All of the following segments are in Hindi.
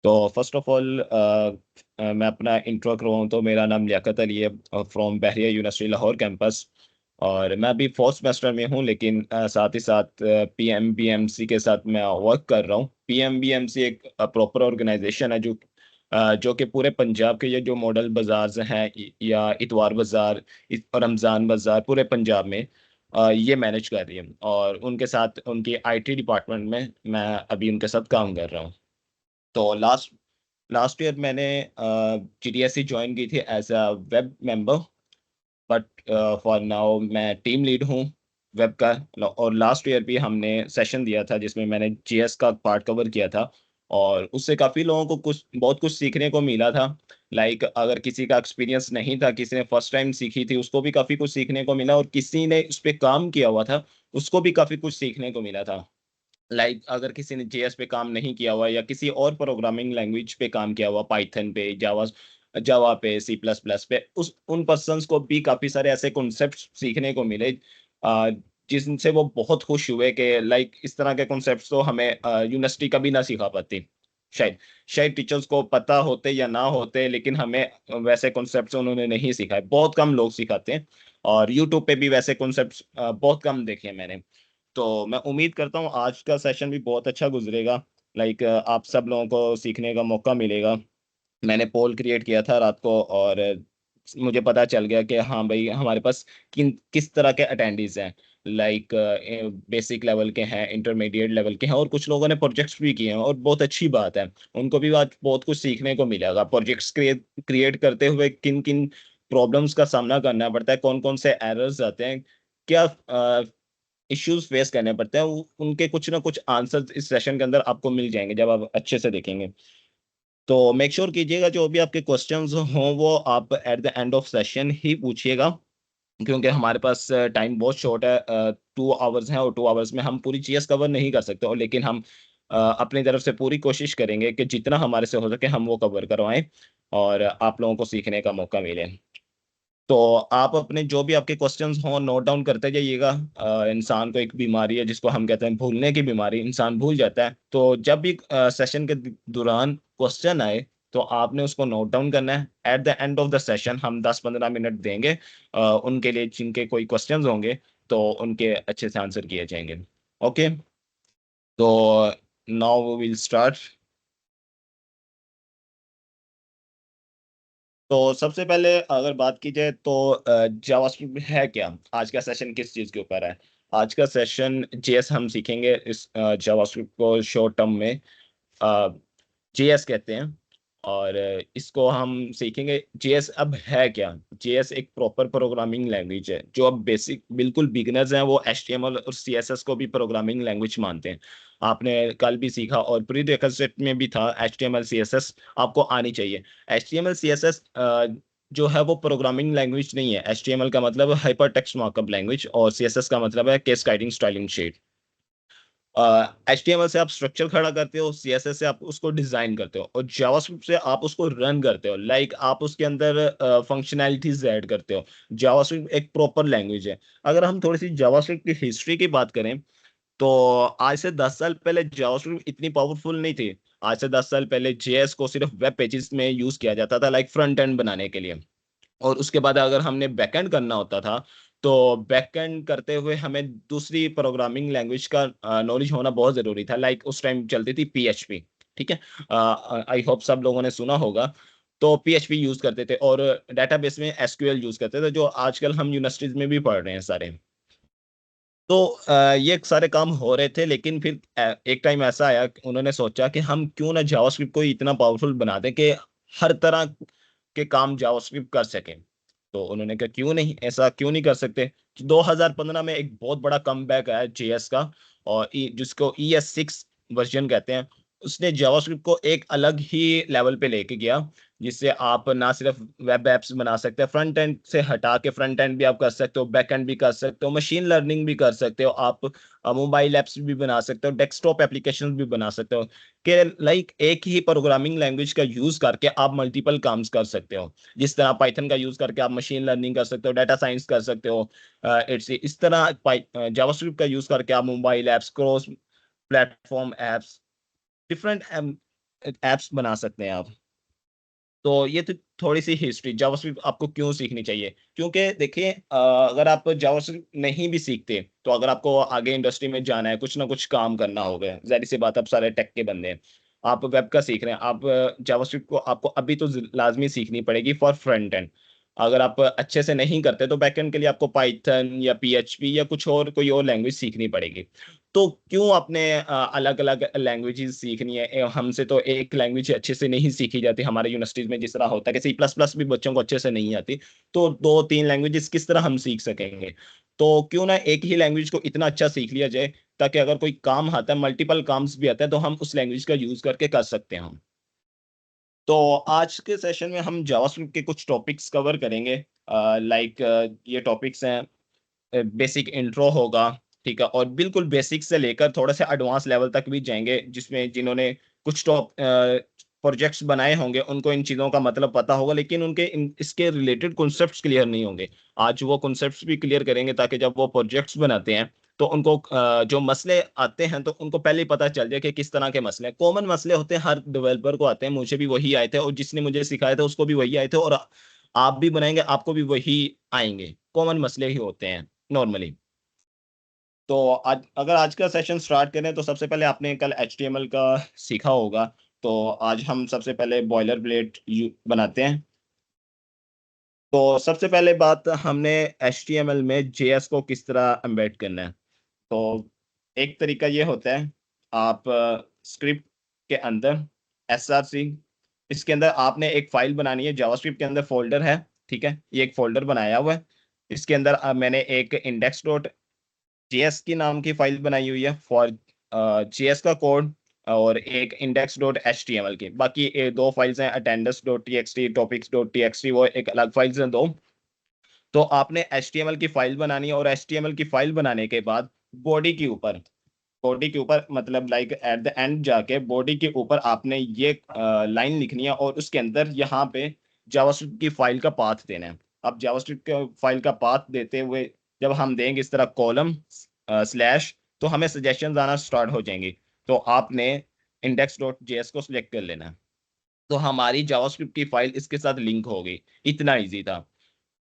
तो फर्स्ट ऑफ ऑल मैं अपना इंट्रो करवाऊँ तो मेरा नाम लियाकत अली है, from Bahria university Lahore campus. और मैं अभी फोर्थ सेमेस्टर में हूँ, लेकिन साथ ही साथ पीएमबीएमसी के साथ मैं वर्क कर रहा हूँ। पीएमबीएमसी एक प्रॉपर ऑर्गेनाइजेशन है जो कि पूरे पंजाब के ये जो मॉडल बाजार्स हैं या इतवार बाजार, रमज़ान बाजार, पूरे पंजाब में ये मैनेज कर रही है। और उनके साथ उनकी आईटी डिपार्टमेंट में मैं अभी उनके साथ काम कर रहा हूँ। तो लास्ट लास्ट ईयर मैंने जीडीएससी ज्वाइन की थी as a web member, but for now मैं टीम लीड हूँ वेब का। और लास्ट ईयर भी हमने सेशन दिया था जिसमें मैंने जीएस का पार्ट कवर किया था, और उससे काफ़ी लोगों को बहुत कुछ सीखने को मिला था। लाइक अगर किसी का एक्सपीरियंस नहीं था, किसी ने फर्स्ट टाइम सीखी थी, उसको भी काफ़ी कुछ सीखने को मिला, और किसी ने उस पर काम किया हुआ था, उसको भी काफ़ी कुछ सीखने को मिला था। लाइक अगर किसी ने जेएस पे काम नहीं किया हुआ या किसी और प्रोग्रामिंग लैंग्वेज पे काम किया हुआ, पाइथन पे, जावा जावा पे, सी प्लस प्लस पे, उस उन पर्सन्स को भी काफी सारे ऐसे कॉन्सेप्ट सीखने को मिले, आ, जिनसे वो बहुत खुश हुए कि लाइक इस तरह के कॉन्सेप्ट्स तो हमें यूनिवर्सिटी कभी ना सिखा पाती। शायद शायद टीचर्स को पता होते या ना होते, लेकिन हमें वैसे कॉन्सेप्ट्स उन्होंने नहीं सिखाए, बहुत कम लोग सिखाते हैं। और यूट्यूब पे भी वैसे कॉन्सेप्ट्स बहुत कम देखे हैं मैंने। तो मैं उम्मीद करता हूँ आज का सेशन भी बहुत अच्छा गुजरेगा। लाइक आप सब लोगों को सीखने का मौका मिलेगा। मैंने पोल क्रिएट किया था रात को, और मुझे पता चल गया कि हाँ भाई, हमारे पास किस तरह के अटेंडीज हैं। लाइक बेसिक लेवल के हैं, इंटरमीडिएट लेवल के हैं, और कुछ लोगों ने प्रोजेक्ट्स भी किए हैं, और बहुत अच्छी बात है। उनको भी आज बहुत कुछ सीखने को मिलेगा। प्रोजेक्ट्स क्रिएट करते हुए किन किन प्रॉब्लम्स का सामना करना पड़ता है, कौन कौन से एरर्स आते हैं, क्या इश्यूज फेस करने पड़ते हैं, उनके कुछ ना कुछ आंसर इस सेशन के अंदर आपको मिल जाएंगे जब आप अच्छे से देखेंगे। तो मेक श्योर कीजिएगा जो भी आपके क्वेश्चंस हों वो आप at the end of session ही पूछिएगा, क्योंकि हमारे पास टाइम बहुत शॉर्ट है। 2 आवर्स हैं, और 2 आवर्स में हम पूरी चीज़ कवर नहीं कर सकते, और लेकिन हम अपनी तरफ से पूरी कोशिश करेंगे कि जितना हमारे से हो सके हम वो कवर करवाएं, और आप लोगों को सीखने का मौका मिले। तो आप अपने जो भी आपके क्वेश्चंस हों नोट डाउन करते जाइएगा। इंसान को एक बीमारी है जिसको हम कहते हैं भूलने की बीमारी, इंसान भूल जाता है। तो जब भी सेशन के दौरान क्वेश्चन आए, तो आपने उसको नोट डाउन करना है। Eight the end of the session हम 10-15 मिनट देंगे उनके लिए जिनके कोई क्वेश्चंस होंगे, तो उनके अच्छे से आंसर किए जाएंगे। ओके, तो नाउ वी विल स्टार्ट। तो सबसे पहले अगर बात की जाए तो जावास्क्रिप्ट है क्या, आज का सेशन किस चीज़ के ऊपर है। आज का सेशन जेएस हम सीखेंगे। इस जावास्क्रिप्ट को शॉर्ट टर्म में जेएस कहते हैं, और इसको हम सीखेंगे। जेएस अब है क्या। जेएस एक प्रॉपर प्रोग्रामिंग लैंग्वेज है। जो अब बेसिक बिल्कुल बिगिनर्स हैं वो एचटीएमएल और सीएसएस को भी प्रोग्रामिंग लैंग्वेज मानते हैं। आपने कल भी सीखा, और प्री रिक्विजिट में भी था, एचटीएमएल सीएसएस आपको आनी चाहिए। एचटीएमएल सीएसएस जो है वो प्रोग्रामिंग लैंग्वेज नहीं है। एचटीएमएल का मतलब है हाइपर टेक्स्ट मार्कअप लैंग्वेज, और सीएसएस का मतलब है case guiding styling sheet. HTML से आप स्ट्रक्चर खड़ा करते हो, CSS से आप उसको डिजाइन करते हो, और जावास्क्रिप्ट से आप उसको रन करते हो। लाइक आप उसके अंदर फंक्शनैलिटीज ऐड करते हो। जावास्क्रिप्ट एक प्रॉपर लैंग्वेज है। अगर हम थोड़ी सी जावास्क्रिप्ट की हिस्ट्री की बात करें, तो आज से 10 साल पहले जावास्क्रिप्ट इतनी पावरफुल नहीं थी। आज से 10 साल पहले जेएस को सिर्फ वेब पेजेस में यूज किया जाता था, लाइक फ्रंट एंड बनाने के लिए। और उसके बाद अगर हमने बैकएंड करना होता था, तो बैकएंड करते हुए हमें दूसरी प्रोग्रामिंग लैंग्वेज का नॉलेज होना बहुत जरूरी था। लाइक उस टाइम चलती थी पीएचपी। ठीक है, आई होप सब लोगों ने सुना होगा। तो पीएचपी यूज करते थे, और डेटाबेस में एसक्यूएल यूज करते थे, जो आजकल हम यूनिवर्सिटीज में भी पढ़ रहे हैं सारे। तो ये सारे काम हो रहे थे, लेकिन फिर एक टाइम ऐसा आया कि उन्होंने सोचा कि हम क्यों ना जावास्क्रिप्ट को इतना पावरफुल बना दें कि हर तरह के काम जावास्क्रिप्ट कर सके। तो उन्होंने कहा क्यों नहीं, ऐसा क्यों नहीं कर सकते। 2015 में एक बहुत बड़ा कमबैक आया जेएस का, और जिसको ES6 वर्जन कहते हैं। उसने जावास्क्रिप्ट को एक अलग ही लेवल पे लेके गया, जिससे आप ना सिर्फ वेब एप्स बना सकते हैं, फ्रंट एंड से हटा के फ्रंट एंड भी आप कर सकते हो, बैक एंड भी कर सकते हो, मशीन लर्निंग भी कर सकते हो आप, मोबाइल एप्स भी बना सकते हो, डेस्कटॉप एप्लीकेशन भी बना सकते हो। कि लाइक एक ही प्रोग्रामिंग लैंग्वेज का यूज करके आप मल्टीपल काम्स कर सकते हो। जिस तरह पाइथन का यूज करके आप मशीन लर्निंग कर सकते हो, डाटा साइंस कर सकते हो। इट्स इस तरह जावास्क्रिप्ट का यूज करके आप mobile apps, cross platform apps, different apps बना सकते हैं आप। तो ये तो थोड़ी सी हिस्ट्री जावास्क्रिप्ट आपको क्यों सीखनी चाहिए, क्योंकि देखिए अगर आप जावास्क्रिप्ट नहीं भी सीखते तो अगर आपको आगे इंडस्ट्री में जाना है, कुछ ना कुछ काम करना होगा, जाहिर सी बात, आप सारे टेक के बंदे हैं, आप वेब का सीख रहे हैं, आप जावास्क्रिप्ट को आपको अभी तो लाजमी सीखनी पड़ेगी फॉर फ्रंट एंड। अगर आप अच्छे से नहीं करते तो बैकएंड के लिए आपको पाइथन या पीएचपी या कुछ और कोई और लैंग्वेज सीखनी पड़ेगी। तो क्यों आपने अलग अलग लैंग्वेजेस सीखनी है? हमसे तो एक लैंग्वेज अच्छे से नहीं सीखी जाती हमारे यूनिवर्सिटीज में, जिस तरह होता है कि सी प्लस प्लस भी बच्चों को अच्छे से नहीं आती, तो दो तीन लैंग्वेजेस किस तरह हम सीख सकेंगे? तो क्यों ना एक ही लैंग्वेज को इतना अच्छा सीख लिया जाए ताकि अगर कोई काम आता है, मल्टीपल काम्स भी आता है, तो हम उस लैंग्वेज का यूज करके कर सकते हैं हम। तो आज के सेशन में हम जावास्क्रिप्ट के कुछ टॉपिक्स कवर करेंगे। लाइक ये टॉपिक्स हैं, बेसिक इंट्रो होगा, ठीक है, और बिल्कुल बेसिक से लेकर थोड़ा सा एडवांस लेवल तक भी जाएंगे, जिसमें जिन्होंने कुछ टॉप प्रोजेक्ट्स बनाए होंगे उनको इन चीज़ों का मतलब पता होगा, लेकिन उनके इसके रिलेटेड कॉन्सेप्ट्स क्लियर नहीं होंगे। आज वो कॉन्सेप्ट्स भी क्लियर करेंगे ताकि जब वो प्रोजेक्ट्स बनाते हैं तो उनको जो मसले आते हैं तो उनको पहले ही पता चल जाए कि किस तरह के मसले हैं। कॉमन मसले होते हैं, हर डेवलपर को आते हैं, मुझे भी वही आए थे, और जिसने मुझे सिखाया था उसको भी वही आए थे, और आप भी बनाएंगे आपको भी वही आएंगे। कॉमन मसले ही होते हैं नॉर्मली। तो आज अगर आज का सेशन स्टार्ट करें तो सबसे पहले आपने कल HTML का सीखा होगा, तो आज हम सबसे पहले बॉयलर प्लेट बनाते हैं। तो सबसे पहले बात, हमने HTML में JS को किस तरह एम्बेड करना है। तो एक तरीका ये होता है, आप स्क्रिप्ट के अंदर SRC, इसके अंदर आपने एक फाइल बनानी है, जावास्क्रिप्ट के अंदर फोल्डर है, ठीक है, ये एक फोल्डर बनाया हुआ है। इसके अंदर मैंने एक इंडेक्स डॉट जेएस की नाम की फाइल बनाई हुई है फॉर जेएस का कोड, और एक index dot H T M L की, बाकी ये दो फाइल्स हैं, attendance dot T X T, topics dot T X T, वो एक अलग फाइल्स हैं दो। तो आपने एच टी एम एल की फाइल बनानी है, और एच टी एम एल की फाइल बनाने के बाद बॉडी के ऊपर, बॉडी के ऊपर मतलब लाइक एट द एंड जाके बॉडी के ऊपर आपने ये लाइन लिखनी है, और उसके अंदर यहाँ पे जावास्क्रिप्ट की फाइल का पाथ देना है। अब जावास्क्रिप्ट का फाइल का पाथ देते हुए जब हम देंगे इस तरह कॉलम स्लैश, तो हमें सजेशन आना स्टार्ट हो जाएंगी। तो आपने इंडेक्स डॉट जेएस को सिलेक्ट कर लेना है, तो हमारी जावास्क्रिप्ट की फाइल इसके साथ लिंक होगी। इतना इजी था।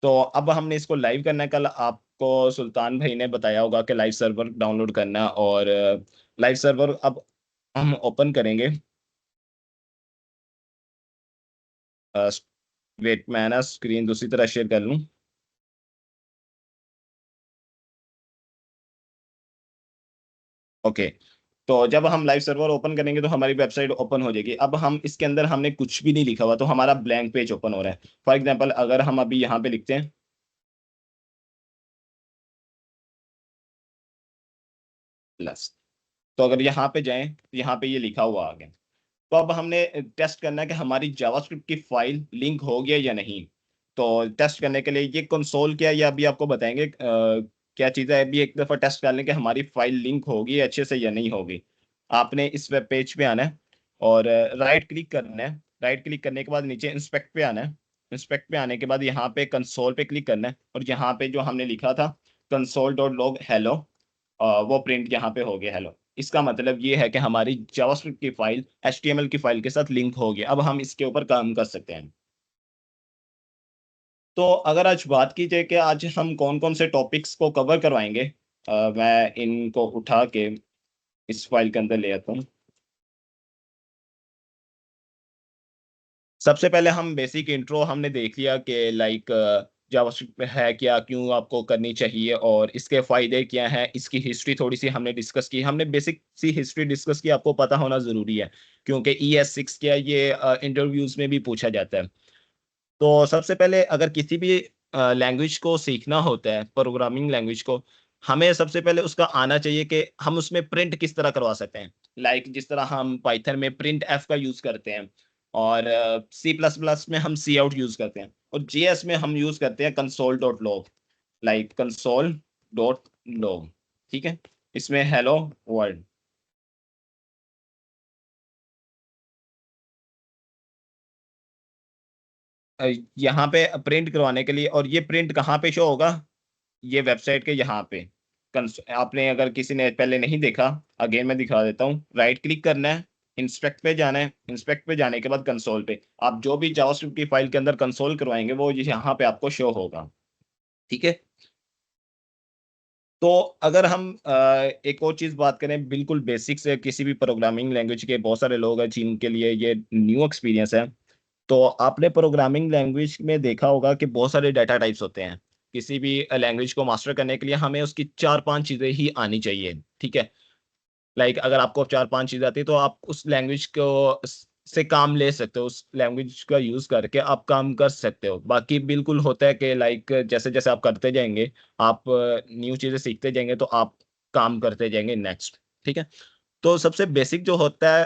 तो अब हमने इसको लाइव करना है। कल आपको सुल्तान भाई ने बताया होगा कि लाइव सर्वर डाउनलोड करना है, और लाइव सर्वर अब हम ओपन करेंगे। वेट, मैं ना स्क्रीन दूसरी तरह शेयर कर लूँ। ओके। तो जब हम लाइव सर्वर ओपन करेंगे तो हमारी वेबसाइट ओपन हो जाएगी। अब हम इसके अंदर हमने कुछ भी नहीं लिखा हुआ, तो हमारा ब्लैंक पेज ओपन हो रहा है। फॉर एग्जांपल अगर हम अभी यहाँ पे लिखते हैं प्लस, तो अगर यहाँ पे जाएं तो यहाँ पे ये लिखा हुआ आ गया। तो अब हमने टेस्ट करना है कि हमारी जावास्क्रिप्ट की फाइल लिंक हो गया या नहीं। तो टेस्ट करने के लिए ये कंसोल क्या है ये अभी आपको बताएंगे, क्या चीज़ है, अभी एक दफ़ा टेस्ट कर लें कि हमारी फाइल लिंक होगी अच्छे से या नहीं होगी। आपने इस वेब पेज पे आना है, और राइट क्लिक करना है। राइट क्लिक करने के बाद नीचे इंस्पेक्ट पे आना है। इंस्पेक्ट पे आने के बाद यहाँ पे कंसोल पे क्लिक करना है, और यहाँ पे जो हमने लिखा था कंसोल डॉट लॉग हेलो, वो प्रिंट यहाँ पे हो गया हेलो। इसका मतलब ये है कि हमारी जावास्क्रिप्ट की फाइल HTML की फाइल के साथ लिंक हो गया। अब हम इसके ऊपर काम कर सकते हैं। तो अगर आज बात की जाए कि आज हम कौन कौन से टॉपिक्स को कवर करवाएंगे, मैं इनको उठा के इस फाइल के अंदर ले आता हूँ। सबसे पहले हम बेसिक इंट्रो हमने देख लिया कि लाइक जावास्क्रिप्ट में है क्या, क्यों आपको करनी चाहिए, और इसके फायदे क्या हैं, इसकी हिस्ट्री थोड़ी सी हमने डिस्कस की। हमने बेसिक सी हिस्ट्री डिस्कस की, आपको पता होना जरूरी है, क्योंकि ES6 क्या ये इंटरव्यूज में भी पूछा जाता है। तो सबसे पहले अगर किसी भी लैंग्वेज को सीखना होता है, प्रोग्रामिंग लैंग्वेज को, हमें सबसे पहले उसका आना चाहिए कि हम उसमें प्रिंट किस तरह करवा सकते हैं। लाइक जिस तरह हम पाइथन में प्रिंट एफ का यूज करते हैं, और C++ में हम सी आउट यूज करते हैं, और JS में हम यूज करते हैं console dot log, like console dot log, ठीक है, इसमें हेलो वर्ल्ड। यहाँ पे प्रिंट करवाने के लिए, और ये प्रिंट कहाँ पे शो होगा, ये वेबसाइट के यहाँ पे। आपने अगर किसी ने पहले नहीं देखा, अगेन मैं दिखा देता हूँ। राइट क्लिक करना है, इंस्पेक्ट पे जाना है, इंस्पेक्ट पे जाने के बाद कंसोल पे आप जो भी जावास्क्रिप्ट की फाइल के अंदर कंसोल करवाएंगे वो यहाँ पे आपको शो होगा। ठीक है। तो अगर हम एक और चीज बात करें बिल्कुल बेसिक से, किसी भी प्रोग्रामिंग लैंग्वेज के बहुत सारे लोग हैं जिनके लिए ये न्यू एक्सपीरियंस है। तो आपने प्रोग्रामिंग लैंग्वेज में देखा होगा कि बहुत सारे डाटा टाइप्स होते हैं। किसी भी लैंग्वेज को मास्टर करने के लिए हमें उसकी चार पांच चीजें ही आनी चाहिए। ठीक है। लाइक अगर आपको चार पांच चीज आती है तो आप उस लैंग्वेज को से काम ले सकते हो, उस लैंग्वेज का यूज करके आप काम कर सकते हो। बाकी बिल्कुल होता है कि लाइक जैसे जैसे आप करते जाएंगे, आप न्यू चीजें सीखते जाएंगे तो आप काम करते जाएंगे नेक्स्ट। ठीक है। तो सबसे बेसिक जो होता है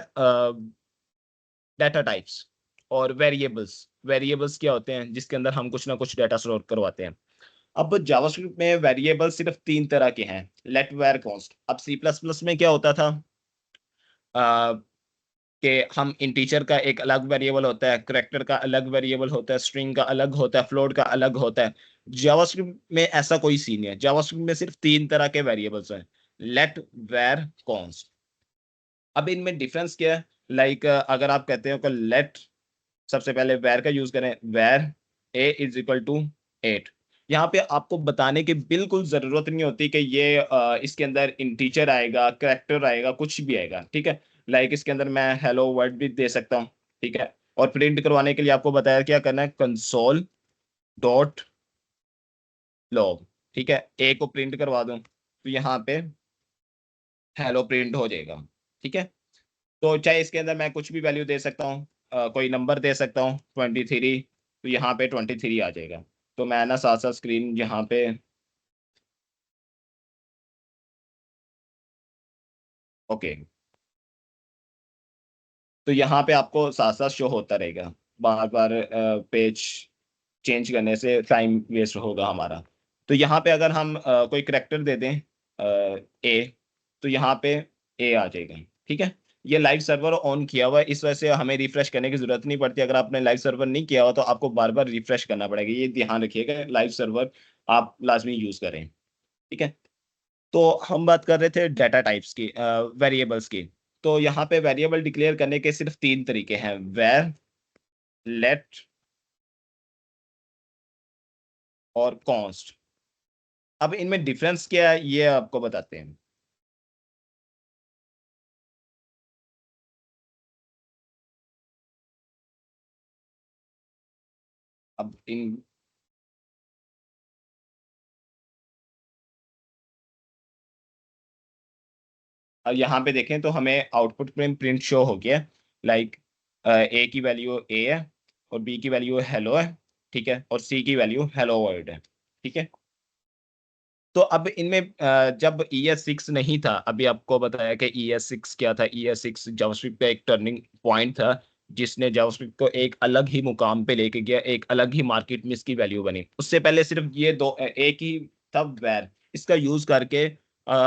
डाटा टाइप्स और वेरिएबल्स। वेरिएबल्स क्या होते हैं? जिसके अंदर हम कुछ ना कुछ डाटा स्टोर करवाते हैं। अब जावास्क्रिप्ट में वेरिएबल सिर्फ तीन तरह के हैं, लेट, वेर, कॉन्स्ट। अब सी प्लस प्लस में क्या होता था कि हम इंटीजर का एक अलग वेरिएबल होता है, करेक्टर का अलग वेरिएबल होता है, स्ट्रिंग का अलग होता है, फ्लोट का अलग होता है। जावास्क्रिप्ट में ऐसा कोई सीन नहीं है। जावास्क्रिप्ट में सिर्फ तीन तरह के वेरिएबल्स हैं, लेट, वेर, कॉन्स्ट। अब इनमें डिफरेंस क्या है? लाइक अगर आप कहते हो कि लेट, सबसे पहले वेर का यूज करें, var A is equal to 8। यहाँ पे आपको बताने की बिल्कुल जरूरत नहीं होती कि ये इसके अंदर इंटीजर आएगा, करेक्टर आएगा, कुछ भी आएगा। ठीक है। लाइक इसके अंदर मैं हेलो वर्ड भी दे सकता हूँ। ठीक है। और प्रिंट करवाने के लिए आपको बताया क्या करना है, कंसोल डॉट लॉग। ठीक है। ए को प्रिंट करवा दूं तो यहाँ पे हेलो प्रिंट हो जाएगा। ठीक है। तो चाहे इसके अंदर मैं कुछ भी वैल्यू दे सकता हूँ, कोई नंबर दे सकता हूँ 23, तो यहाँ पे 23 आ जाएगा। तो मैं ना साथ साथ स्क्रीन यहाँ पे, ओके, तो यहाँ पे आपको साथ साथ शो होता रहेगा। बार बार पेज चेंज करने से टाइम वेस्ट होगा हमारा। तो यहाँ पे अगर हम कोई करेक्टर दे दें ए, तो यहाँ पे ए आ जाएगा। ठीक है। ये लाइव सर्वर ऑन किया हुआ है, इस वजह से हमें रिफ्रेश करने की जरूरत नहीं पड़ती। अगर आपने लाइव सर्वर नहीं किया हुआ तो आपको बार बार रिफ्रेश करना पड़ेगा। ये ध्यान रखिएगा, लाइव सर्वर आप लाजमी यूज करें। ठीक है। तो हम बात कर रहे थे डाटा टाइप्स की, वेरिएबल्स की। तो यहाँ पे वेरिएबल डिक्लेयर करने के सिर्फ तीन तरीके हैं, वेर, लेट और कॉन्स्ट। अब इनमें डिफरेंस क्या है ये आपको बताते हैं। अब इन, अब यहाँ पे देखें तो हमें आउटपुट में प्रिंट शो हो गया। लाइक ए की वैल्यू ए है, और बी की वैल्यू हेलो है। ठीक है। और सी की वैल्यू हेलो वर्ल्ड है। ठीक है। तो अब इनमें जब ES6 नहीं था, अभी आपको बताया कि ES6 क्या था। ES6 जावास्क्रिप्ट का एक टर्निंग पॉइंट था, जिसने जावास्क्रिप्ट को एक अलग ही मुकाम पे लेके गया, एक अलग ही मार्केट में इसकी वैल्यू बनी। उससे पहले सिर्फ ये दो एक ही था, वैर। इसका यूज करके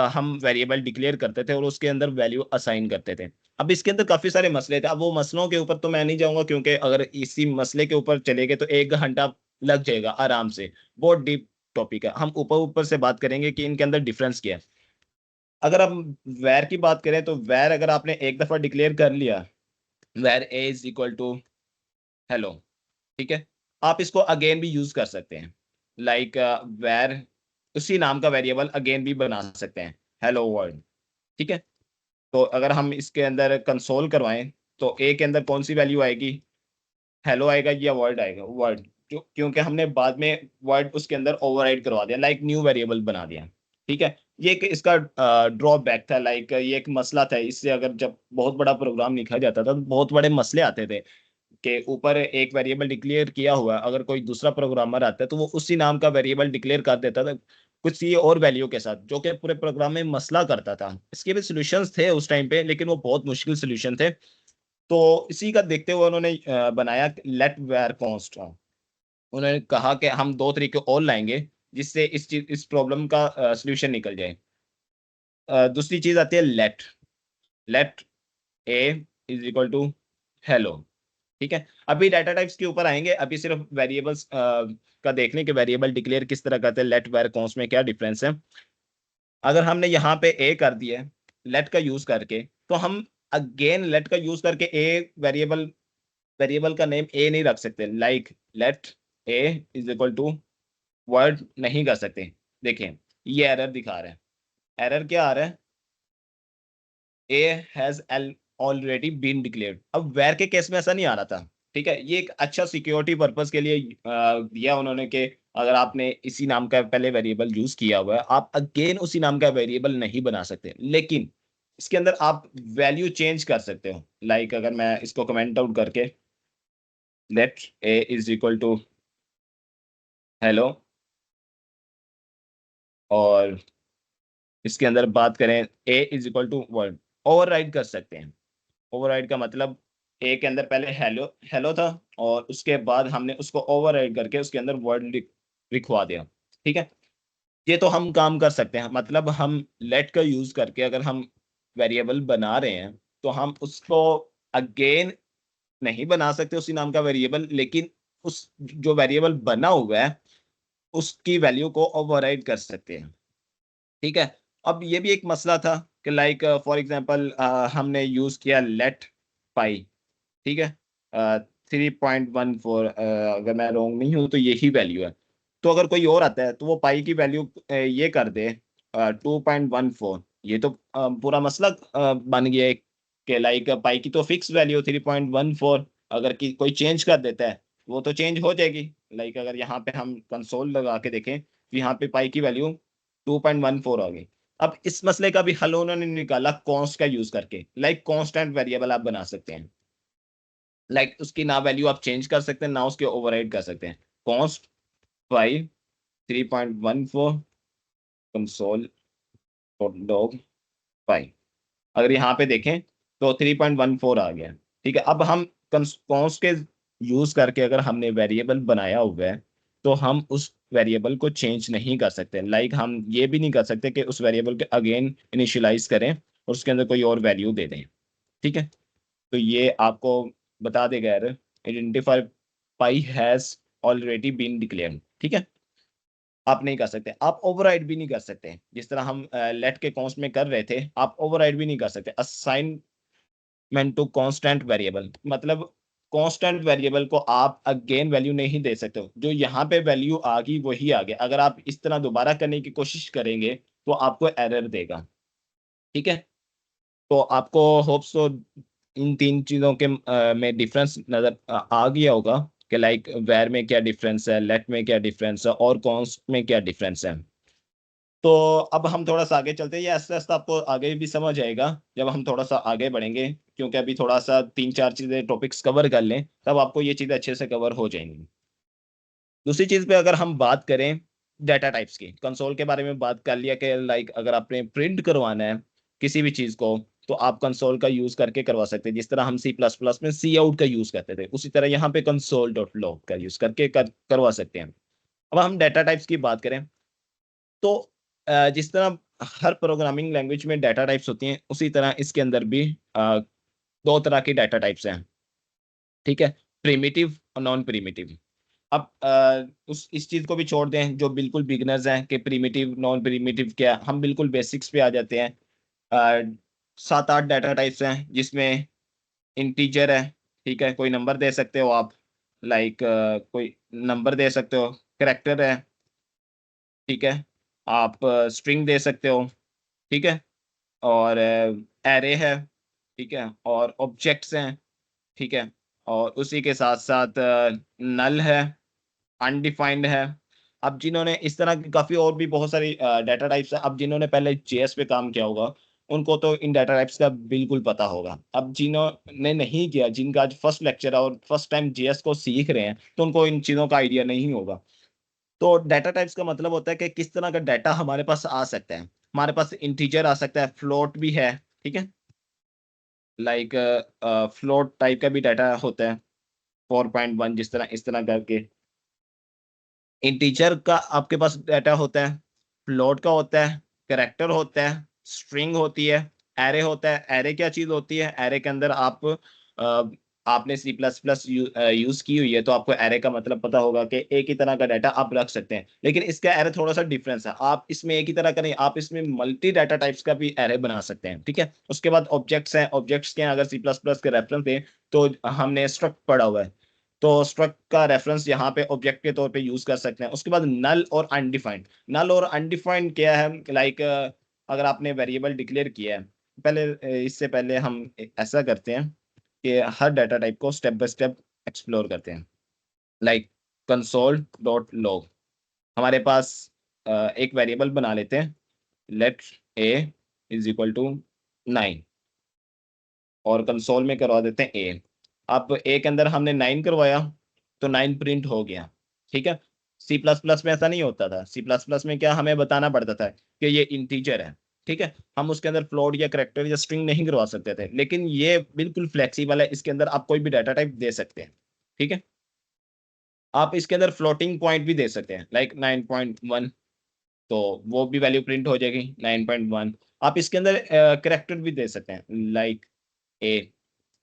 हम वेरिएबल डिक्लेयर करते थे और उसके अंदर वैल्यू असाइन करते थे। अब इसके अंदर काफी सारे मसले थे। अब वो मसलों के ऊपर तो मैं नहीं जाऊंगा, क्योंकि अगर इसी मसले के ऊपर चले गए तो 1 घंटा लग जाएगा आराम से। बहुत डीप टॉपिक है। हम ऊपर ऊपर से बात करेंगे कि इनके अंदर डिफरेंस क्या है। अगर हम वैर की बात करें तो वैर अगर आपने एक दफा डिक्लेयर कर लिया, वैर ए इज इक्वल टू हेलो, ठीक है, आप इसको अगेन भी यूज कर सकते हैं। लाइक वैर, उसी नाम का वेरिएबल अगेन भी बना सकते हैं, हेलो वर्ल्ड। ठीक है। तो अगर हम इसके अंदर कंसोल करवाएं तो ए के अंदर कौन सी वैल्यू आएगी, हेलो आएगा या वर्ड आएगा? वर्ड। क्योंकि हमने बाद में वर्ड उसके अंदर ओवरराइड करवा दिया, लाइक न्यू वेरिएबल बना दिया। ठीक है। ये एक इसका ड्रॉबैक था, लाइक ये एक मसला था। इससे अगर जब बहुत बड़ा प्रोग्राम लिखा जाता था तो बहुत बड़े मसले आते थे कि ऊपर एक वेरिएबल डिक्लेयर किया हुआ है, अगर कोई दूसरा प्रोग्रामर आता है तो वो उसी नाम का वेरिएबल डिक्लेयर कर देता था कुछ सी और वैल्यू के साथ, जो कि पूरे प्रोग्राम में मसला करता था। इसके भी सॉल्यूशंस थे उस टाइम पे, लेकिन वो बहुत मुश्किल सॉल्यूशन थे। तो इसी का देखते हुए उन्होंने बनाया लेट वेयर कॉन्स्ट। उन्होंने कहा कि हम दो तरीके और लाएंगे जिससे इस चीज, इस प्रॉब्लम का सॉल्यूशन निकल जाए। दूसरी चीज आती है let. Let A is equal to hello. ठीक है। अभी डाटा टाइप्स के ऊपर आएंगे, अभी सिर्फ वेरिएबल्स का देख लें कि वेरिएबल डिक्लेयर किस तरह करते हैं, लेट वेयर कॉन्स्ट में क्या डिफरेंस है। अगर हमने यहाँ पे ए कर दिया लेट का यूज करके, तो हम अगेन लेट का यूज करके वेरिएबल का नेम ए नहीं रख सकते, like let A is equal to word नहीं कर सकते। देखें ये एरर दिखा रहा है। एरर क्या आ रहा है? A has already been declared. अब वेर के केस में ऐसा नहीं आ रहा था। ठीक है, ये एक अच्छा सिक्योरिटी पर्पस के लिए दिया उन्होंने कि अगर आपने इसी नाम का पहले वेरिएबल यूज किया हुआ है, आप अगेन उसी नाम का वेरिएबल नहीं बना सकते, लेकिन इसके अंदर आप वैल्यू चेंज कर सकते हो। लाइक अगर मैं इसको कमेंट आउट करके let A is equal to hello, और इसके अंदर बात करें a is equal to word, override कर सकते हैं। ओवरराइड का मतलब ए के अंदर पहले हेलो हेलो था, और उसके बाद हमने उसको ओवरराइड करके उसके अंदर वर्ड लिखवा दिया। ठीक है, ये तो हम काम कर सकते हैं। मतलब हम लेट का यूज करके अगर हम वेरिएबल बना रहे हैं, तो हम उसको अगेन नहीं बना सकते उसी नाम का वेरिएबल, लेकिन उस जो वेरिएबल बना हुआ है उसकी वैल्यू को ओवरराइड कर सकते हैं। ठीक है, अब ये भी एक मसला था कि लाइक फॉर एग्जांपल हमने यूज किया लेट पाई। ठीक है, 3.14, अगर मैं रॉन्ग नहीं हूँ तो यही वैल्यू है। तो अगर कोई और आता है तो वो पाई की वैल्यू ये कर दे 2.14, ये तो पूरा मसला बन गया है कि लाइक पाई की तो फिक्स वैल्यू 3.14, अगर कोई चेंज कर देता है वो तो चेंज हो जाएगी। लाइक अगर यहाँ पे हम कंसोल लगा के देखें तो यहाँ पे पाई की वैल्यू 2.14 आ गई। अब इस मसले का भी हल उन्होंने निकाला कॉन्स्ट का यूज करके। लाइक कांस्टेंट वेरिएबल आप बना सकते हैं, लाइक उसकी ना वैल्यू आप चेंज कर सकते हैं ना उसके ओवरराइड कर सकते हैं। Const five 3.14 console dog five, अगर यहाँ पे देखें तो 3.14 आ गया। ठीक है, अब हम कॉन्स्ट के यूज करके अगर हमने वेरिएबल बनाया हुआ है तो हम उस वेरिएबल को चेंज नहीं कर सकते। लाइक हम ये भी नहीं कर सकते कि उस वेरिएबल के अगेन इनिशियलाइज करें और उसके अंदर कोई और वैल्यू दे दें। ठीक है, तो ये आपको बता देगा error identify pi has already been declared. ठीक है, आप नहीं कर सकते। आप ओवरराइड भी नहीं कर सकते, जिस तरह हम लेट के कॉन्स्ट में कर रहे थे, आप ओवरराइड भी नहीं कर सकते। असाइनमेंट टू कांस्टेंट वेरिएबल मतलब कांस्टेंट वेरिएबल को आप अगेन वैल्यू नहीं दे सकते हो। जो यहाँ पे वैल्यू आ गई वही आ गया। अगर आप इस तरह दोबारा करने की कोशिश करेंगे तो आपको एरर देगा। ठीक है, तो आपको होप्स तो इन तीन चीजों के में डिफरेंस नजर आ गया होगा कि लाइक वेर में क्या डिफरेंस है, लेट में क्या डिफरेंस है, और कॉन्स्ट में क्या डिफरेंस है। तो अब हम थोड़ा सा आगे चलते हैं। ये आस्ते आस्ते आपको आगे भी समझ आएगा जब हम थोड़ा सा आगे बढ़ेंगे, क्योंकि अभी थोड़ा सा तीन चार चीजें टॉपिक्स कवर कर लें तब आपको ये चीजें अच्छे से कवर हो जाएंगी। दूसरी चीज पे अगर हम बात करें डाटा टाइप्स की, कंसोल के बारे में बात कर लिया कि लाइक अगर आपने प्रिंट करवाना है किसी भी चीज को तो आप कंसोल का यूज करके करवा सकते हैं। जिस तरह हम C++ में सी आउट का यूज करते थे, उसी तरह यहाँ पे कंसोल डॉट लॉग का यूज करके करवा सकते हैं। अब हम डाटा टाइप्स की बात करें तो जिस तरह हर प्रोग्रामिंग लैंग्वेज में डाटा टाइप्स होती हैं, उसी तरह इसके अंदर भी दो तरह की डाटा टाइप्स हैं। ठीक है, प्रिमिटिव और नॉन प्रिमिटिव। अब उस इस चीज को भी छोड़ दें, जो बिल्कुल बिगनर्स हैं कि प्रिमिटिव नॉन प्रिमिटिव क्या, हम बिल्कुल बेसिक्स पे आ जाते हैं। सात आठ डाटा टाइप्स हैं जिसमें इंटीजर है। ठीक है, कोई नंबर दे सकते हो आप, लाइक कोई नंबर दे सकते हो। करेक्टर है। ठीक है, आप स्ट्रिंग दे सकते हो। ठीक है, और एरे है। ठीक है, और ऑब्जेक्ट्स हैं। ठीक है, और उसी के साथ साथ नल है, अनडिफाइंड है। अब जिन्होंने इस तरह की काफी और भी बहुत सारी डाटा टाइप्स है, अब जिन्होंने पहले जेएस पे काम किया होगा उनको तो इन डाटा टाइप्स का बिल्कुल पता होगा। अब जिन्होंने नहीं किया, जिनका आज फर्स्ट लेक्चर है और फर्स्ट टाइम जेएस को सीख रहे हैं, तो उनको इन चीजों का आइडिया नहीं होगा। तो डाटा टाइप्स का मतलब होता है कि किस तरह का डाटा हमारे पास आ सकता है। हमारे पास इंटीजर आ सकता है, फ्लोट भी है। ठीक है, लाइक फ्लोट टाइप का भी डाटा होता है, 4.1 जिस तरह इस तरह करके। इंटीजर का आपके पास डाटा होता है, फ्लोट का होता है, कैरेक्टर होता है, स्ट्रिंग होती है, एरे होता है। एरे क्या चीज होती है? एरे के अंदर आप आपने सी प्लस प्लस यूज की हुई है तो आपको एरे का मतलब पता होगा कि एक ही तरह का डाटा आप रख सकते हैं, लेकिन इसका एरे थोड़ा सा डिफरेंस है। आप इसमें एक ही तरह का नहीं, आप इसमें मल्टी डाटा टाइप्स का भी एरे बना सकते हैं, ठीक है। उसके बाद ऑब्जेक्ट्स हैं, ऑब्जेक्ट्स के हैं, अगर सी प्लस प्लस के रेफरेंस दें तो हमने स्ट्रक्ट पढ़ा हुआ है, तो स्ट्रक्ट का रेफरेंस यहाँ पे ऑब्जेक्ट के तौर पे यूज कर सकते हैं। उसके बाद नल और अनडिफाइंड। नल और अनडिफाइंड क्या है, लाइक अगर आपने वेरिएबल डिक्लेयर किया है, पहले इससे पहले हम ऐसा करते हैं कि हर डाटा टाइप को स्टेप बाय स्टेप एक्सप्लोर करते हैं। लाइक कंसोल डॉट लॉग, हमारे पास एक वेरिएबल बना लेते हैं, let A is equal to 9, और कंसोल में करवा देते हैं ए। अब ए के अंदर हमने 9 करवाया तो 9 प्रिंट हो गया, ठीक है। सी प्लस प्लस में ऐसा नहीं होता था। सी प्लस प्लस में क्या हमें बताना पड़ता था कि ये इंटीजर है, ठीक है। हम उसके अंदर फ्लोट या करेक्टर या स्ट्रिंग नहीं करवा सकते थे, लेकिन ये बिल्कुल फ्लेक्सिबल है, इसके अंदर आप कोई भी डाटा टाइप दे सकते हैं, ठीक है। आप इसके अंदर फ्लोटिंग पॉइंट भी दे सकते हैं, लाइक 9.1, तो वो भी वैल्यू प्रिंट हो जाएगी 9.1। आप इसके अंदर करेक्टर भी दे सकते हैं, लाइक ए,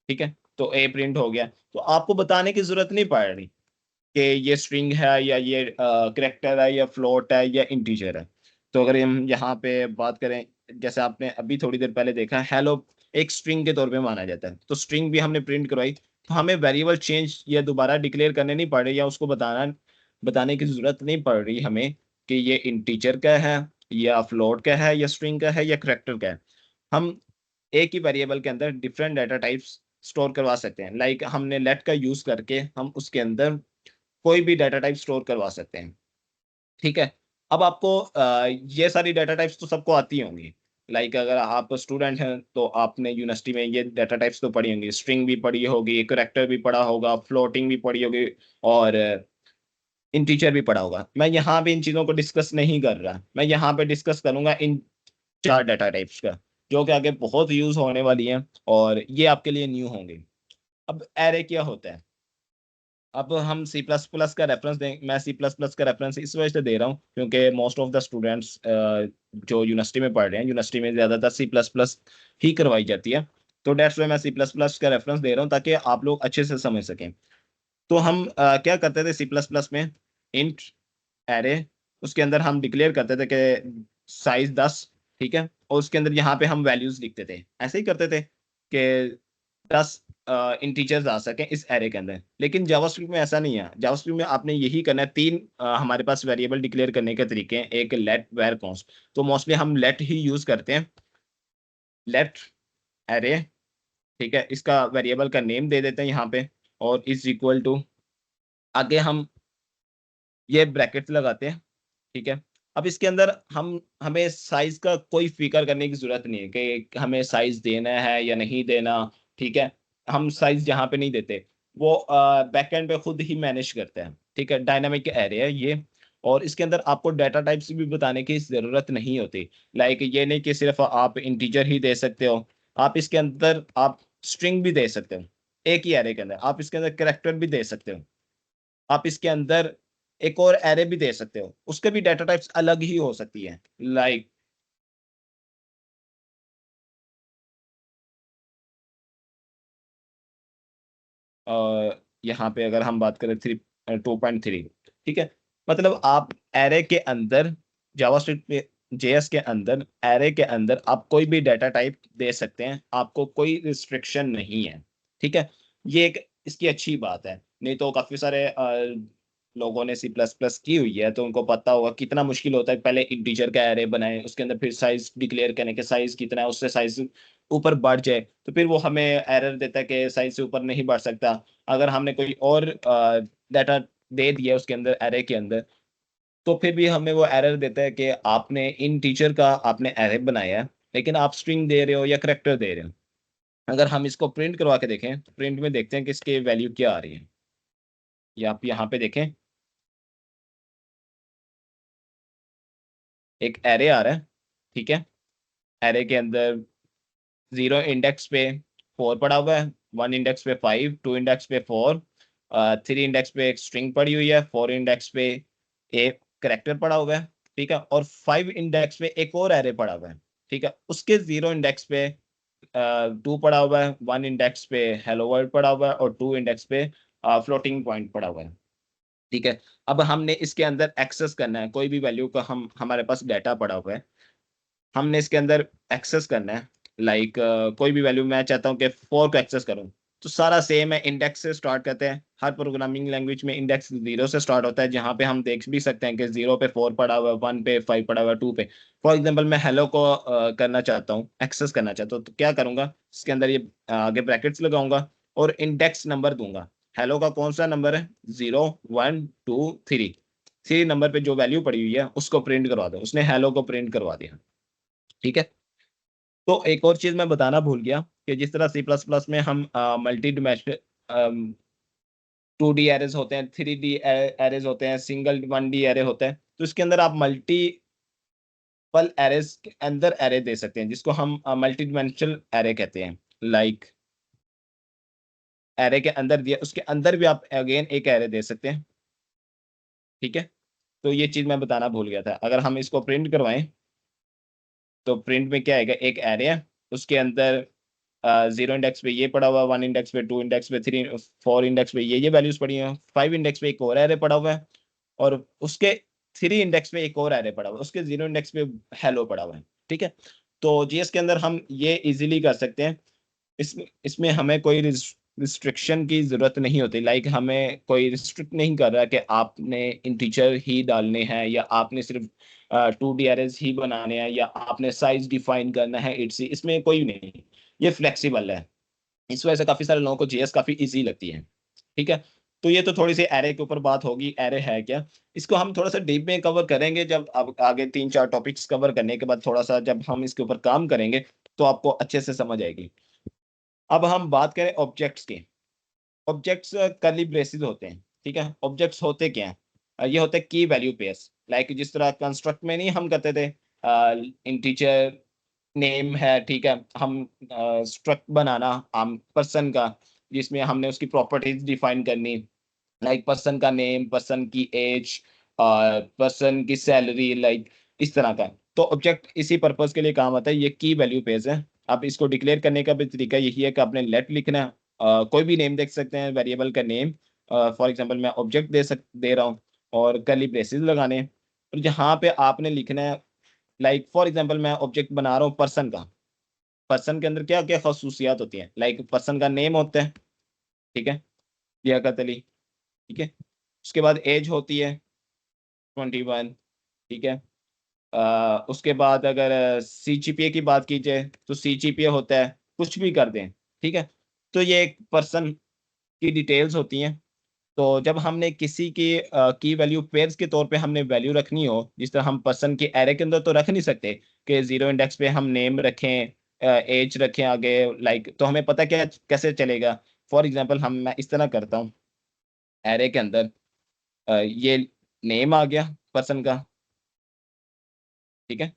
ठीक है। तो ए प्रिंट हो गया, तो आपको बताने की जरूरत नहीं पड़ रही कि ये स्ट्रिंग है या ये करेक्टर है या फ्लोट है या इंटीजर है। तो अगर हम यहाँ पे बात करें, जैसे आपने अभी थोड़ी देर पहले देखा, हेलो एक स्ट्रिंग के तौर पे माना जाता है, तो स्ट्रिंग भी हमने प्रिंट करवाई, तो हमें वेरिएबल चेंज या दोबारा डिक्लेयर करने नहीं पड़ रही, या उसको बताने की जरूरत नहीं पड़ रही हमें कि ये इंटीजर का है या फ्लोट का है या स्ट्रिंग का है या करेक्टर का है। हम एक ही वेरिएबल के अंदर डिफरेंट डाटा टाइप्स स्टोर करवा सकते हैं। लाइक हमने लेट का यूज करके हम उसके अंदर कोई भी डाटा टाइप स्टोर करवा सकते हैं, ठीक है। अब आपको ये सारी डाटा टाइप्स तो सबको आती होंगी। लाइक अगर आप स्टूडेंट हैं तो आपने यूनिवर्सिटी में ये डाटा टाइप्स तो पढ़ी होंगी, स्ट्रिंग भी पढ़ी होगी, करेक्टर भी पढ़ा होगा, फ्लोटिंग भी पढ़ी होगी, और इंटीजर भी पढ़ा होगा। मैं यहाँ पे इन चीज़ों को डिस्कस नहीं कर रहा, मैं यहाँ पे डिस्कस करूंगा इन 4 डाटा टाइप्स का, जो कि आगे बहुत यूज होने वाली हैं और ये आपके लिए न्यू होंगे। अब एरे क्या होता है? अब हम सी प्लस प्लस का रेफरेंस दें, मैं सी प्लस प्लस का रेफरेंस इस वजह से दे रहा हूँ क्योंकि मोस्ट ऑफ द स्टूडेंट्स जो यूनिवर्सिटी में पढ़ रहे हैं, यूनिवर्सिटी में ज़्यादातर सी प्लस प्लस ही करवाई जाती है, तो डेट्स वाई मैं सी प्लस प्लस का रेफरेंस दे रहा हूँ ताकि आप लोग अच्छे से समझ सकें। तो हम क्या करते थे सी प्लस प्लस में, इंट एरे, उसके अंदर हम डिक्लेयर करते थे कि साइज 10, ठीक है, और उसके अंदर यहाँ पे हम वैल्यूज लिखते थे, ऐसे ही करते थे कि 10 इंटीजर्स आ सके इस एरे के अंदर। लेकिन जावास्क्रिप्ट में ऐसा नहीं है। जावास्क्रिप्ट में आपने यही करना है, 3 हमारे पास वेरिएबल डिक्लेयर करने के तरीके हैं, एक लेट, वेर, कॉन्स्ट। तो मोस्टली हम लेट ही यूज करते हैं, लेट एरे, ठीक है, इसका वेरिएबल का नेम दे देते हैं यहाँ पे, और इज इक्वल टू, आगे हम ये ब्रैकेट लगाते हैं, ठीक है। अब इसके अंदर हमें साइज का कोई फिक्र करने की जरूरत नहीं है कि हमें साइज देना है या नहीं देना, ठीक है। हम साइज यहाँ पे नहीं देते, वो बैकएंड पे खुद ही मैनेज करते हैं, ठीक है। डायनामिक एरे है ये, और इसके अंदर आपको डाटा टाइप्स भी बताने की जरूरत नहीं होती। लाइक ये नहीं कि सिर्फ आप इंटीजर ही दे सकते हो, आप इसके अंदर आप स्ट्रिंग भी दे सकते हो, एक ही एरे के अंदर आप इसके अंदर कैरेक्टर भी दे सकते हो, आप इसके अंदर एक और एरे भी दे सकते हो, उसके भी डाटा टाइप्स अलग ही हो सकती है। लाइक यहाँ पे अगर हम बात करें 2.3, ठीक है, मतलब आप एरे के अंदर, जावास्क्रिप्ट पे जेएस के अंदर एरे के अंदर आप कोई भी डाटा टाइप दे सकते हैं, आपको कोई रिस्ट्रिक्शन नहीं है, ठीक है। ये एक इसकी अच्छी बात है, नहीं तो काफी सारे लोगों ने सी प्लस प्लस की हुई है तो उनको पता होगा कितना मुश्किल होता है, पहले इंटीजर का एरे बनाए, उसके अंदर फिर साइज डिक्लेयर करने के साइज कितना है, उससे साइज ऊपर बढ़ जाए तो फिर वो हमें एरर देता है कि साइज से ऊपर नहीं बढ़ सकता। अगर हमने कोई और डाटा दे दिया उसके अंदर, एरे के अंदर, तो फिर भी हमें वो एरर देता है कि आपने इन टीचर का आपने एरे बनाया है, लेकिन आप स्ट्रिंग दे रहे हो या करेक्टर दे रहे हो। अगर हम इसको प्रिंट करवा के देखें, प्रिंट में देखते हैं कि इसकी वैल्यू क्या आ रही है। ये आप यहाँ पे देखें, एक एरे आ रहा है, ठीक है। एरे के अंदर 0 इंडेक्स पे 4 पड़ा हुआ है, 1 इंडेक्स पे 5, 2 इंडेक्स पे 4, 3 इंडेक्स पे एक स्ट्रिंग पड़ी हुई है, 4 इंडेक्स पे एक करेक्टर पड़ा हुआ है, ठीक है, और 5 इंडेक्स पे एक और एरे पड़ा हुआ है, ठीक है। उसके 0 इंडेक्स पे 2 पड़ा हुआ है, 1 इंडेक्स पे हेलो वर्ल्ड पड़ा हुआ है और 2 इंडेक्स पे फ्लोटिंग पॉइंट पड़ा हुआ है। ठीक है, अब हमने इसके अंदर एक्सेस करना है कोई भी वैल्यू का, हम हमारे पास डाटा पड़ा हुआ है, हमने इसके अंदर एक्सेस करना है। लाइक कोई भी वैल्यू मैं चाहता हूँ कि 4 को एक्सेस करूँ, तो सारा सेम है, इंडेक्स से स्टार्ट करते हैं। हर प्रोग्रामिंग लैंग्वेज में इंडेक्स 0 से स्टार्ट होता है, जहाँ पे हम देख भी सकते हैं कि 0 पे 4 पड़ा हुआ है, 1 पे 5 पड़ा हुआ है, 2 पे। फॉर एग्जांपल मैं हेलो को करना चाहता हूँ, एक्सेस करना चाहता हूँ, तो क्या करूंगा, इसके अंदर ये आगे ब्रैकेट्स लगाऊंगा और इंडेक्स नंबर दूंगा। हेलो का कौन सा नंबर है, 0 1 2 3। 3 नंबर पे जो वैल्यू पड़ी हुई है उसको प्रिंट करवा दो, उसने हेलो को प्रिंट करवा दिया। ठीक है, तो एक और चीज मैं बताना भूल गया कि जिस तरह सी प्लस प्लस में हम मल्टी डिमेंशनल 2D एरेज होते हैं, 3D एरेज होते हैं, सिंगल 1D एरे होता है, तो इसके अंदर आप मल्टीपल एरेज के अंदर एरे दे सकते हैं, जिसको हम मल्टी डिमेंशनल एरे कहते हैं। लाइक एरे के अंदर दिया, उसके अंदर भी आप अगेन एक एरे दे सकते हैं। ठीक है, तो ये चीज मैं बताना भूल गया था। अगर हम इसको प्रिंट करवाएं, तो प्रिंट में क्या आएगा, एक एरे है, उसके अंदर 0 इंडेक्स पे ये पड़ा हुआ है, 1 इंडेक्स पे, 2 इंडेक्स पे, 3 4 इंडेक्स पे ये वैल्यूज पड़ी हैं, 5 इंडेक्स पे एक और एरे पड़ा हुआ है, और उसके 3 इंडेक्स पे एक और एरे पड़ा हुआ है, उसके 0 इंडेक्स पे हेलो पड़ा हुआ है। ठीक है, तो जीएस के अंदर हम ये इजीली कर सकते हैं। इसमें इसमें हमें कोई रिस्ट्रिक्शन की जरूरत नहीं होती। लाइक हमें कोई रिस्ट्रिक्ट नहीं कर रहा कि आपने इंटीजर ही डालने हैं, या आपने सिर्फ 2D एरेज ही बनाने हैं, या आपने साइज डिफाइन करना है इट्स, इसमें कोई नहीं, ये फ्लेक्सिबल है। इस वजह से काफी सारे लोगों को जीएस काफी इजी लगती है। ठीक है, तो ये तो थोड़ी सी एरे के ऊपर बात होगी, एरे है क्या। इसको हम थोड़ा सा डीप में कवर करेंगे, जब अब आगे 3 4 टॉपिक्स कवर करने के बाद थोड़ा सा जब हम इसके ऊपर काम करेंगे, तो आपको अच्छे से समझ आएगी। अब हम बात करें ऑब्जेक्ट्स की। ऑब्जेक्ट्स कर्ली ब्रेसेस होते हैं। ठीक है, ऑब्जेक्ट्स होते क्या हैं, ये होते हैं की वैल्यू पेयर्स। लाइक जिस तरह कंस्ट्रक्ट में नहीं हम करते थे, इंटीजर नेम है, ठीक है, हम स्ट्रक्ट बनाना हम पर्सन का, जिसमें हमने उसकी प्रॉपर्टीज डिफाइन करनी, लाइक पर्सन का नेम, पर्सन की एज, पर्सन की सैलरी, लाइक इस तरह का। तो ऑब्जेक्ट इसी पर्पस के लिए काम आता है, ये की वैल्यू पेज है। अब इसको डिक्लेयर करने का भी तरीका यही है कि आपने लेट लिखना है, कोई भी नेम देख सकते हैं, वेरिएबल का नेम। फॉर एग्जांपल मैं ऑब्जेक्ट दे रहा हूँ, और कर्ली ब्रेसेस लगाने हैं, और जहाँ पे आपने लिखना है, लाइक फॉर एग्जांपल मैं ऑब्जेक्ट बना रहा हूँ पर्सन का। पर्सन के अंदर क्या क्या खसूसियात होती हैं, लाइक पर्सन का नेम होता है, ठीक है, लियाकत अली। ठीक है, उसके बाद एज होती है 21। ठीक है, उसके बाद अगर सीजीपीए की बात की जाए, तो सीजीपीए होता है, कुछ भी कर दें। ठीक है, तो ये एक पर्सन की डिटेल्स होती हैं। तो जब हमने किसी की वैल्यू पेयर्स के तौर पे हमने वैल्यू रखनी हो, जिस तरह हम पर्सन के एरे के अंदर तो रख नहीं सकते कि 0 इंडेक्स पे हम नेम रखें, एज रखें आगे, लाइक तो हमें पता क्या कैसे चलेगा। फॉर एग्जांपल मैं इस तरह करता हूँ, एरे के अंदर ये नेम आ गया पर्सन का। ठीक है,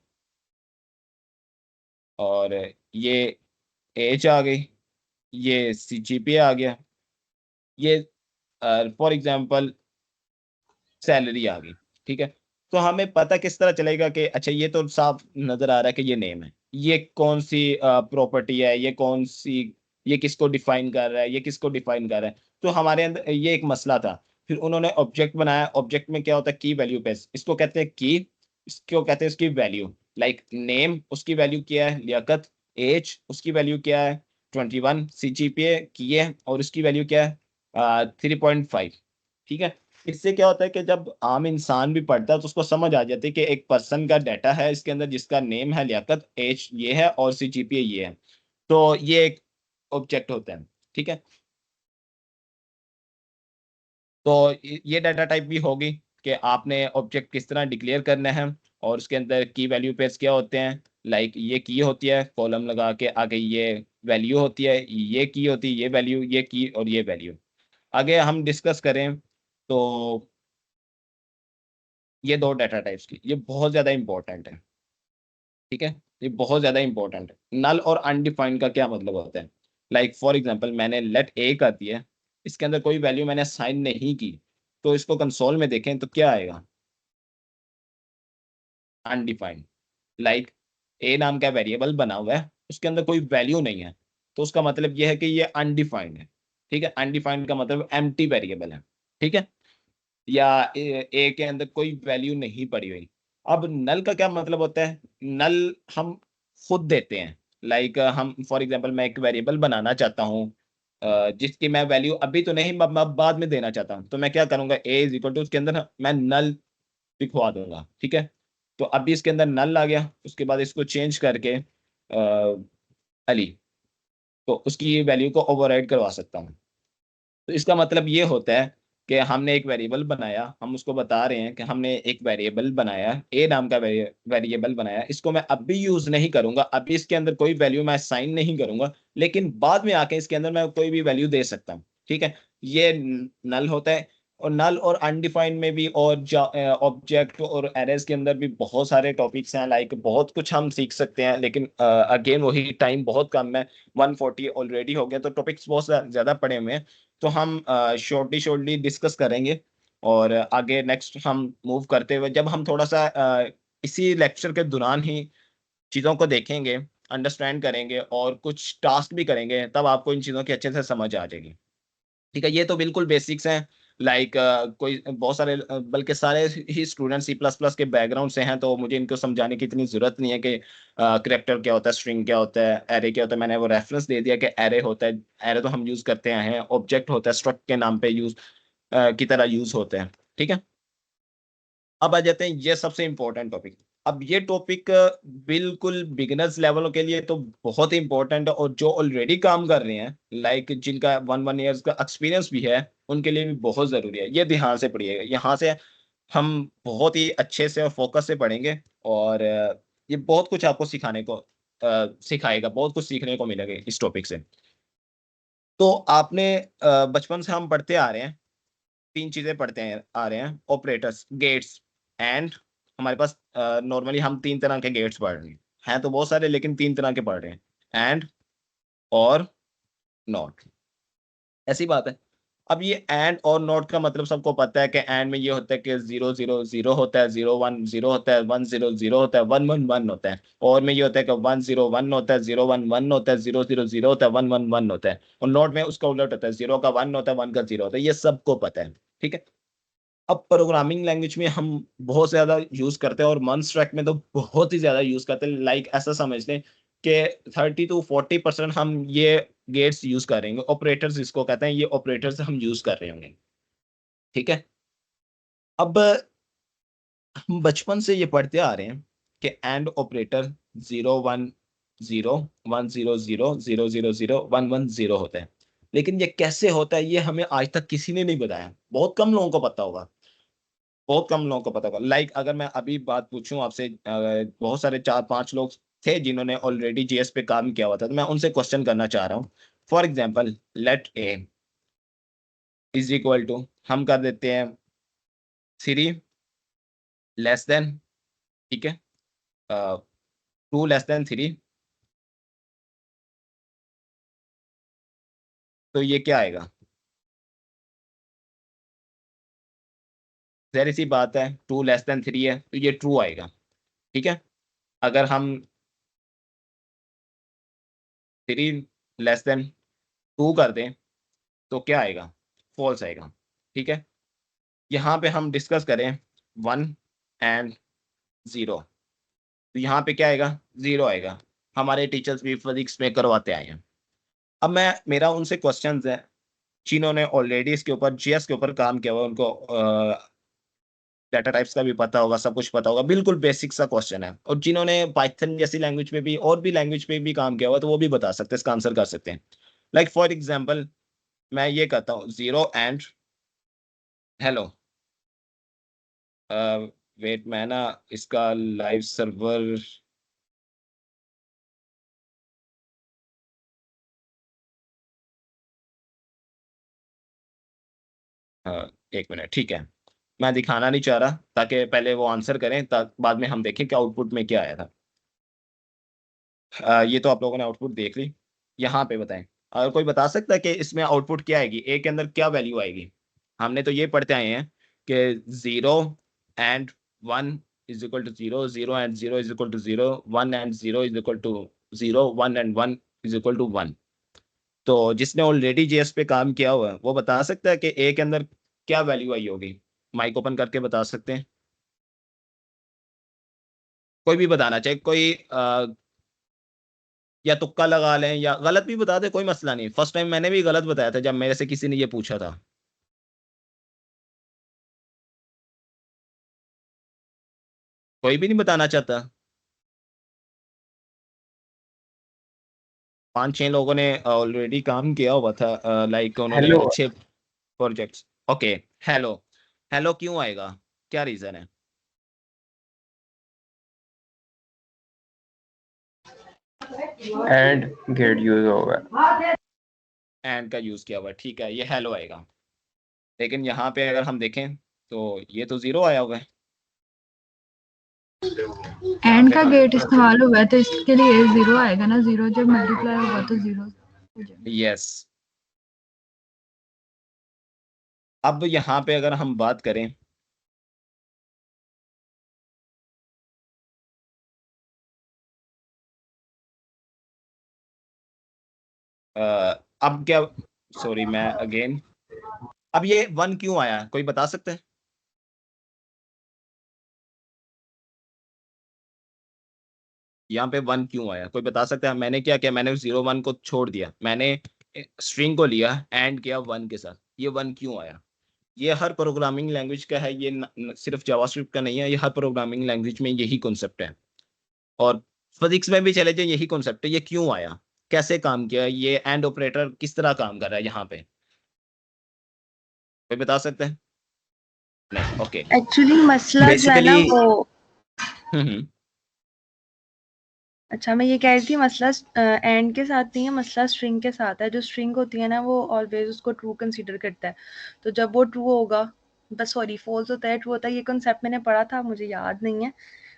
और ये एज आ गई, ये सीजीपीए आ गया, ये फॉर एग्जांपल सैलरी आ गई। ठीक है, तो हमें पता किस तरह चलेगा कि अच्छा ये तो साफ नजर आ रहा है कि ये नेम है, ये कौन सी प्रॉपर्टी है, ये कौन सी, ये किसको डिफाइन कर रहा है, ये किसको डिफाइन कर रहा है। तो हमारे अंदर ये एक मसला था। फिर उन्होंने ऑब्जेक्ट बनाया, ऑब्जेक्ट में क्या होता है, की वैल्यू पेस, इसको कहते हैं की, इसको कहते हैं इसकी वैल्यू। लाइक नेम उसकी वैल्यू क्या है, लियाकत। एज उसकी वैल्यू क्या है, 21। सीजीपीए की है और उसकी वैल्यू क्या है, 3.5। ठीक है, इससे क्या होता है कि जब आम इंसान भी पढ़ता है तो उसको समझ आ जाती है कि एक पर्सन का डाटा है इसके अंदर, जिसका नेम है लियाकत, एज ये है और सीजीपीए ये है। तो ये एक ऑब्जेक्ट होता है। ठीक है, तो ये डाटा टाइप भी होगी कि आपने ऑब्जेक्ट किस तरह डिक्लेयर करना है, और उसके अंदर की वैल्यू पेयर्स क्या होते हैं। लाइक ये की होती है, कॉलम लगा के आगे ये वैल्यू होती है, ये की होती है, ये वैल्यू, ये की और ये वैल्यू। आगे हम डिस्कस करें तो ये दो डाटा टाइप्स की ये बहुत ज्यादा इंपॉर्टेंट है। ठीक है, ये बहुत ज्यादा इंपॉर्टेंट है। नल और अनडिफाइंड का क्या मतलब होता है। लाइक फॉर एग्जांपल मैंने लेट ए कर दिया, इसके अंदर कोई वैल्यू मैंने असाइन नहीं की, तो इसको कंसोल में देखें तो क्या आएगा, अनडिफाइंड। लाइक ए नाम का वेरिएबल बना हुआ है, उसके अंदर कोई वैल्यू नहीं है, तो उसका मतलब यह है कि ये अनडिफाइंड है। ठीक है, अनडिफाइंड का मतलब एम्प्टी वेरिएबल है। ठीक है, या ए के अंदर कोई वैल्यू नहीं पड़ी हुई। अब नल का क्या मतलब होता है? नल हम खुद देते हैं। लाइक हम फॉर एग्जांपल मैं एक वेरिएबल बनाना चाहता हूँ, जिसकी मैं वैल्यू अभी तो नहीं, बाद में देना चाहता हूँ, तो मैं क्या करूंगा, ए इज इक्वल टू उसके अंदर मैं नल लिखवा दूंगा। ठीक है, तो अभी इसके अंदर नल आ गया, उसके बाद इसको चेंज करके अली, तो उसकी वैल्यू को ओवरराइड करवा सकता हूँ। तो इसका मतलब ये होता है कि हमने एक वेरिएबल बनाया, हम उसको बता रहे हैं कि हमने एक वेरिएबल बनाया, ए नाम का वेरिएबल बनाया, इसको मैं अभी यूज नहीं करूंगा, अभी इसके अंदर कोई वैल्यू मैं साइन नहीं करूंगा, लेकिन बाद में आके इसके अंदर मैं कोई भी वैल्यू दे सकता हूँ। ठीक है, ये नल होता है। और नल और अनडिफाइंड में भी, और ऑब्जेक्ट और एरेज के अंदर भी बहुत सारे टॉपिक्स हैं, लाइक बहुत कुछ हम सीख सकते हैं, लेकिन अगेन वही टाइम बहुत कम है, 140 ऑलरेडी हो गया, तो टॉपिक्स बहुत ज्यादा पड़े हुए हैं। तो हम शॉर्टली शॉर्टली डिस्कस करेंगे, और आगे नेक्स्ट हम मूव करते हुए जब हम थोड़ा सा इसी लेक्चर के दौरान ही चीज़ों को देखेंगे, अंडरस्टैंड करेंगे और कुछ टास्क भी करेंगे, तब आपको इन चीज़ों की अच्छे से समझ आ जाएगी। ठीक है, ये तो बिल्कुल बेसिक्स हैं। लाइक कोई बहुत सारे बल्कि सारे ही स्टूडेंट सी प्लस प्लस के बैकग्राउंड से हैं, तो मुझे इनको समझाने की इतनी जरूरत नहीं है कि करेक्टर क्या होता है, स्ट्रिंग क्या होता है, एरे क्या होता है। मैंने वो रेफरेंस दे दिया कि एरे होता है, एरे तो हम यूज करते हैं, ऑब्जेक्ट होता है स्ट्रक्ट के नाम पे यूज की तरह यूज होते हैं। ठीक है, अब आ जाते हैं ये सबसे इंपॉर्टेंट टॉपिक। अब ये टॉपिक बिल्कुल बिगिनर्स लेवल के लिए तो बहुत ही इंपॉर्टेंट है, और जो ऑलरेडी काम कर रहे हैं, लाइक जिनका वन ईयर्स का एक्सपीरियंस भी है, उनके लिए भी बहुत जरूरी है। ये ध्यान से पढ़िएगा, यहाँ से हम बहुत ही अच्छे से और फोकस से पढ़ेंगे, और ये बहुत कुछ आपको सिखाने को सिखाएगा, बहुत कुछ सीखने को मिलेगा इस टॉपिक से। तो आपने बचपन से हम पढ़ते आ रहे हैं, तीन चीजें पढ़ते हैं आ रहे हैं, ऑपरेटर्स, गेट्स, एंड हमारे पास नॉर्मली हम तीन तरह के गेट्स पढ़ रहे हैं तो बहुत सारे, लेकिन तीन तरह के पढ़ रहे हैं, एंड, और, नॉट। ऐसी बात है। अब ये एंड और नॉट का मतलब सबको पता है कि एंड में ये होता है कि 0 0 0 होता है, 0 1 0 होता है, 1 0 0 होता है, 1 1 1 होता है। और में ये होता है कि 1 0 1 होता है, 0 1 1 होता है, 0 0 0 होता है, 1 1 1 होता है। और नॉट में उसका उलट होता है, 0 का 1 होता है, 1 का 0 होता है। ये सबको पता है। ठीक है, अब प्रोग्रामिंग लैंग्वेज में हम बहुत ज्यादा यूज करते हैं, और मंथ ट्रैक में तो बहुत ही ज्यादा यूज करते हैं। लाइक ऐसा समझ लें कि 30 to 40% हम ये गेट्स यूज करेंगे, ऑपरेटर्स इसको कहते हैं, ये ऑपरेटर्स हम यूज कर रहे होंगे। ठीक है, अब हम बचपन से ये पढ़ते आ रहे हैं कि एंड ऑपरेटर 0 1 0 1 0 0 0 0 0 1 1 0 होता है। लेकिन ये कैसे होता है, ये हमें आज तक किसी ने नहीं बताया, बहुत कम लोगों को पता होगा, बहुत कम लोगों को पता होगा। लाइक अगर मैं अभी बात पूछूं आपसे, बहुत सारे 4 5 लोग थे जिन्होंने ऑलरेडी जीएस पे काम किया हुआ था, तो मैं उनसे क्वेश्चन करना चाह रहा हूँ। For example, let A is equal to, हम कर देते हैं 3 < ठीक है, 2 < 3, तो ये क्या आएगा? जहरी सी बात है, 2 < 3 है तो ये ट्रू आएगा। ठीक है, अगर हम 3 < 2 कर दें तो क्या आएगा? फॉल्स आएगा। ठीक है, यहाँ पे हम डिस्कस करें 1 और 0, तो यहाँ पे क्या आएगा? 0 आएगा। हमारे टीचर्स भी फिजिक्स में करवाते आए हैं। अब मैं, मेरा उनसे क्वेश्चन है जिन्होंने ऑलरेडी इसके ऊपर, जीएस के ऊपर काम किया हुआ, उनको डाटा टाइप्स का भी पता होगा, सब कुछ पता होगा, बिल्कुल बेसिक सा क्वेश्चन है। और जिन्होंने पाइथन जैसी लैंग्वेज में भी और भी लैंग्वेज पे भी काम किया हुआ, तो वो भी बता सकते हैं, इसका आंसर कर सकते हैं। लाइक फॉर एग्जाम्पल, मैं ये कहता हूँ 0 एंड हेलो। वेट, मैं ना इसका लाइव सर्वर, हाँ, 1 मिनट, ठीक है। मैं दिखाना नहीं चाह रहा, ताकि पहले वो आंसर करें, बाद में हम देखें कि आउटपुट में क्या आया था। ये तो आप लोगों ने आउटपुट देख ली। यहाँ पे बताएं, अगर कोई बता सकता है कि इसमें आउटपुट क्या आएगी, ए के अंदर क्या वैल्यू आएगी? हमने तो ये पढ़ते आए हैं कि 0 and 1 is equal to 0, 0 and 0 is equal to 0, 1 and 0 is equal to 0 1 and 1 is equal to 1। तो जिसने ऑलरेडी जेएस पे काम किया हुआ है वो बता सकता है कि ए के अंदर क्या वैल्यू आई होगी? माइक ओपन करके बता सकते हैं? कोई भी बताना चाहे, कोई या तुक्का लगा लें या गलत भी बता दे, कोई मसला नहीं। फर्स्ट टाइम मैंने भी गलत बताया था जब मेरे से किसी ने ये पूछा था। कोई भी नहीं बताना चाहता? 5-6 लोगों ने ऑलरेडी काम किया हुआ था, लाइक उन्होंने हेलो अच्छे प्रोजेक्ट्स। ओके। हेलो। हेलो क्यों आएगा? क्या रीजन है? एंड गेट यूज होगा। एंड का यूज किया हुआ है, ठीक है, ये हेलो आएगा। लेकिन यहाँ पे अगर हम देखें तो ये तो 0 आया हुआ है। यहाँ एंड पे का हम गेट इस्तेमाल हुआ है तो इसके लिए 0 आएगा ना, 0 जब मल्टीप्लाई होगा तो 0 हो जाएगा। यस। अब यहाँ पे अगर हम बात करें अ, अब क्या, सॉरी मैं अगेन, अब ये 1 क्यों आया, कोई बता सकते हैं? यहाँ पे 1 क्यों आया, कोई बता सकता है? मैंने क्या किया, मैंने 0 1 को छोड़ दिया, मैंने स्ट्रिंग को लिया एंड किया 1 के साथ, ये 1 क्यों आया? ये हर प्रोग्रामिंग लैंग्वेज का है, ये सिर्फ जावास्क्रिप्ट का नहीं है, ये हर प्रोग्रामिंग लैंग्वेज में यही कॉन्सेप्ट है। और फिजिक्स में भी चले जाए यही कॉन्सेप्ट है। ये क्यों आया, कैसे काम किया, ये एंड ऑपरेटर किस तरह काम कर रहा है यहाँ पे, कोई बता सकते हैं? नहीं, ओके। एक्चुअली मसला जो है ना बेसिकली वो, हम्म। अच्छा मैं ये कह रही थी मसला एंड के साथ नहीं है, मसला स्ट्रिंग के साथ है। जो स्ट्रिंग होती है ना वो ऑलवेज उसको ट्रू कंसीडर करता है। तो जब वो ट्रू होगा, बस सॉरी फॉल्स होता है, ट्रू होता है, ये कॉन्सेप्ट मैंने पढ़ा था, मुझे याद नहीं है,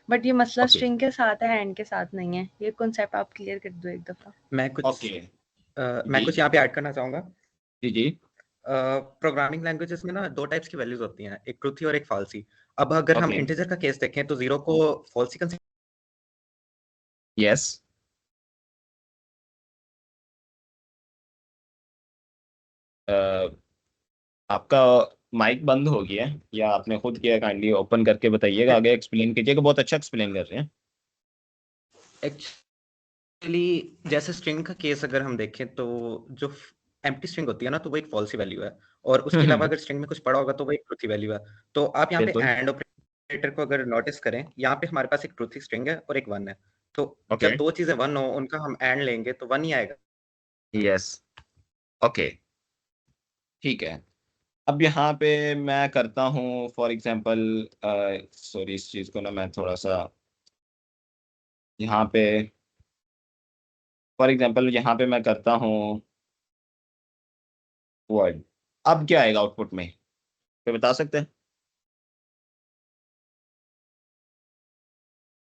बट ये मसला ओके। स्ट्रिंग के साथ है, एंड के साथ नहीं है। ये कॉन्सेप्ट आप क्लियर कर दो एक दफा। मैं ओके कुछ जी यहाँ पे ऐड करना चाहूंगा। जी जी। प्रोग्रामिंग लैंग्वेजेस में ना दो टाइप्स की वैल्यूज होती हैं, एक ट्रूथी और एक फॉल्सी। अब अगर हम ओके। इंटीजर का केस देखें तो 0 को फॉल्सी कंसीडर, यस। आपका माइक बंद हो गया है या आपने खुद किया? काइंडली ओपन करके बताइएगा, आगे एक्सप्लेन कीजिएगा, बहुत अच्छा एक्सप्लेन कर रहे हैं। एक्चुअली जैसे स्ट्रिंग का केस अगर हम देखें तो जो एम्प्टी स्ट्रिंग होती है ना, तो वो एक फॉल्सी वैल्यू है। और उसके अलावा हम्म। अगर स्ट्रिंग में कुछ पड़ा होगा तो वो एक ट्रूथी वैल्यू है। तो आप यहाँ पे बिल्कुल। एंड ऑपरेटर को अगर नोटिस करें, यहाँ पे हमारे पास एक ट्रूथी स्ट्रिंग है और एक वन है। तो ओके। जब दो चीजें वन हो उनका हम एंड लेंगे तो वन ही आएगा। यस। ओके, ठीक है। अब यहाँ पे मैं करता हूँ फॉर एग्जांपल, सॉरी इस चीज़ को ना मैं थोड़ा सा यहाँ पे, फॉर एग्जांपल यहाँ पे मैं करता हूँ वर्ड। अब क्या आएगा आउटपुट में, कोई बता सकते हैं?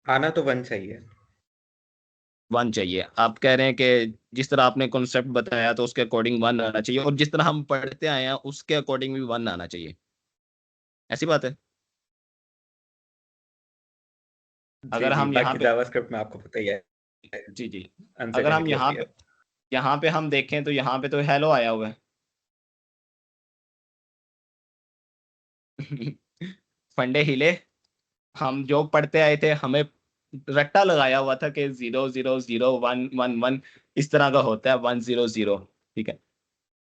आना तो वन चाहिए। 1 चाहिए, आप कह रहे हैं कि जिस तरह आपने कॉन्सेप्ट बताया तो उसके अकॉर्डिंग 1 आना चाहिए, और जिस तरह हम पढ़ते आए हैं उसके अकॉर्डिंग भी 1 आना चाहिए, ऐसी बात है? जी अगर जी, हम यहाँ बाकी पे, जावास्क्रिप्ट में आपको पता ही है, जी जी, अगर हम अनसर्टेनिटी यहाँ होती है। पे, यहाँ पे हम देखें तो यहाँ पे तो हेलो आया हुआ है। फंडे हिले, हम जो पढ़ते आए थे हमें रट्टा लगाया हुआ था कि 0 0 0 1 1 1 इस तरह का होता है, 1 0 0। ठीक है,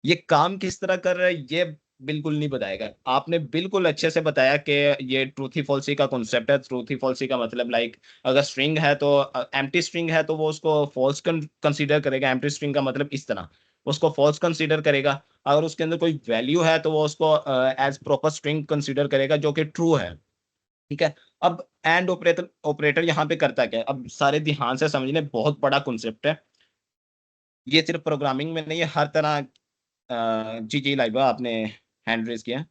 ये काम किस तरह कर रहा है ये बिल्कुल नहीं बताएगा। आपने बिल्कुल अच्छे से बताया कि ये ट्रूथी फॉल्सी का कॉन्सेप्ट है। ट्रूथी फॉल्सी का मतलब लाइक अगर स्ट्रिंग है तो, एम्प्टी स्ट्रिंग है तो वो उसको फॉल्स कंसीडर करेगा। एम्प्टी स्ट्रिंग का मतलब इस तरह उसको फॉल्स कंसीडर करेगा। अगर उसके अंदर कोई वैल्यू है तो वो उसको एज प्रॉपर स्ट्रिंग कंसीडर करेगा जो कि ट्रू है। ठीक है। अब एंड ऑपरेटर, ऑपरेटर यहाँ पे करता क्या है, अब सारे ध्यान से समझने, बहुत बड़ा कॉन्सेप्ट है ये, सिर्फ प्रोग्रामिंग में नहीं है, हर तरह। जी जी लाइबा, आपने हैंड रेज किया।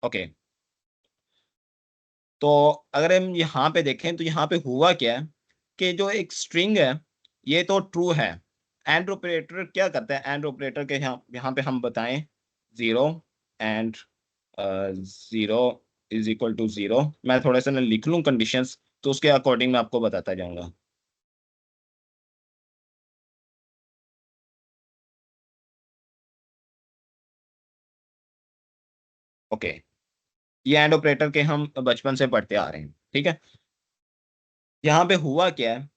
ओके, तो अगर हम यहाँ पे देखें तो यहाँ पे हुआ क्या है कि जो एक स्ट्रिंग है ये तो ट्रू है। एंड ऑपरेटर क्या करता है, एंड ऑपरेटर के यहाँ यहाँ पे हम बताएं 0 एंड 0 इज इक्वल टू 0। मैं थोड़ा सा ना लिख लूँ कंडीशंस, तो उसके अकॉर्डिंग मैं आपको बताता जाऊंगा। ओके, ये एंड ऑपरेटर के हम बचपन से पढ़ते आ रहे हैं, ठीक है। यहाँ पे हुआ क्या है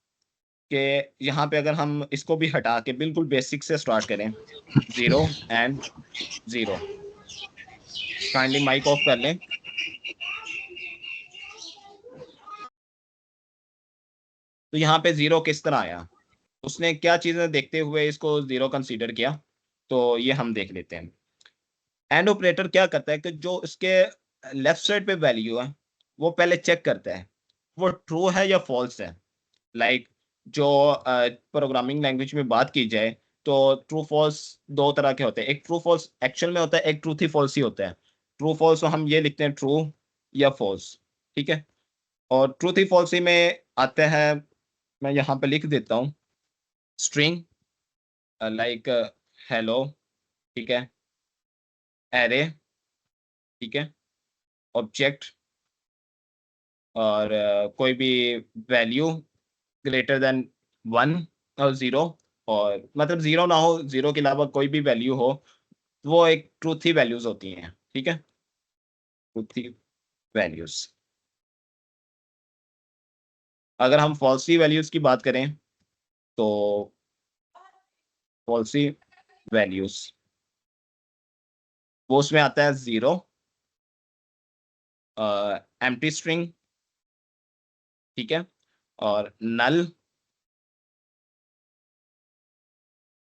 कि यहाँ पे अगर हम इसको भी हटा के बिल्कुल बेसिक से स्टार्ट करें, 0 एंड 0, काइंडली माइक ऑफ कर लें। तो यहाँ पे 0 किस तरह आया, उसने क्या चीजें देखते हुए इसको 0 कंसीडर किया, तो ये हम देख लेते हैं। एंड ऑपरेटर क्या करता है कि जो इसके लेफ्ट साइड पे वैल्यू है वो पहले चेक करता है वो ट्रू है या फॉल्स है। लाइक जो प्रोग्रामिंग लैंग्वेज में बात की जाए तो ट्रू फॉल्स दो तरह के होते हैं, एक ट्रू फॉल्स एक्चुअल में होता है, एक ट्रूथ ही फॉल्स ही होता है। ट्रू फॉल्स हम ये लिखते हैं ट्रू या फॉल्स, ठीक है। और ट्रूथ ही फॉल्स ही में आते हैं, मैं यहाँ पे लिख देता हूँ, स्ट्रिंग लाइक हेलो, ठीक है, एरे, ठीक है, ऑब्जेक्ट, और कोई भी वैल्यू ग्रेटर देन 1 और 0, और मतलब 0 ना हो, 0 के अलावा कोई भी वैल्यू हो, वो एक ट्रूथी वैल्यूज होती हैं, ठीक है, ट्रूथी वैल्यूज। अगर हम फॉल्सी वैल्यूज की बात करें तो फॉल्सी वैल्यूज वो उसमें आता है 0, एम्प्टी स्ट्रिंग, ठीक है, और नल,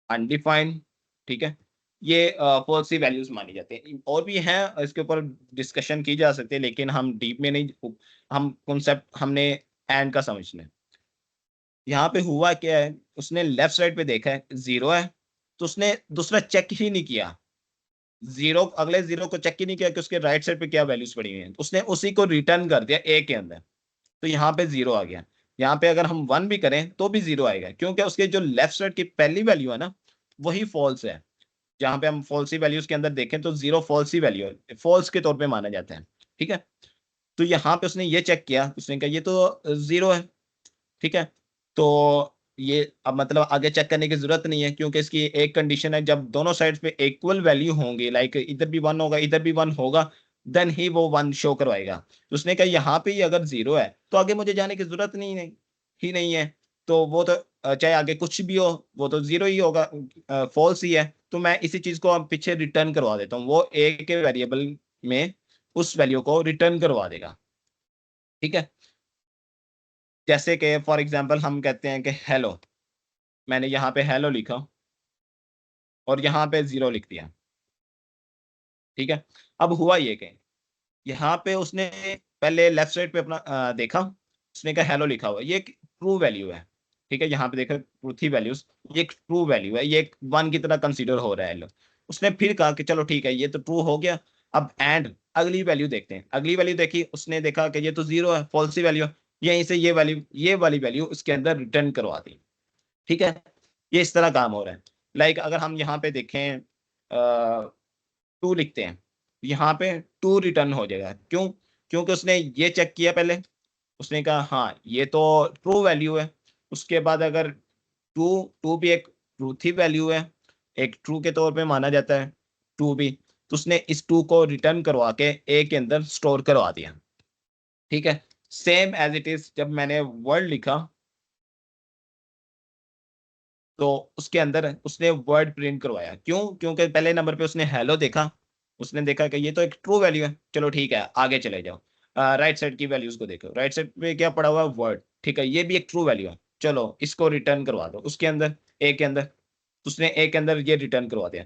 अनडिफाइंड, ठीक है। ये फॉल्सी वैल्यूज मानी जाती हैं। और भी हैं, इसके ऊपर डिस्कशन की जा सकती है, लेकिन हम डीप में नहीं, हम कॉन्सेप्ट हमने एंड का समझना है। यहाँ पे हुआ क्या है, उसने लेफ्ट साइड पे देखा है 0 है, तो उसने दूसरा चेक ही नहीं किया, 0 अगले 0 को चेक ही नहीं किया कि उसके राइट साइड पे क्या वैल्यूज पड़ी हुई हैं, उसने उसी को रिटर्न कर दिया ए के अंदर। तो यहाँ पे 0 आ गया। यहाँ पे अगर हम 1 भी करें तो भी 0 आएगा, क्योंकि उसके जो लेफ्ट साइड की पहली वैल्यू है ना, वही फॉल्स है। जहां पे हम फॉल्सी वैल्यूज के अंदर देखें तो 0 फॉल्सी वैल्यू है, फॉल्स के तौर पे माना जाता है, ठीक है। तो यहाँ पे उसने ये चेक किया, उसने कहा ये तो 0 है, ठीक है। तो ये अब मतलब आगे चेक करने की जरूरत नहीं है, क्योंकि इसकी एक कंडीशन है, जब दोनों साइड्स पे इक्वल वैल्यू होंगी, लाइक इधर भी 1 होगा इधर भी 1 होगा, देन ही वो 1 शो करवाएगा। तो उसने कहा यहाँ पे ही अगर 0 है तो आगे मुझे जाने की जरूरत नहीं है। तो वो तो चाहे आगे कुछ भी हो वो तो 0 ही होगा, फॉल्स ही है। तो मैं इसी चीज को अब पीछे रिटर्न करवा देता हूँ, वो ए के वेरिएबल में उस वैल्यू को रिटर्न करवा देगा, ठीक है। जैसे कि फॉर एग्जांपल हम कहते हैं कि हेलो, मैंने यहाँ पे हेलो लिखा और यहाँ पे 0 लिख दिया, ठीक है। अब हुआ ये कि यहाँ पे उसने पहले लेफ्ट साइड पे अपना देखा, उसने कहा हेलो लिखा हुआ, ये एक ट्रू वैल्यू है, ठीक है। यहाँ पे देखा ट्रू थी वैल्यूज, ये एक ट्रू वैल्यू है, ये एक 1 की तरह कंसीडर हो रहा है हेलो। उसने फिर कहा कि चलो ठीक है ये तो ट्रू हो गया, अब एंड अगली वैल्यू देखते हैं। अगली वैल्यू देखी, उसने देखा कि ये तो 0 है, फॉल्सी वैल्यू है, यहीं से ये वैल्यू, ये वाली वैल्यू उसके अंदर रिटर्न करवा दी, ठीक है। ये इस तरह काम हो रहा है। लाइक अगर हम यहाँ पे देखें 2 लिखते हैं, यहाँ पे 2 रिटर्न हो जाएगा, क्यों, क्योंकि उसने ये चेक किया पहले, उसने कहा हाँ ये तो ट्रू वैल्यू है। उसके बाद अगर टू टू भी एक ट्रूथ ही वैल्यू है, एक ट्रू के तौर पे माना जाता है टू भी, तो उसने इस 2 को रिटर्न करवा के ए के अंदर स्टोर करवा दिया, ठीक है। सेम एज इट इज जब मैंने वर्ड लिखा तो उसके अंदर उसने वर्ड प्रिंट करवाया, क्यों, क्योंकि पहले नंबर पे उसने हेलो देखा, उसने देखा कि ये तो एक ट्रू वैल्यू है, चलो ठीक है आगे चले जाओ। राइट साइड की वैल्यूज को देखो, राइट साइड पे क्या पड़ा हुआ है वर्ड, ठीक है, ये भी एक ट्रू वैल्यू है, चलो इसको रिटर्न करवा दो उसके अंदर, ए के अंदर। तो उसने ए के अंदर ये रिटर्न करवा दिया,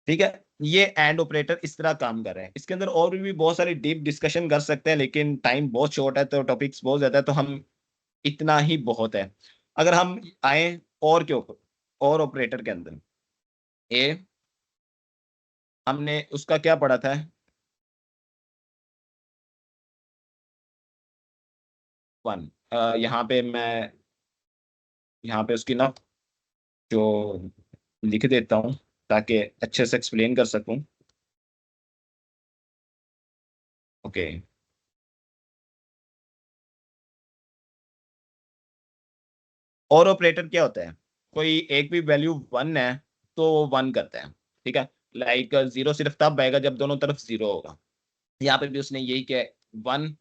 ठीक है। ये एंड ऑपरेटर इस तरह काम कर रहे हैं। इसके अंदर और भी बहुत सारी डीप डिस्कशन कर सकते हैं, लेकिन टाइम बहुत शॉर्ट है, तो टॉपिक्स बहुत ज्यादा है, तो हम इतना ही बहुत है। अगर हम आए और के ऊपर, और ऑपरेटर के अंदर ए, हमने उसका क्या पढ़ा था, 1। यहाँ पे मैं यहाँ पे उसकी ना जो लिख देता हूँ ताकि अच्छे से एक्सप्लेन कर सकूं। ओके, और ऑपरेटर क्या होता है, कोई एक भी वैल्यू 1 है तो 1 करता है, ठीक है। लाइक 0 सिर्फ तब आएगा जब दोनों तरफ 0 होगा। यहाँ पे भी उसने यही किया, 1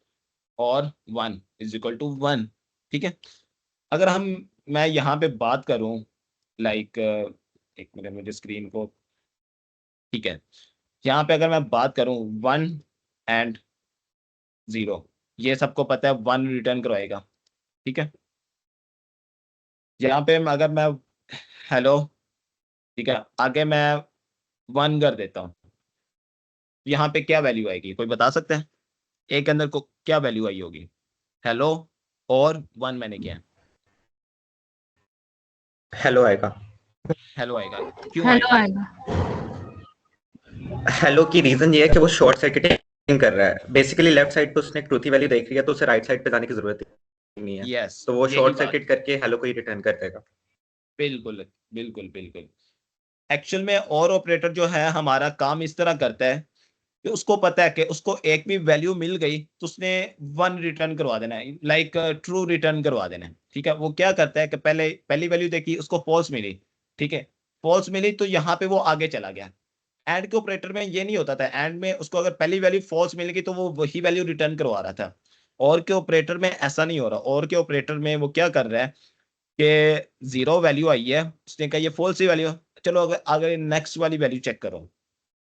और 1 इज इक्वल टू 1, ठीक है। अगर मैं यहाँ पे बात करूं, लाइक एक मिनट मुझे स्क्रीन को, ठीक है। यहाँ पे अगर मैं बात करूं 1 एंड 0, ये सबको पता है 1 रिटर्न करवाएगा, ठीक है। यहाँ पे अगर मैं हेलो, ठीक है, आगे मैं 1 कर देता हूँ, यहाँ पे क्या वैल्यू आएगी, कोई बता सकता है? एक के अंदर को क्या वैल्यू आई होगी? हेलो और 1 मैंने किया, हेलो आएगा। हेलो आएगा। क्यों हेलो आएगा? आएगा। हेलो की रीजन ये है कि वो शॉर्ट सर्किटिंग कर रहा है। बेसिकली लेफ्ट साइड पे उसने एक ट्रूथी वैल्यू देख लिया, तो उसे राइट साइड पे जाने की जरूरत ही नहीं है। यस, तो वो यही शॉर्ट बात, सर्किट करके हेलो को ही रिटर्न कर देगा। बिल्कुल बिल्कुल बिल्कुल। एक्चुअल में और ऑपरेटर जो है हमारा काम इस तरह करता है कि उसको पता है कि उसको एक भी वैल्यू मिल गई तो उसने 1 रिटर्न करवा देना है, लाइक ट्रू रिटर्न करवा देना है, ठीक है। वो क्या करता है कि पहली वैल्यू देखी, उसको फॉल्स मिली, ठीक है, फॉल्स मिली तो यहाँ पे वो आगे चला गया। एंड के ऑपरेटर में ये नहीं होता था, एंड में उसको अगर पहली वैल्यू फॉल्स मिल गई तो वो वही वैल्यू रिटर्न करवा रहा था। और के ऑपरेटर में ऐसा नहीं हो रहा, और के ऑपरेटर में वो क्या कर रहा है कि 0 वैल्यू आई है, उसने कहा ये फॉल्स ही वैल्यू, चलो अगर अगर नेक्स्ट वाली वैल्यू चेक करो,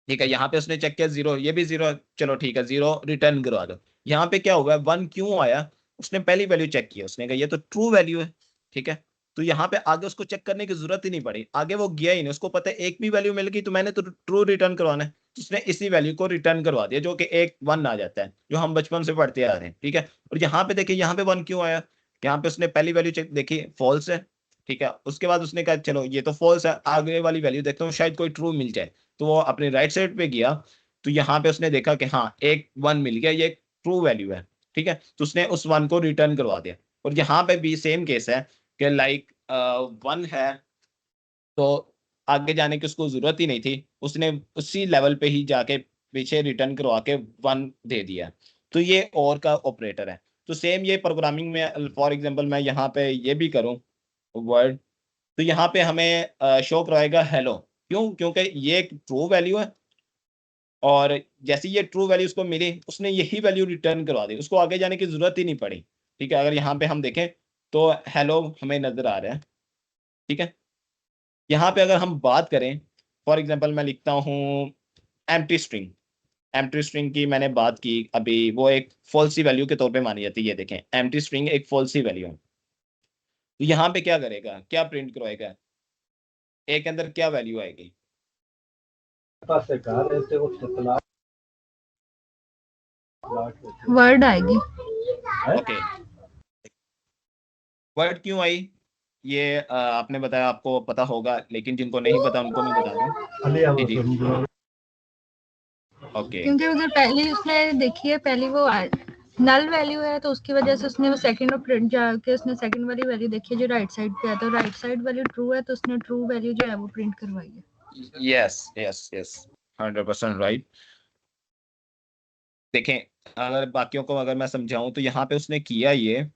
ठीक है। यहाँ पे उसने चेक किया 0, ये भी 0, चलो ठीक है 0 रिटर्न करवा दो। यहाँ पे क्या हुआ, 1 क्यों आया? उसने पहली वैल्यू चेक किया, उसने कहा ये तो ट्रू वैल्यू है, ठीक है। तो यहाँ पे आगे उसको चेक करने की जरूरत ही नहीं पड़ी, आगे वो गया ही नहीं, उसको पता है एक भी वैल्यू मिल गई तो मैंने तो ट्रू रिटर्न करवाना है, तो उसने इसी वैल्यू को रिटर्न करवा दिया, जो कि 1 1 आ जाता है, जो हम बचपन से पढ़ते आ रहे हैं, ठीक है। और यहाँ पे देखिए, यहाँ पे 1 क्यों आया? यहाँ पे उसने पहली वैल्यू चेक देखी, फॉल्स है, ठीक है। उसके बाद उसने कहा चलो ये तो फॉल्स है, आगे वाली वैल्यू देखता हूँ शायद कोई ट्रू मिल जाए। तो वो अपने राइट साइड पे गया, तो यहाँ पे उसने देखा कि हाँ एक 1 मिल गया, ये ट्रू वैल्यू है, ठीक है। तो उसने उस 1 को रिटर्न करवा दिया। और यहाँ पे भी सेम केस है कि लाइक 1 है तो आगे जाने की उसको जरूरत ही नहीं थी, उसने उसी लेवल पे ही जाके पीछे रिटर्न करवा के 1 दे दिया। तो ये और का ऑपरेटर है। तो सेम ये प्रोग्रामिंग में, फॉर एग्जांपल मैं यहाँ पे ये भी करूँ वर्ड, तो यहाँ पे हमें शो कराएगा हेलो, क्यों? क्योंकि ये एक ट्रू वैल्यू है, और जैसे ये ट्रू वैल्यू उसको मिली उसने यही वैल्यू रिटर्न करवा दी, उसको आगे जाने की जरूरत ही नहीं पड़ी, ठीक है। अगर यहाँ पे हम देखें तो हेलो हमें नजर आ रहा है, ठीक है। यहाँ पे अगर हम बात करें, फॉर एग्जांपल मैं लिखता हूँ एम्प्टी स्ट्रिंग, एम्प्टी स्ट्रिंग की मैंने बात की अभी, वो एक फॉल्सी वैल्यू के तौर पे मानी जाती है। ये देखें एम्प्टी स्ट्रिंग एक फॉल्सी वैल्यू है, तो यहाँ पे क्या करेगा, क्या प्रिंट करवाएगा, ए के अंदर क्या वैल्यू आएगी? वर्ड आएगी। ओके, वर्ड क्यों आई? ये आपने बताया, आपको पता होगा, लेकिन जिनको नहीं पता उनको मैं बता दूं। जी जी, ओके, क्योंकि अगर पहले उसने देखी है, पहली वो नल वैल्यू है, तो उसकी वजह से उसने वो सेकंड और प्रिंट जाके उसने सेकंड वाली वैल्यू देखी है जो राइट साइड पे है, तो राइट साइड वैल्यू ट्रू है, तो उसने ट्रू वैल्यू जो है वो प्रिंट करवाई है। Yes yes yes, 100% right. देखें, अगर बाकियों को अगर मैं समझाऊं तो यहाँ पे उसने किया ये,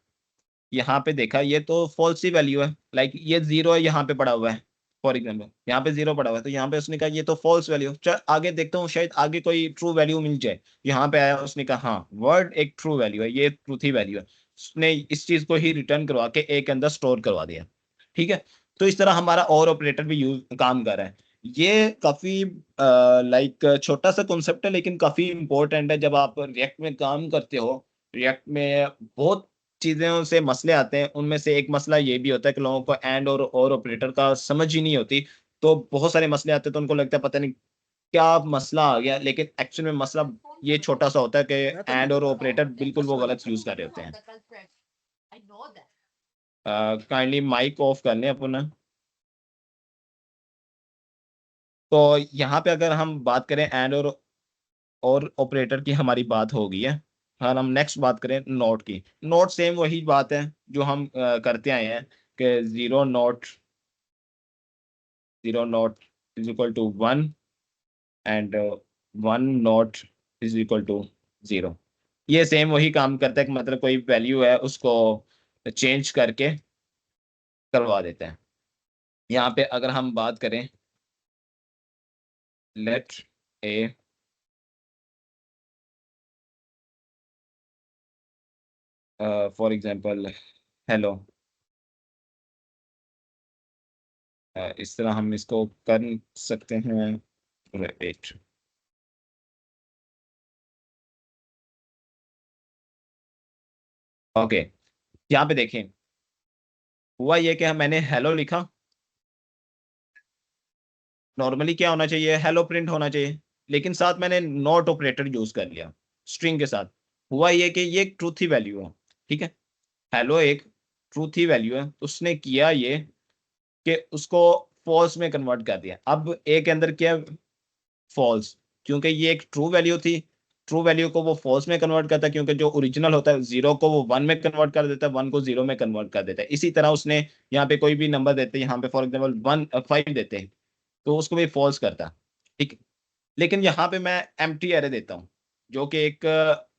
यहाँ पे देखा ये तो फॉल्स ही वैल्यू है, लाइक ये 0 है, यहाँ पे पड़ा हुआ है, फॉर एग्जाम्पल यहाँ पे 0 पड़ा हुआ है, तो यहाँ पे उसने कहा ये तो फॉल्स वैल्यू, चल आगे देखता हूँ शायद आगे कोई ट्रू वैल्यू मिल जाए। यहाँ पे आया, उसने कहा हाँ वर्ड एक ट्रू वैल्यू है, ये ट्रूथ ही वैल्यू है, उसने इस चीज को ही रिटर्न करवा के एक अंदर स्टोर करवा दिया, ठीक है। तो इस तरह हमारा और ऑपरेटर भी यूज काम कर रहा है। ये काफी लाइक छोटा सा कॉन्सेप्ट है, लेकिन काफी इंपॉर्टेंट है। जब आप रिएक्ट में काम करते हो, रिएक्ट में बहुत चीजों से मसले आते हैं, उनमें से एक मसला ये भी होता है कि लोगों को एंड और ऑपरेटर का समझ ही नहीं होती, तो बहुत सारे मसले आते हैं, तो उनको लगता है पता नहीं क्या मसला आ गया, लेकिन एक्चुअल में मसला ये छोटा सा होता है कि एंड और ऑपरेटर बिल्कुल वो गलत यूज कर रहे होते हैं। काइंडली माइक ऑफ कर लें अपना। तो यहाँ पे अगर हम बात करें एंड और ऑपरेटर की हमारी बात हो गई है, हाँ हम नेक्स्ट बात करें नोट की। नोट सेम वही बात है जो हम करते आए हैं कि zero not is equal to 1 and 1 not is equal to 0, ये सेम वही काम करता है कि मतलब कोई वैल्यू है उसको चेंज करके करवा देते हैं। यहाँ पे अगर हम बात करें let A for example hello, इस तरह हम इसको कर सकते हैं। वेट, ओके, यहाँ पे देखें हुआ ये कि मैंने हेलो लिखा, नॉर्मली क्या होना चाहिए, हेलो प्रिंट होना चाहिए, लेकिन साथ मैंने नॉट ऑपरेटर यूज कर लिया स्ट्रिंग के साथ। हुआ ये कि ये एक ट्रूथ ही वैल्यू है, ठीक है, हेलो एक ट्रूथ ही वैल्यू है, उसने किया ये कि उसको फॉल्स में कन्वर्ट कर दिया। अब ए के अंदर क्या, फॉल्स, क्योंकि ये एक ट्रू वैल्यू थी, ट्रू वैल्यू को वो फॉल्स में कन्वर्ट करता है, क्योंकि जो ओरिजिनल होता है जीरो को वो वन में कन्वर्ट कर देता है, वन को जीरो में कन्वर्ट कर देता है। इसी तरह उसने यहाँ पे कोई भी नंबर देते हैं, यहाँ पे फॉर एग्जाम्पल 1 5 देते हैं तो उसको भी फॉल्स करता, ठीक। लेकिन यहाँ पे मैं एम्प्टी एरे देता हूँ जो कि एक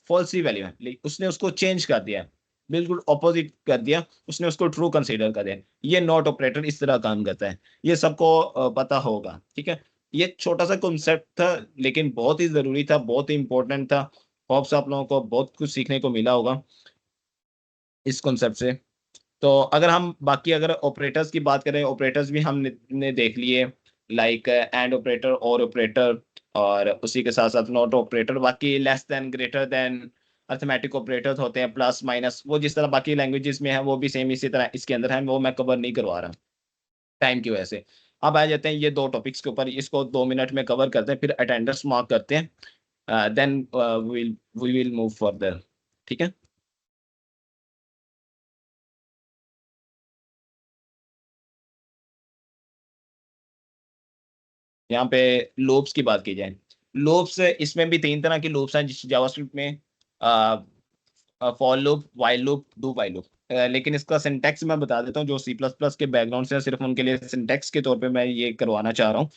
फॉल्स ही वैल्यू है, उसने उसको चेंज कर दिया, बिल्कुल ऑपोजिट कर दिया, उसने उसको ट्रू कंसीडर कर दिया। ये नॉट ऑपरेटर इस तरह काम करता है, ये सबको पता होगा, ठीक है। ये छोटा सा कॉन्सेप्ट था लेकिन बहुत ही जरूरी था, बहुत ही इंपॉर्टेंट था। होप्स आप लोगों को बहुत कुछ सीखने को मिला होगा इस कॉन्सेप्ट से। तो अगर हम बाकी अगर ऑपरेटर्स की बात करें, ऑपरेटर्स भी हमने देख लिए, लाइक एंड ऑपरेटर, और ऑपरेटर, और उसी के साथ साथ नॉट ऑपरेटर, बाकी less than, greater than, arithmetic operators होते हैं, प्लस माइनस, वो जिस तरह बाकी लैंग्वेजेस में है वो भी सेम इसी तरह इसके अंदर है, वो मैं कवर नहीं करवा रहा टाइम की वजह से। अब आ जाते हैं ये दो टॉपिक्स के ऊपर, इसको 2 मिनट में कवर करते हैं, फिर अटेंडेंस मार्क करते हैं, then we will move further, ठीक है। यहाँ पे लूप्स की बात की जाए, लूप्स इसमें भी 3 तरह की लूप्स हैं जिस जावास्क्रिप्ट में, for loop, while loop, do while loop. लेकिन इसका सिंटैक्स मैं बता देता हूँ, जो सी प्लस प्लस के बैकग्राउंड से सिर्फ उनके लिए सिंटैक्स के तौर पे मैं ये करवाना चाह रहा हूँ।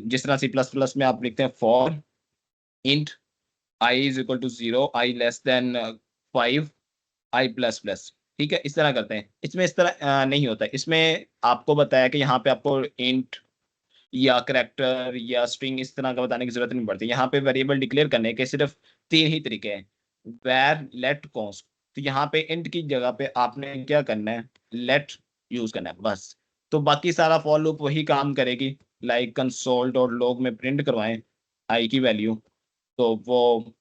जिस तरह सी प्लस प्लस में आप लिखते हैं for int I is equal to 0, I less than 5, I plus plus, ठीक है, इस तरह करते हैं। इसमें इस तरह नहीं होता, इसमें आपको बताया कि यहाँ पे आपको इंट या करेक्टर या स्ट्रिंग इस तरह का बताने की जरूरत नहीं पड़ती। यहाँ पे वेरिएबल डिक्लेयर करने के सिर्फ 3 ही तरीके हैं, वैर, लेट, कॉन्स्ट। तो यहाँ पे इंट की जगह पे आपने क्या करना है, लेट यूज करना है बस। तो बाकी सारा फॉर लूप वही काम करेगी, लाइक कंसोल डॉट लॉग में प्रिंट करवाएं आई की वैल्यू, तो वो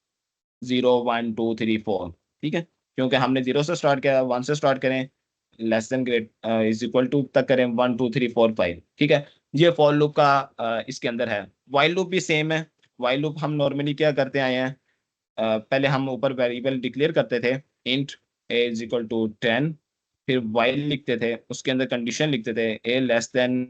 0 1 2 3 4, ठीक है, क्योंकि हमने 0 से स्टार्ट किया, 1 से स्टार्ट करें, less than great is equal to तक करें 1 2 3 4 5, ठीक है। ये फॉर लूप का इसके अंदर है। वाइल लूप भी सेम है। वाइल लूप हम नॉर्मली क्या करते आए हैं, पहले हम ऊपर वेरिएबल डिक्लेयर करते थे int A is equal to 10, फिर वाइल लिखते थे, उसके अंदर कंडीशन लिखते थे ए लेस देन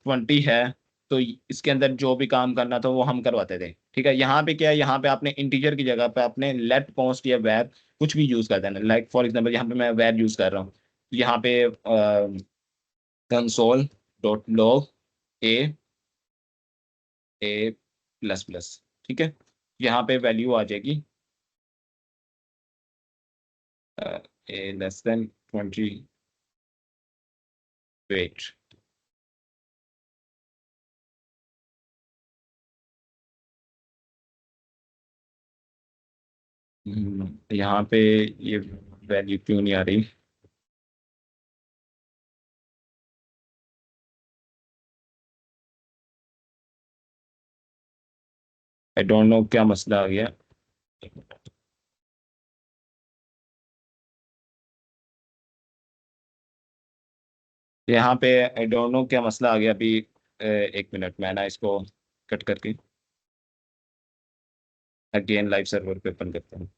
20 है, तो इसके अंदर जो भी काम करना था वो हम करवाते थे, ठीक है। यहाँ पे क्या है, यहाँ पे आपने इंटीजर की जगह पे आपने लेट, कॉन्स्ट या वैर कुछ भी यूज कर देना। लाइक फॉर एग्जांपल यहाँ पे मैं वैर यूज कर रहा हूँ, यहाँ पे कंसोल डॉट लॉग ए ए प्लस प्लस, ठीक है, यहाँ पे वैल्यू आ जाएगी ए लेस देन 20, वेट, यहाँ पे ये वैल्यू क्यों नहीं आ रही, आई डोंट नो क्या मसला आ गया। यहाँ पे आई डोंट नो क्या मसला आ गया अभी, 1 मिनट मैं ना इसको कट करके अगेन लाइव सर्वर पे ओपन करता हूँ।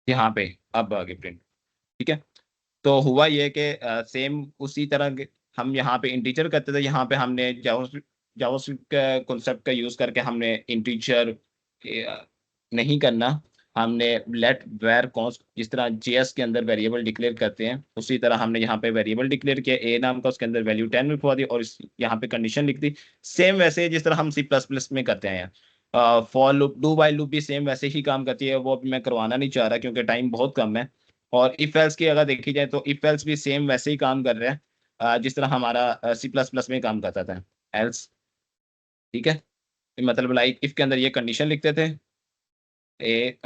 यहाँ पे अब आगे प्रिंट, ठीक है। तो हुआ ये कि सेम उसी तरह हम यहाँ पे इंटीजर करते थे, यहाँ पे हमने जावास्क्रिप्ट का कॉन्सेप्ट का यूज करके हमने इंटीजर नहीं करना। हमने लेट वेर कॉन्स्ट, जिस तरह जेएस के अंदर वेरिएबल डिक्लेयर करते हैं उसी तरह हमने यहाँ पे वेरिएबल डिक्लेयर किया ए नाम का, उसके अंदर वैल्यू 10 लिखवा दी और इस यहाँ पे कंडीशन लिख दी। सेम वैसे जिस तरह हम सी प्लस प्लस में करते हैं। For loop, do while loop भी सेम वैसे ही काम करती है, वो अभी मैं करवाना नहीं चाह रहा क्योंकि टाइम बहुत कम है। और इफ एल्स की अगर देखी जाए तो इफ एल्स भी सेम वैसे ही काम कर रहे हैं जिस तरह हमारा सी प्लस प्लस में काम करता था एल्स। ठीक है, मतलब लाइक इफ के अंदर ये कंडीशन लिखते थे ए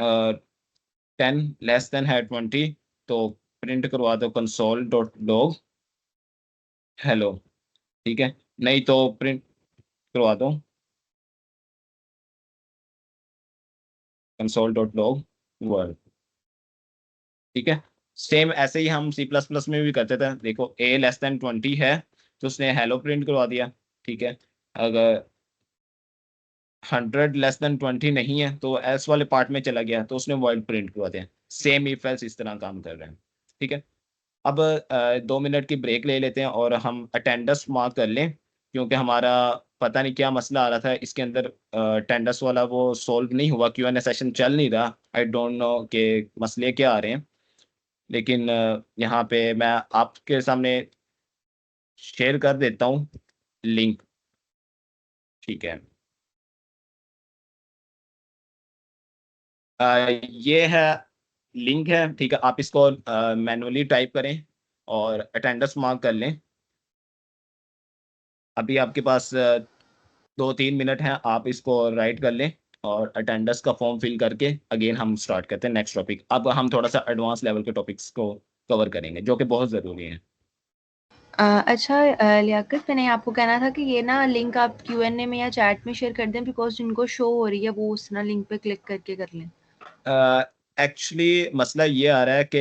10 लेस देन है 20, तो प्रिंट करवा दो कंसोल डॉट लॉग हेलो। ठीक है, नहीं तो प्रिंट करवा दो कंसोल डॉट लॉग वर्ड। ठीक है, सेम ऐसे ही हम सी प्लस प्लस में भी करते थे। देखो ए लेस देन 20 है तो उसने हेलो प्रिंट करवा दिया। ठीक है, अगर 100 लेस देन 20 नहीं है तो एल्स वाले पार्ट में चला गया तो उसने वॉइड प्रिंट करवा दिया। सेम इफ एल्स इस तरह काम कर रहे हैं। ठीक है, अब 2 मिनट की ब्रेक ले लेते हैं और हम अटेंडेंस मार्क कर लें क्योंकि हमारा पता नहीं क्या मसला आ रहा था इसके अंदर। अटेंडेंस वाला वो सॉल्व नहीं हुआ, क्यूएनए सेशन चल नहीं रहा। आई डोंट नो कि मसले क्या आ रहे हैं, लेकिन यहाँ पे मैं आपके सामने शेयर कर देता हूँ लिंक। ठीक है, ये है लिंक है। ठीक है, आप इसको मैनुअली टाइप करें और अटेंडेंस मार्क कर लें। अभी आपके पास 2-3 मिनट हैं, आप इसको राइट कर लें और अटेंडेंस का फॉर्म फिल करके अगेन हम स्टार्ट करते हैं नेक्स्ट टॉपिक। अब हम थोड़ा सा एडवांस लेवल के टॉपिक्स को कवर करेंगे जो कि बहुत ज़रूरी हैं। अच्छा लियाकत, मैंने आपको कहना था कि ये ना लिंक आप क्यूएनए में या चैट में शेयर कर दें, बिकॉज जिनको शो हो रही है वो उस ना लिंक पे क्लिक करके कर लें। एक्चुअली मसला ये आ रहा है कि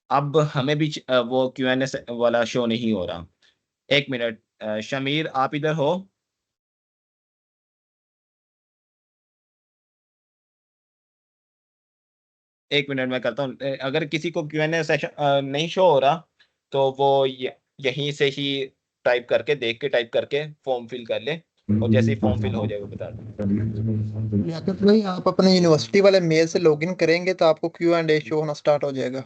अब हमें भी वो क्यूएनए वाला शो नहीं हो रहा। एक मिनट, शमीर आप इधर हो? एक मिनट मैं करता हूँ। अगर किसी को क्यूएनए सेशन नहीं शो हो रहा तो वो यहीं से ही टाइप करके, देख के टाइप करके फॉर्म फिल कर ले और जैसे ही फॉर्म फिल हो जाए वो बता दें। लियाकत भाई, आप अपने यूनिवर्सिटी वाले मेल से लॉगिन करेंगे तो आपको क्यू एंड ए शो होना स्टार्ट हो जाएगा।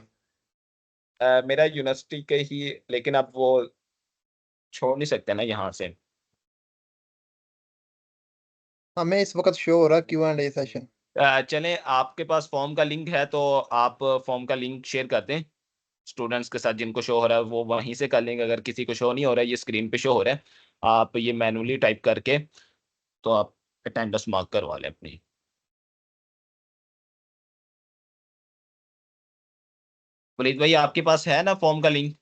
मेरा यूनिवर्सिटी के ही, लेकिन अब वो छोड़ नहीं सकते ना यहाँ से। हमें इस वक्त शो हो रहा क्यू एंड ए सेशन। चलें, आपके पास फॉर्म का लिंक है तो आप फॉर्म का लिंक शेयर कर दें स्टूडेंट्स के साथ। जिनको शो हो रहा है वो वहीं से कर लेंगे। अगर किसी को शो नहीं हो रहा है, ये स्क्रीन पे शो हो रहा है, आप ये मैनुअली टाइप करके तो आप अटेंडेंस मार्क करवा लें अपनी। वलीद भाई आपके पास है ना फॉर्म का लिंक?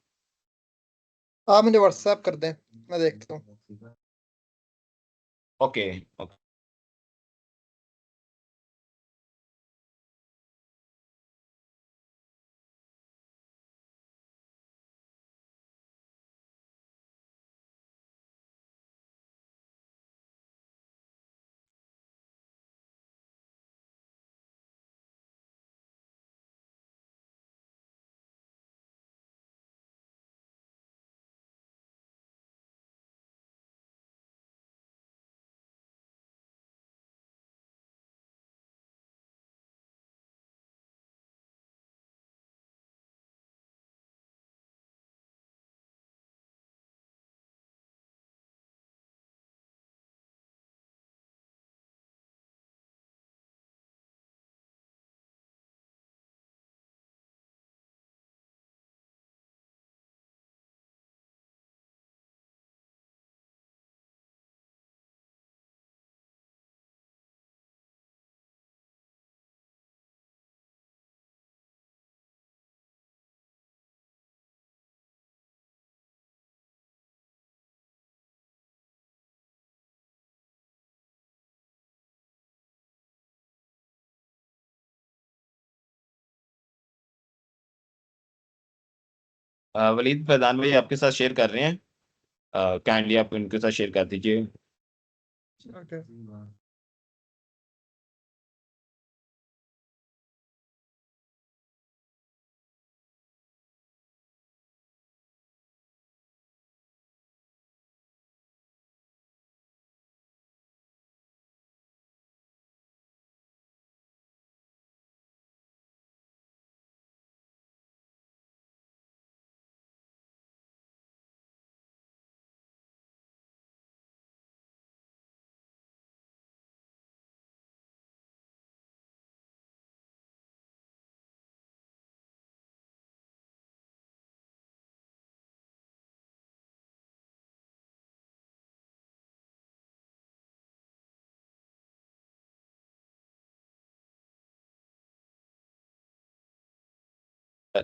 आप मुझे व्हाट्सएप कर दें, मैं देखता हूँ। Okay okay. वलीद फैजान भाई आपके साथ शेयर कर रहे हैं, काइंडली आप उनके साथ शेयर कर दीजिए। ओके।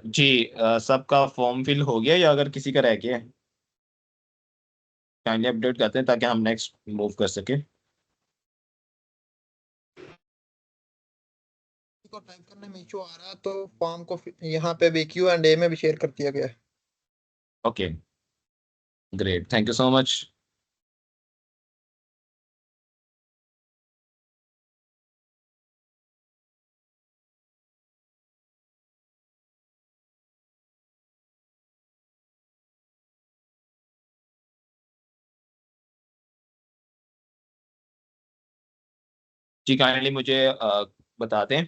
जी सबका फॉर्म फिल हो गया या अगर किसी का रह गया काइंडली अपडेट करते हैं ताकि हम नेक्स्ट मूव कर सके। को टाइप करने में इशू आ रहा है तो फॉर्म को यहाँ पे भी Q&A में भी शेयर कर दिया गया है। Okay great, thank you so much. जी काइंडली मुझे बता दें,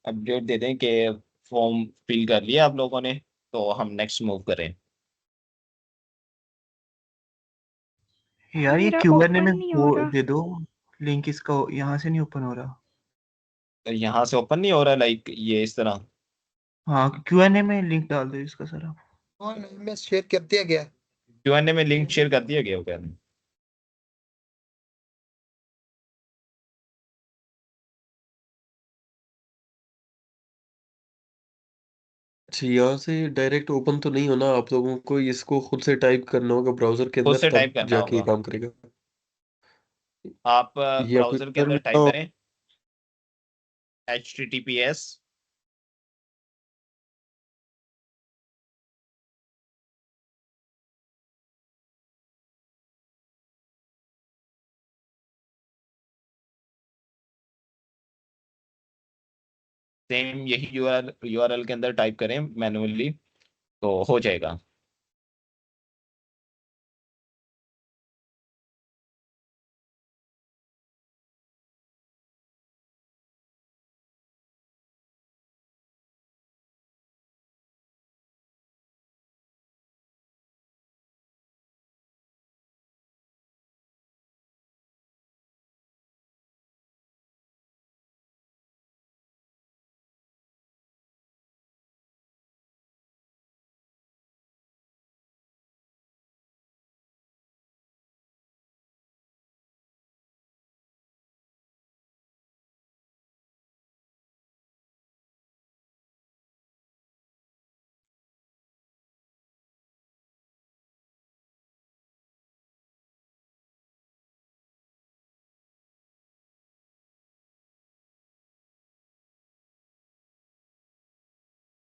अपडेट दे दें कि फॉर्म फिल कर लिया आप लोगों ने, तो हम नेक्स्ट मूव करें। यार ये मेरा Q&A में ओपन नहीं हो वो रहा। दे दो लिंक, इसका यहाँ से नहीं ओपन हो रहा। यहाँ से ओपन नहीं हो रहा लाइक ये इस तरह। हाँ Q&A में लिंक डाल दो इसका सर आप। हाँ में शेयर कर दिया गया है। Q&A में लिंक शेयर कर दिया गया हो क्या? अच्छा, यहाँ से डायरेक्ट ओपन तो नहीं होना, आप लोगों को इसको खुद से टाइप करना होगा ब्राउजर के खुद अंदर, से टाइप तब करना जाके ये होगा। काम करेगा। आप ये आपके ब्राउजर के ब्राउज़र अंदर में टाइप तो करें https सेम यही यूआरएल के अंदर टाइप करें मैनुअली तो हो जाएगा।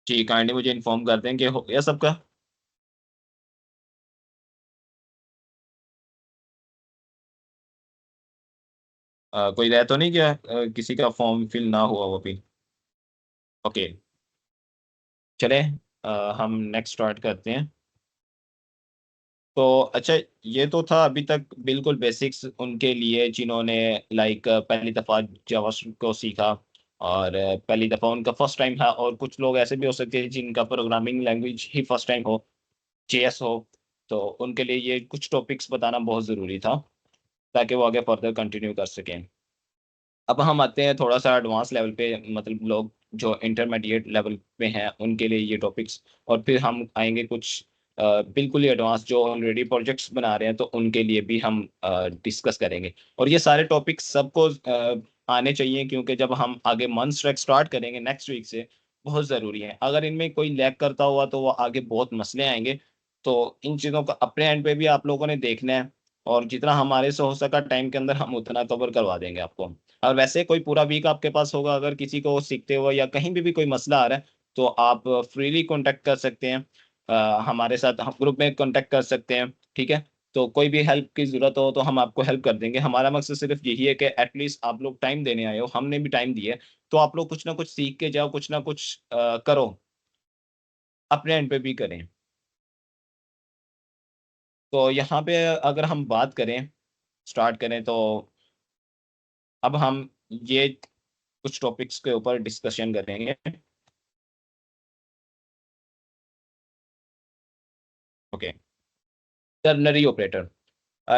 जी काइंडली मुझे इन्फॉर्म कर दें कि हो गया सबका। कोई रह तो नहीं गया किसी का फॉर्म फिल ना हुआ वो भी? ओके चले हम नेक्स्ट स्टार्ट करते हैं। तो अच्छा ये तो था अभी तक बिल्कुल बेसिक्स उनके लिए जिन्होंने लाइक पहली दफ़ा जावास्क्रिप्ट को सीखा और पहली दफ़ा उनका फर्स्ट टाइम था, और कुछ लोग ऐसे भी हो सकते हैं जिनका प्रोग्रामिंग लैंग्वेज ही फर्स्ट टाइम हो, जेएस हो, तो उनके लिए ये कुछ टॉपिक्स बताना बहुत ज़रूरी था ताकि वो आगे फर्दर कंटिन्यू कर सकें। अब हम आते हैं थोड़ा सा एडवांस लेवल पे, मतलब लोग जो इंटरमीडिएट लेवल पे हैं उनके लिए ये टॉपिक्स, और फिर हम आएंगे कुछ बिल्कुल ही एडवांस जो ऑलरेडी प्रोजेक्ट्स बना रहे हैं तो उनके लिए भी हम डिस्कस करेंगे। और ये सारे टॉपिक्स सबको आने चाहिए क्योंकि जब हम आगे मंथ ट्रैक स्टार्ट करेंगे नेक्स्ट वीक से, बहुत ज़रूरी है। अगर इनमें कोई लैग करता हुआ तो वो आगे बहुत मसले आएंगे। तो इन चीज़ों को अपने एंड पे भी आप लोगों ने देखना है, और जितना हमारे से हो सका टाइम के अंदर हम उतना कवर करवा देंगे आपको। और वैसे कोई पूरा वीक आपके पास होगा, अगर किसी को सीखते हुए या कहीं भी कोई मसला आ रहा है तो आप फ्रीली कांटेक्ट कर सकते हैं, हमारे साथ हम ग्रुप में कांटेक्ट कर सकते हैं, ठीक है। तो कोई भी हेल्प की ज़रूरत हो तो हम आपको हेल्प कर देंगे। हमारा मकसद सिर्फ यही है कि एटलीस्ट आप लोग टाइम देने आए हो, हमने भी टाइम दिया है, तो आप लोग कुछ ना कुछ सीख के जाओ, कुछ ना कुछ करो, अपने एंड पे भी करें। तो यहाँ पे अगर हम बात करें, स्टार्ट करें, तो अब हम ये कुछ टॉपिक्स के ऊपर डिस्कशन करेंगे। Okay ternary operator.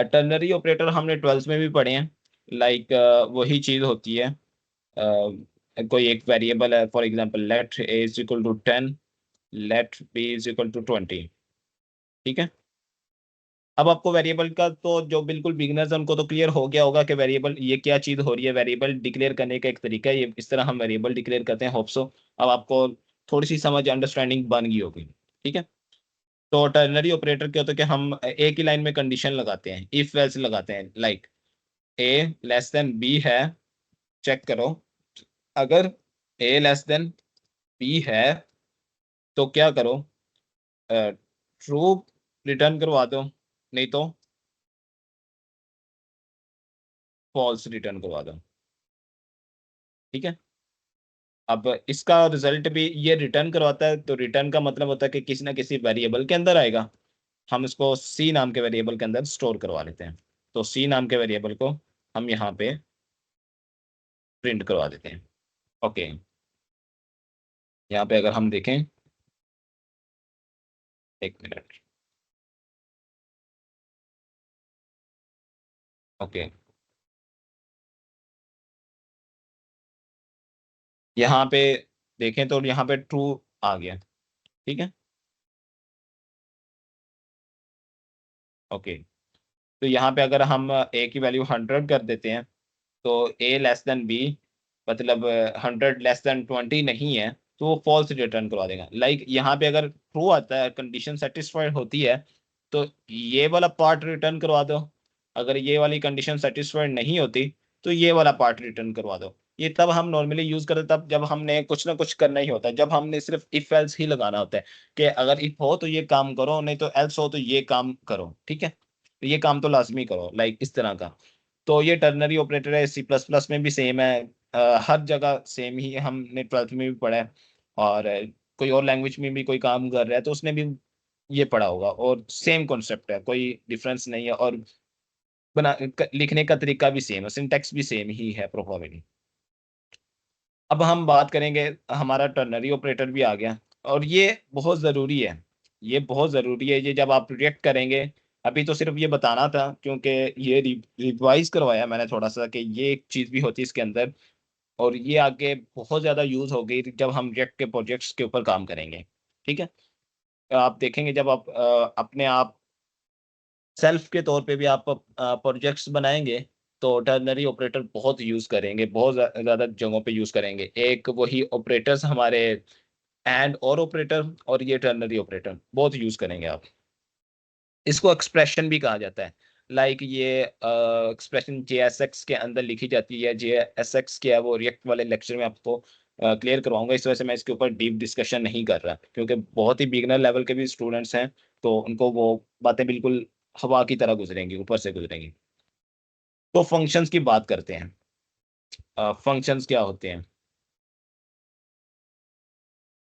Ternary operator हमने 12th में भी पढ़े हैं। लाइक वही चीज़ होती है, कोई एक वेरिएबल है, for example let a is equal to 10, let b is equal to 20, ठीक है। अब आपको वेरिएबल का तो जो बिल्कुल बिगिनर्स हैं उनको तो क्लियर हो गया होगा कि वेरिएबल ये क्या चीज़ हो रही है। वेरिएबल डिक्लेयर करने का एक तरीका है, ये इस तरह हम वेरिएबल डिक्लेयर करते हैं, होप सो। अब आपको थोड़ी सी समझ अंडरस्टैंडिंग बन गई होगी। ठीक है, तो टर्नरी ऑपरेटर क्या होता है कि हम एक ही लाइन में कंडीशन लगाते हैं, इफ एल्स लगाते हैं। Like A less than B है, चेक करो, अगर ए लेस देन बी है तो क्या करो, ट्रू रिटर्न करवा दो, नहीं तो फॉल्स रिटर्न करवा दो। ठीक है, अब इसका रिजल्ट भी ये रिटर्न करवाता है, तो रिटर्न का मतलब होता है कि किसी ना किसी वेरिएबल के अंदर आएगा। हम इसको सी नाम के वेरिएबल के अंदर स्टोर करवा लेते हैं, तो सी नाम के वेरिएबल को हम यहाँ पे प्रिंट करवा देते हैं। ओके, यहाँ पे अगर हम देखें, एक मिनट, ओके, यहाँ पे देखें तो यहाँ पे ट्रू आ गया। ठीक है, ओके, तो यहाँ पे अगर हम ए की वैल्यू 100 कर देते हैं तो ए लेस देन बी, मतलब 100 लेस देन 20 नहीं है, तो वो फॉल्स रिटर्न करवा देगा। लाइक यहाँ पे अगर ट्रू आता है, कंडीशन सेटिस्फाइड होती है, तो ये वाला पार्ट रिटर्न करवा दो। अगर ये वाली कंडीशन सेटिस्फाइड नहीं होती तो ये वाला पार्ट रिटर्न करवा दो। ये तब हम नॉर्मली यूज करते तब जब हमने कुछ ना कुछ करना ही होता है, जब हमने सिर्फ इफ एल्स ही लगाना होता है कि अगर इफ हो तो ये काम करो, नहीं तो एल्स हो तो ये काम करो। ठीक है, तो ये काम तो लाजमी करो, लाइक इस तरह का। तो ये टर्नरी ऑपरेटर है, सी प्लस प्लस में भी सेम है, हर जगह सेम ही है, हमने 12th में भी पढ़ा है। और कोई और लैंग्वेज में भी कोई काम कर रहा है तो उसने भी ये पढ़ा होगा, और सेम कॉन्सेप्ट है, कोई डिफरेंस नहीं है। और लिखने का तरीका भी सेम है, सिंटैक्स भी सेम ही है प्रोबेबली। अब हम बात करेंगे, हमारा टर्नरी ऑपरेटर भी आ गया, और ये बहुत ज़रूरी है, ये बहुत ज़रूरी है। ये जब आप रिएक्ट करेंगे, अभी तो सिर्फ ये बताना था क्योंकि ये रिवाइज करवाया मैंने थोड़ा सा कि ये एक चीज़ भी होती है इसके अंदर, और ये आगे बहुत ज़्यादा यूज़ होगी जब हम रिएक्ट के प्रोजेक्ट्स के ऊपर काम करेंगे। ठीक है, आप देखेंगे जब आप अपने आप सेल्फ के तौर पे भी आप प्रोजेक्ट्स बनाएंगे तो टर्नरी ऑपरेटर बहुत यूज करेंगे, बहुत ज्यादा जगहों पे यूज करेंगे। एक वही ऑपरेटर्स हमारे एंड और ऑपरेटर, और ये टर्नरी ऑपरेटर बहुत यूज करेंगे आप। इसको एक्सप्रेशन भी कहा जाता है। लाइक ये एक्सप्रेशन JSX के अंदर लिखी जाती है। JSX क्या है वो रिएक्ट वाले लेक्चर में आपको क्लियर करवाऊंगा, इस वजह से मैं इसके ऊपर डीप डिस्कशन नहीं कर रहा क्योंकि बहुत ही बिगनर लेवल के भी स्टूडेंट्स हैं, तो उनको वो बातें बिल्कुल हवा की तरह गुजरेंगी, ऊपर से गुजरेंगी। तो फंक्शंस की बात करते हैं। फंक्शंस क्या होते हैं?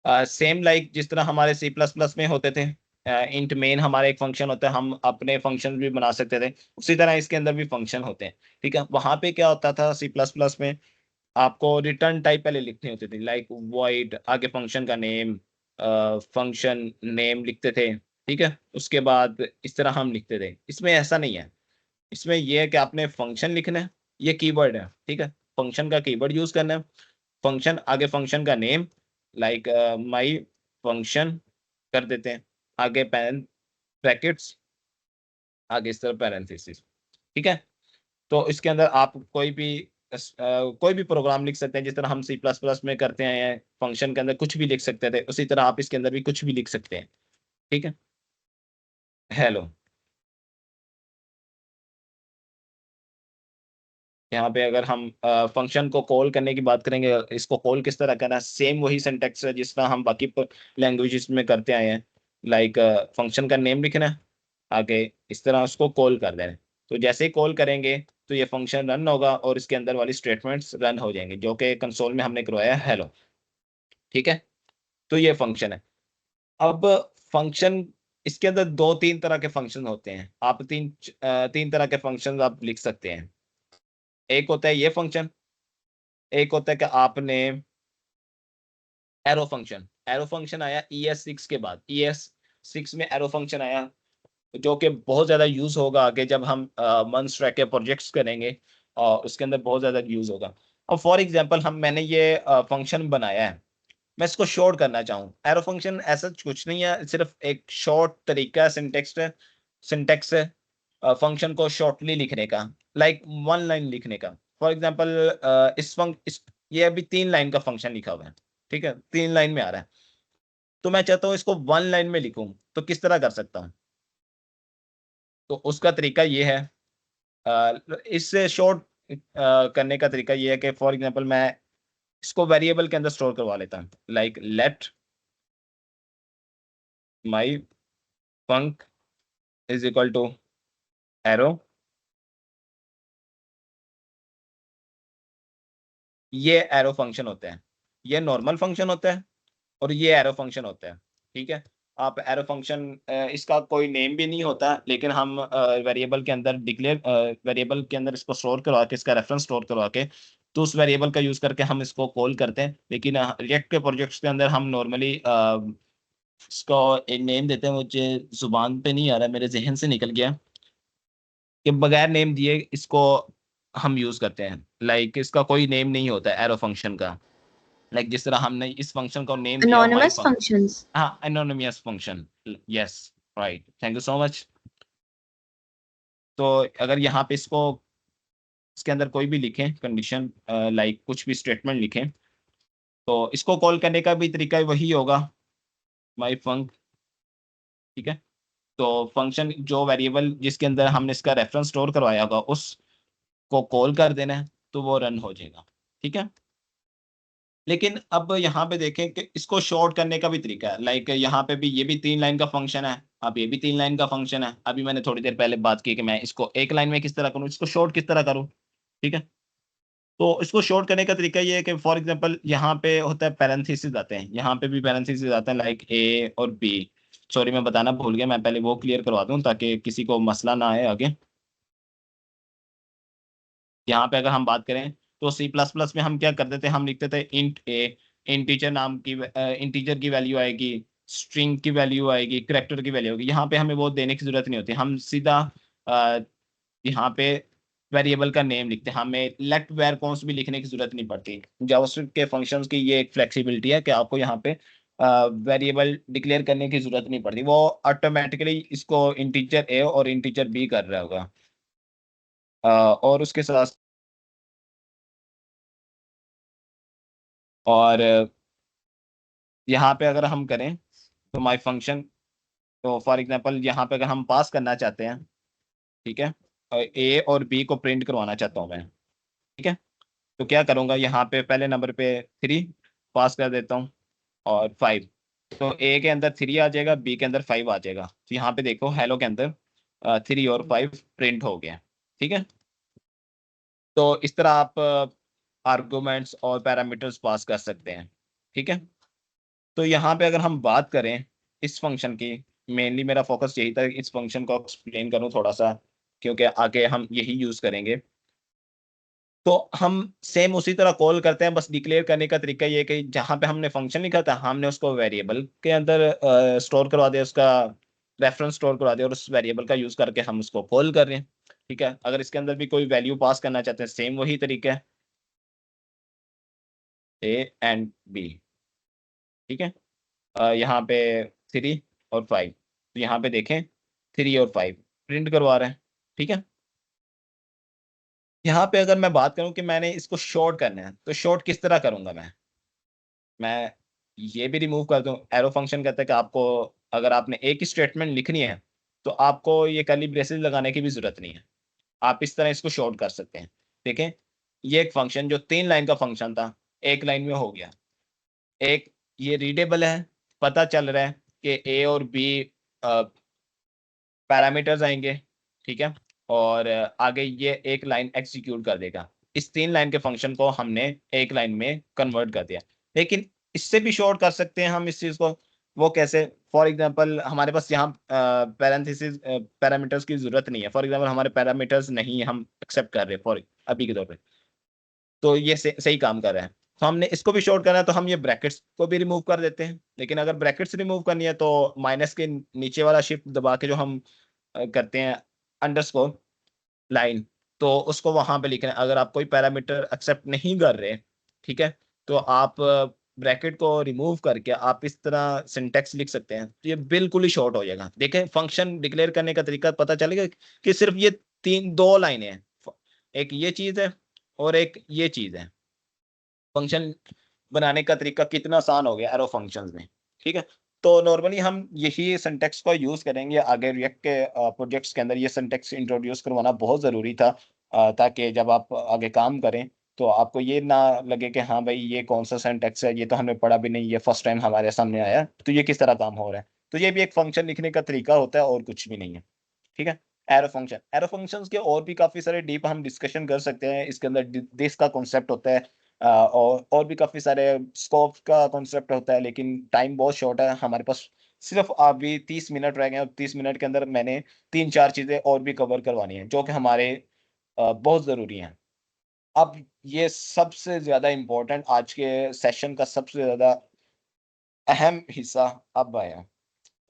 सेम लाइक जिस तरह हमारे सी प्लस प्लस में होते थे, इंट मेन हमारा एक फंक्शन होता है, हम अपने फंक्शन भी बना सकते थे, उसी तरह इसके अंदर भी फंक्शन होते हैं। ठीक है, वहां पे क्या होता था सी प्लस प्लस में, आपको रिटर्न टाइप पहले लिखनी होती थी, लाइक वॉइड, आगे फंक्शन का नेम, फंक्शन नेम लिखते थे। ठीक है, उसके बाद इस तरह हम लिखते थे। इसमें ऐसा नहीं है, इसमें यह है कि आपने फंक्शन लिखना है, ये कीवर्ड है। ठीक है, फंक्शन का कीवर्ड यूज करना है, फंक्शन आगे फंक्शन का नेम, लाइक माई फंक्शन कर देते हैं, आगे ब्रैकेट्स, आगे इस तरह पैरेंथेसिस। ठीक है, तो इसके अंदर आप कोई भी प्रोग्राम लिख सकते हैं, जिस तरह हम सी प्लस प्लस में करते हैं, फंक्शन के अंदर कुछ भी लिख सकते थे, उसी तरह आप इसके अंदर भी कुछ भी लिख सकते हैं। ठीक है, हेलो, यहाँ पे अगर हम फंक्शन को कॉल करने की बात करेंगे, इसको कॉल किस तरह करना है, सेम वही सिंटैक्स है जिस तरह हम बाकी लैंग्वेजेस में करते आए हैं। लाइक फंक्शन का नेम लिखना है, आगे इस तरह उसको कॉल कर देना है। तो जैसे ही कॉल करेंगे तो ये फंक्शन रन होगा और इसके अंदर वाली स्टेटमेंट्स रन हो जाएंगे, जो कि कंसोल में हमने करवाया है हेलो। ठीक है, तो ये फंक्शन है। अब फंक्शन, इसके अंदर दो तीन तरह के फंक्शन होते हैं, आप तीन तरह के फंक्शन आप लिख सकते हैं। एक होता है ये फंक्शन, एक होता है कि आपने एरो फंक्शन आया ES6 के बाद, ES6 में एरो फंक्शन आया, जो कि बहुत ज़्यादा यूज़ होगा आगे जब हम मंथ ट्रैक के प्रोजेक्ट्स करेंगे, और उसके अंदर बहुत ज़्यादा यूज़ होगा। और फॉर एग्जांपल मैंने ये फंक्शन बनाया है, मैं इसको शॉर्ट करना चाहूँ। एरो फंक्शन ऐसा कुछ नहीं है, सिर्फ एक शॉर्ट तरीका है, सिंटेक्स है फंक्शन को शॉर्टली लिखने का, लाइक 1 लाइन लिखने का। फॉर एग्जांपल ये अभी 3 लाइन का फंक्शन लिखा हुआ है। ठीक है, 3 लाइन में आ रहा है, तो मैं चाहता हूँ इसको 1 लाइन में लिखूं, तो किस तरह कर सकता हूँ? तो उसका तरीका ये है, इससे शॉर्ट करने का तरीका ये है कि फॉर एग्जांपल मैं इसको वेरिएबल के अंदर स्टोर करवा लेता हूँ, like let my func is equal to arrow. ये एरो फंक्शन होता है, ये नॉर्मल फंक्शन होता है और ये एरो फंक्शन होता है। ठीक है, आप एरो फंक्शन, इसका कोई नेम भी नहीं होता, लेकिन हम वेरिएबल के अंदर वेरिएबल के अंदर इसको स्टोर करवा के, इसका रेफरेंस स्टोर करवा के, तो उस वेरिएबल का यूज करके हम इसको कॉल करते हैं। लेकिन रिएक्ट के प्रोजेक्ट्स के अंदर हम नॉर्मली इसको एक नेम देते हैं, मुझे जुबान पे नहीं आ रहा, मेरे जहन से निकल गया, कि बगैर नेम दिए इसको हम यूज करते हैं। लाइक इसका कोई नेम नहीं होता है एरो फंक्शन का, लाइक जिस तरह हमने इस फंक्शन को नेम दिया माई Anonymous फंक्शन। functions. हाँ, anonymous function, yes right, thank you so much. तो अगर यहाँ पे इसके अंदर कोई भी लिखें कंडीशन, लाइक कुछ भी स्टेटमेंट लिखें, तो इसको कॉल करने का भी तरीका वही होगा, माई फंक। ठीक है, तो फंक्शन जो वेरिएबल जिसके अंदर हमने इसका रेफरेंस स्टोर करवाया होगा उसको कॉल कर देना है, तो वो रन हो जाएगा। ठीक है, लेकिन अब यहाँ पे देखें कि इसको शॉर्ट करने का भी तरीका है। लाइक यहाँ पे भी, ये भी 3 लाइन का फंक्शन है, अब ये भी 3 लाइन का फंक्शन है। अभी मैंने थोड़ी देर पहले बात की कि मैं इसको 1 लाइन में किस तरह करूँ, इसको शॉर्ट किस तरह करूँ। ठीक है, तो इसको शॉर्ट करने का तरीका ये है कि फॉर एग्जांपल यहाँ पे होता है पैरेंथेसिस आते हैं, यहाँ पे भी पैरेंथेसिस आते हैं, लाइक ए और बी। सॉरी, मैं बताना भूल गया, मैं पहले वो क्लियर करवा दूँ ताकि किसी को मसला ना आए आगे। यहाँ पे अगर हम बात करें तो सी प्लस प्लस में हम क्या करते थे, हम लिखते थे इंट ए, इंटीजर नाम की, इंटीजर की वैल्यू आएगी, स्ट्रिंग की वैल्यू आएगी, करेक्टर की वैल्यू होगी। यहाँ पे हमें वो देने की जरूरत नहीं होती, हम सीधा यहाँ पे वेरिएबल का नेम लिखते हैं, हमें लेट वेयर कॉन्स भी लिखने की जरूरत नहीं पड़ती। जावास्क्रिप्ट के फंक्शंस की ये एक फ्लेक्सिबिलिटी है कि आपको यहाँ पे वेरिएबल डिक्लेयर करने की जरूरत नहीं पड़ती, वो ऑटोमेटिकली इसको इंटीजर ए और इंटीजर बी कर रहा होगा। और उसके साथ और यहाँ पे अगर हम करें तो माई फंक्शन, तो फॉर एग्जांपल यहाँ पे अगर हम पास करना चाहते हैं, ठीक है, ए और बी को प्रिंट करवाना चाहता हूँ मैं। ठीक है, तो क्या करूँगा, यहाँ पे पहले नंबर पे 3 पास कर देता हूँ और 5, तो ए के अंदर 3 आ जाएगा, बी के अंदर 5 आ जाएगा। तो यहाँ पे देखो हेलो के अंदर 3 और 5 प्रिंट हो गया। ठीक है, तो इस तरह आप आर्गुमेंट्स और पैरामीटर्स पास कर सकते हैं। ठीक है, तो यहाँ पे अगर हम बात करें इस फंक्शन की, मेनली मेरा फोकस यही था इस फंक्शन को एक्सप्लेन करूँ थोड़ा सा, क्योंकि आगे हम यही यूज करेंगे। तो हम सेम उसी तरह कॉल करते हैं, बस डिक्लेयर करने का तरीका ये है कि जहाँ पे हमने फंक्शन लिखा था हमने उसको वेरिएबल के अंदर स्टोर करवा दिया, उसका रेफरेंस स्टोर करवा दिया और उस वेरिएबल का यूज करके हम उसको कॉल कर रहे हैं। ठीक है, अगर इसके अंदर भी कोई वैल्यू पास करना चाहते हैं, सेम वही तरीका है, ए एंड बी। ठीक है, यहाँ पे 3 और 5, तो यहाँ पे देखें 3 और 5 प्रिंट करवा रहे हैं। ठीक है, यहाँ पे अगर मैं बात करूं कि मैंने इसको शॉर्ट करना है, तो शॉर्ट किस तरह करूंगा मैं ये भी रिमूव कर दूं। एरो फंक्शन कहता है कि आपको, अगर आपने एक ही स्टेटमेंट लिखनी है तो आपको ये कर्ली ब्रेसेस लगाने की भी जरूरत नहीं है, आप इस तरह इसको शॉर्ट कर सकते हैं। देखें, ये एक फंक्शन जो 3 लाइन का फंक्शन था 1 लाइन में हो गया। एक ये रीडेबल है, पता चल रहा है कि ए और बी पैरामीटर्स आएंगे। ठीक है, और आगे ये 1 लाइन एग्जीक्यूट कर देगा। इस 3 लाइन के फंक्शन को हमने 1 लाइन में कन्वर्ट कर दिया, लेकिन इससे भी शॉर्ट कर सकते हैं हम इस चीज को। वो कैसे, फॉर एग्जांपल हमारे पास यहाँ पैरेंथेसिस पैरामीटर्स की जरूरत नहीं है, फॉर एग्जांपल हमारे पैरामीटर्स नहीं हम एक्सेप्ट कर रहे फॉर अभी के तौर पे, तो ये सही काम कर रहा है। तो हमने इसको भी शॉर्ट करना है, तो हम ये ब्रैकेट्स को भी रिमूव कर देते हैं। लेकिन अगर ब्रैकेट्स रिमूव करनी है तो माइनस के नीचे वाला शिफ्ट दबा के जो हम करते हैं अंडरस्कोर लाइन, तो उसको वहां पे लिखना है। अगर आप कोई पैरामीटर एक्सेप्ट नहीं कर रहे, ठीक है, तो आप ब्रैकेट को रिमूव करके आप इस तरह सिंटेक्स लिख सकते हैं, तो ये बिल्कुल ही शॉर्ट हो जाएगा। देखें, फंक्शन डिक्लेयर करने का तरीका पता चलेगा कि सिर्फ ये 2 लाइनें हैं, एक ये चीज है और एक ये चीज है। फंक्शन बनाने का तरीका कितना आसान हो गया एरो फंक्शंस में। ठीक है, तो नॉर्मली हम यही सिंटेक्स को यूज करेंगे आगे रिएक्ट के प्रोजेक्ट्स के अंदर। ये सिंटेक्स इंट्रोड्यूस करवाना बहुत जरूरी था ताकि जब आप आगे काम करें तो आपको ये ना लगे कि हाँ भाई ये कौन सा सिंटेक्स है, ये तो हमने पढ़ा भी नहीं, ये फर्स्ट टाइम हमारे सामने आया, तो ये किस तरह काम हो रहा है। तो ये भी एक फंक्शन लिखने का तरीका होता है और कुछ भी नहीं है। ठीक है। एरो फंक्शंस के और भी काफी सारे डीप हम डिस्कशन कर सकते हैं। इसके अंदर दिस का कॉन्सेप्ट होता है और भी काफी सारे स्कोप का कॉन्सेप्ट होता है, लेकिन टाइम बहुत शॉर्ट है हमारे पास। सिर्फ अभी 30 मिनट रह गए और 30 मिनट के अंदर मैंने 3-4 चीजें और भी कवर करवानी है जो कि हमारे बहुत जरूरी हैं। अब ये सबसे ज्यादा इम्पोर्टेंट आज के सेशन का सबसे ज्यादा अहम हिस्सा अब आया,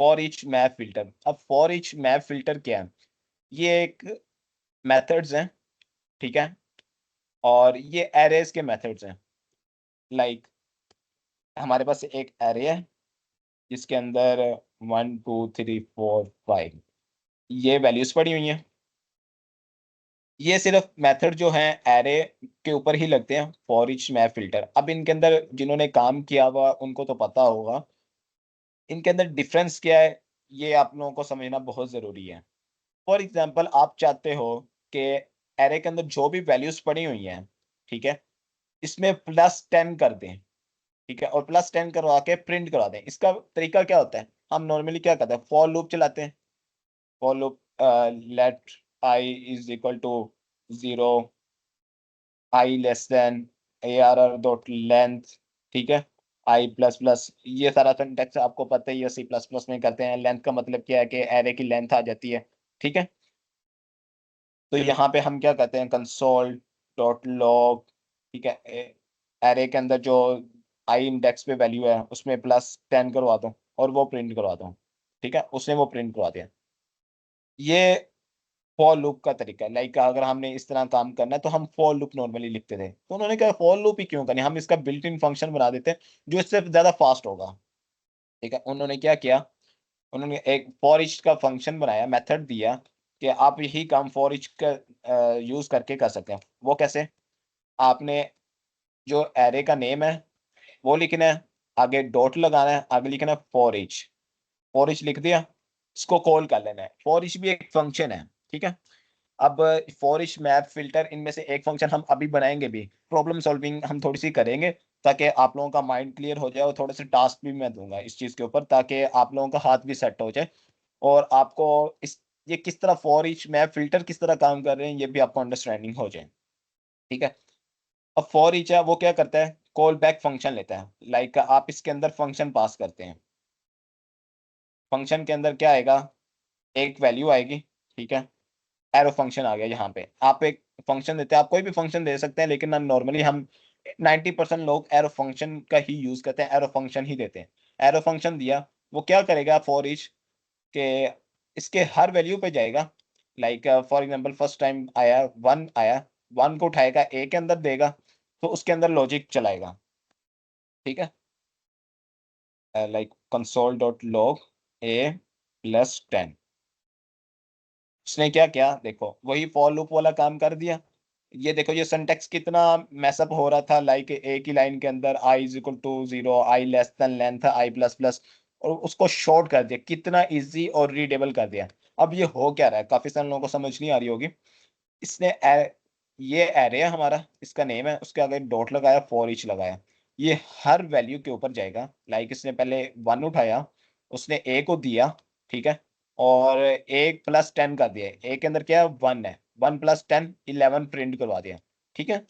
फॉर ईच मैप फिल्टर। अब फॉर ईच मैप फिल्टर क्या है? ये एक मेथड्स हैं, ठीक है, और ये एरेज के मेथड्स हैं। लाइक हमारे पास एक एरे है जिसके अंदर 1 2 3 4 5 ये वैल्यूज पड़ी हुई हैं। ये सिर्फ मेथड जो हैं एरे के ऊपर ही लगते हैं, फॉर ईच मैप फिल्टर। अब इनके अंदर जिन्होंने काम किया हुआ उनको तो पता होगा इनके अंदर डिफरेंस क्या है, ये आप लोगों को समझना बहुत जरूरी है। फॉर एग्जाम्पल आप चाहते हो कि एरे के अंदर जो भी वैल्यूज पड़ी हुई हैं, ठीक है, इसमें +10 कर दें, ठीक है, और +10 करवा के प्रिंट करवा दें। इसका तरीका क्या होता है? हम नॉर्मली क्या करते हैं, फॉर लूप चलाते हैं। For loop let I is equal to 0, I less than ARR dot length, ठीक है, आई प्लस प्लस। ये सारा सिंटैक्स आपको पता ही है, C++ में करते हैं। लेंथ का मतलब क्या है कि एरे की लेंथ आ जाती है, ठीक है। तो यहाँ पे हम क्या करते हैं, कंसोल डॉट लॉग, ठीक है, एरे के अंदर जो आई इंडेक्स पे वैल्यू है उसमें +10 करवा दो और वो प्रिंट करवा दो, ठीक है, उसने वो प्रिंट करवा दिया। ये फॉर लूप का तरीका है। लाइक अगर हमने इस तरह काम करना है तो हम फॉर लूप नॉर्मली लिखते थे, तो उन्होंने कहा फॉर लूप ही क्यों करनी, हम इसका बिल्ट इन फंक्शन बना देते हैं जो इससे ज्यादा फास्ट होगा। ठीक है, उन्होंने क्या किया, उन्होंने एक फॉर ईच का फंक्शन बनाया, मेथड दिया कि आप यही काम फॉर ईच का यूज करके कर सकते हैं। वो कैसे? आपने जो एरे का नेम है वो लिखना है, आगे डॉट लगाना है, आगे लिखना है फॉर ईच लिख दिया, इसको कॉल कर लेना है। फॉर ईच भी एक फंक्शन है, ठीक है। अब फॉर ईच मैप फिल्टर, इनमें से एक फंक्शन हम अभी बनाएंगे भी, प्रॉब्लम सॉल्विंग हम थोड़ी सी करेंगे ताकि आप लोगों का माइंड क्लियर हो जाए, और थोड़े से टास्क भी मैं दूंगा इस चीज के ऊपर ताकि आप लोगों का हाथ भी सेट हो जाए और आपको इस ये किस तरह फॉर ईच मैप फिल्टर किस तरह काम कर रहे हैं ये भी आपको अंडरस्टैंडिंग हो जाए, ठीक है। अब फॉर ईच है वो क्या करता है, कॉल बैक फंक्शन लेता है। लाइक आप इसके अंदर फंक्शन पास करते हैं, फंक्शन के अंदर क्या आएगा, एक वैल्यू आएगी, ठीक है, एरो फंक्शन आ गया। यहाँ पे आप एक फंक्शन देते हैं, आप कोई भी फंक्शन दे सकते हैं, लेकिन नॉर्मली हम 90% लोग एरो फंक्शन का ही यूज करते हैं, एरो फंक्शन ही देते हैं। एरो फंक्शन दिया, वो क्या करेगा फॉर ईच के इसके हर वैल्यू पे जाएगा। Like for example first time आया 1 आया, 1 को उठाएगा ए के अंदर देगा, तो उसके अंदर लॉजिक चलाएगा, ठीक है। Like console dot log A +10, उसने क्या किया देखो, वही फॉर लूप वाला काम कर दिया। ये देखो ये सिंटैक्स कितना मैसअप हो रहा था। लाइक एक ही लाइन के अंदर i is equal to 0, I less than length I plus plus, और उसको शॉर्ट कर दिया, कितना इजी और रीडेबल कर दिया। अब ये हो क्या रहा है, काफी सारे लोगों को समझ नहीं आ रही होगी। इसने ये एरे है हमारा, इसका नेम है, उसके आगे डॉट लगाया, फॉर ईच लगाया, ये हर वैल्यू के ऊपर जाएगा। लाइक इसने पहले 1 उठाया, उसने ए को दिया, ठीक है, और 1 + 10 कर दिया। ए के अंदर क्या है, 1 है, 1 + 10 11 प्रिंट करवा दिया, ठीक है।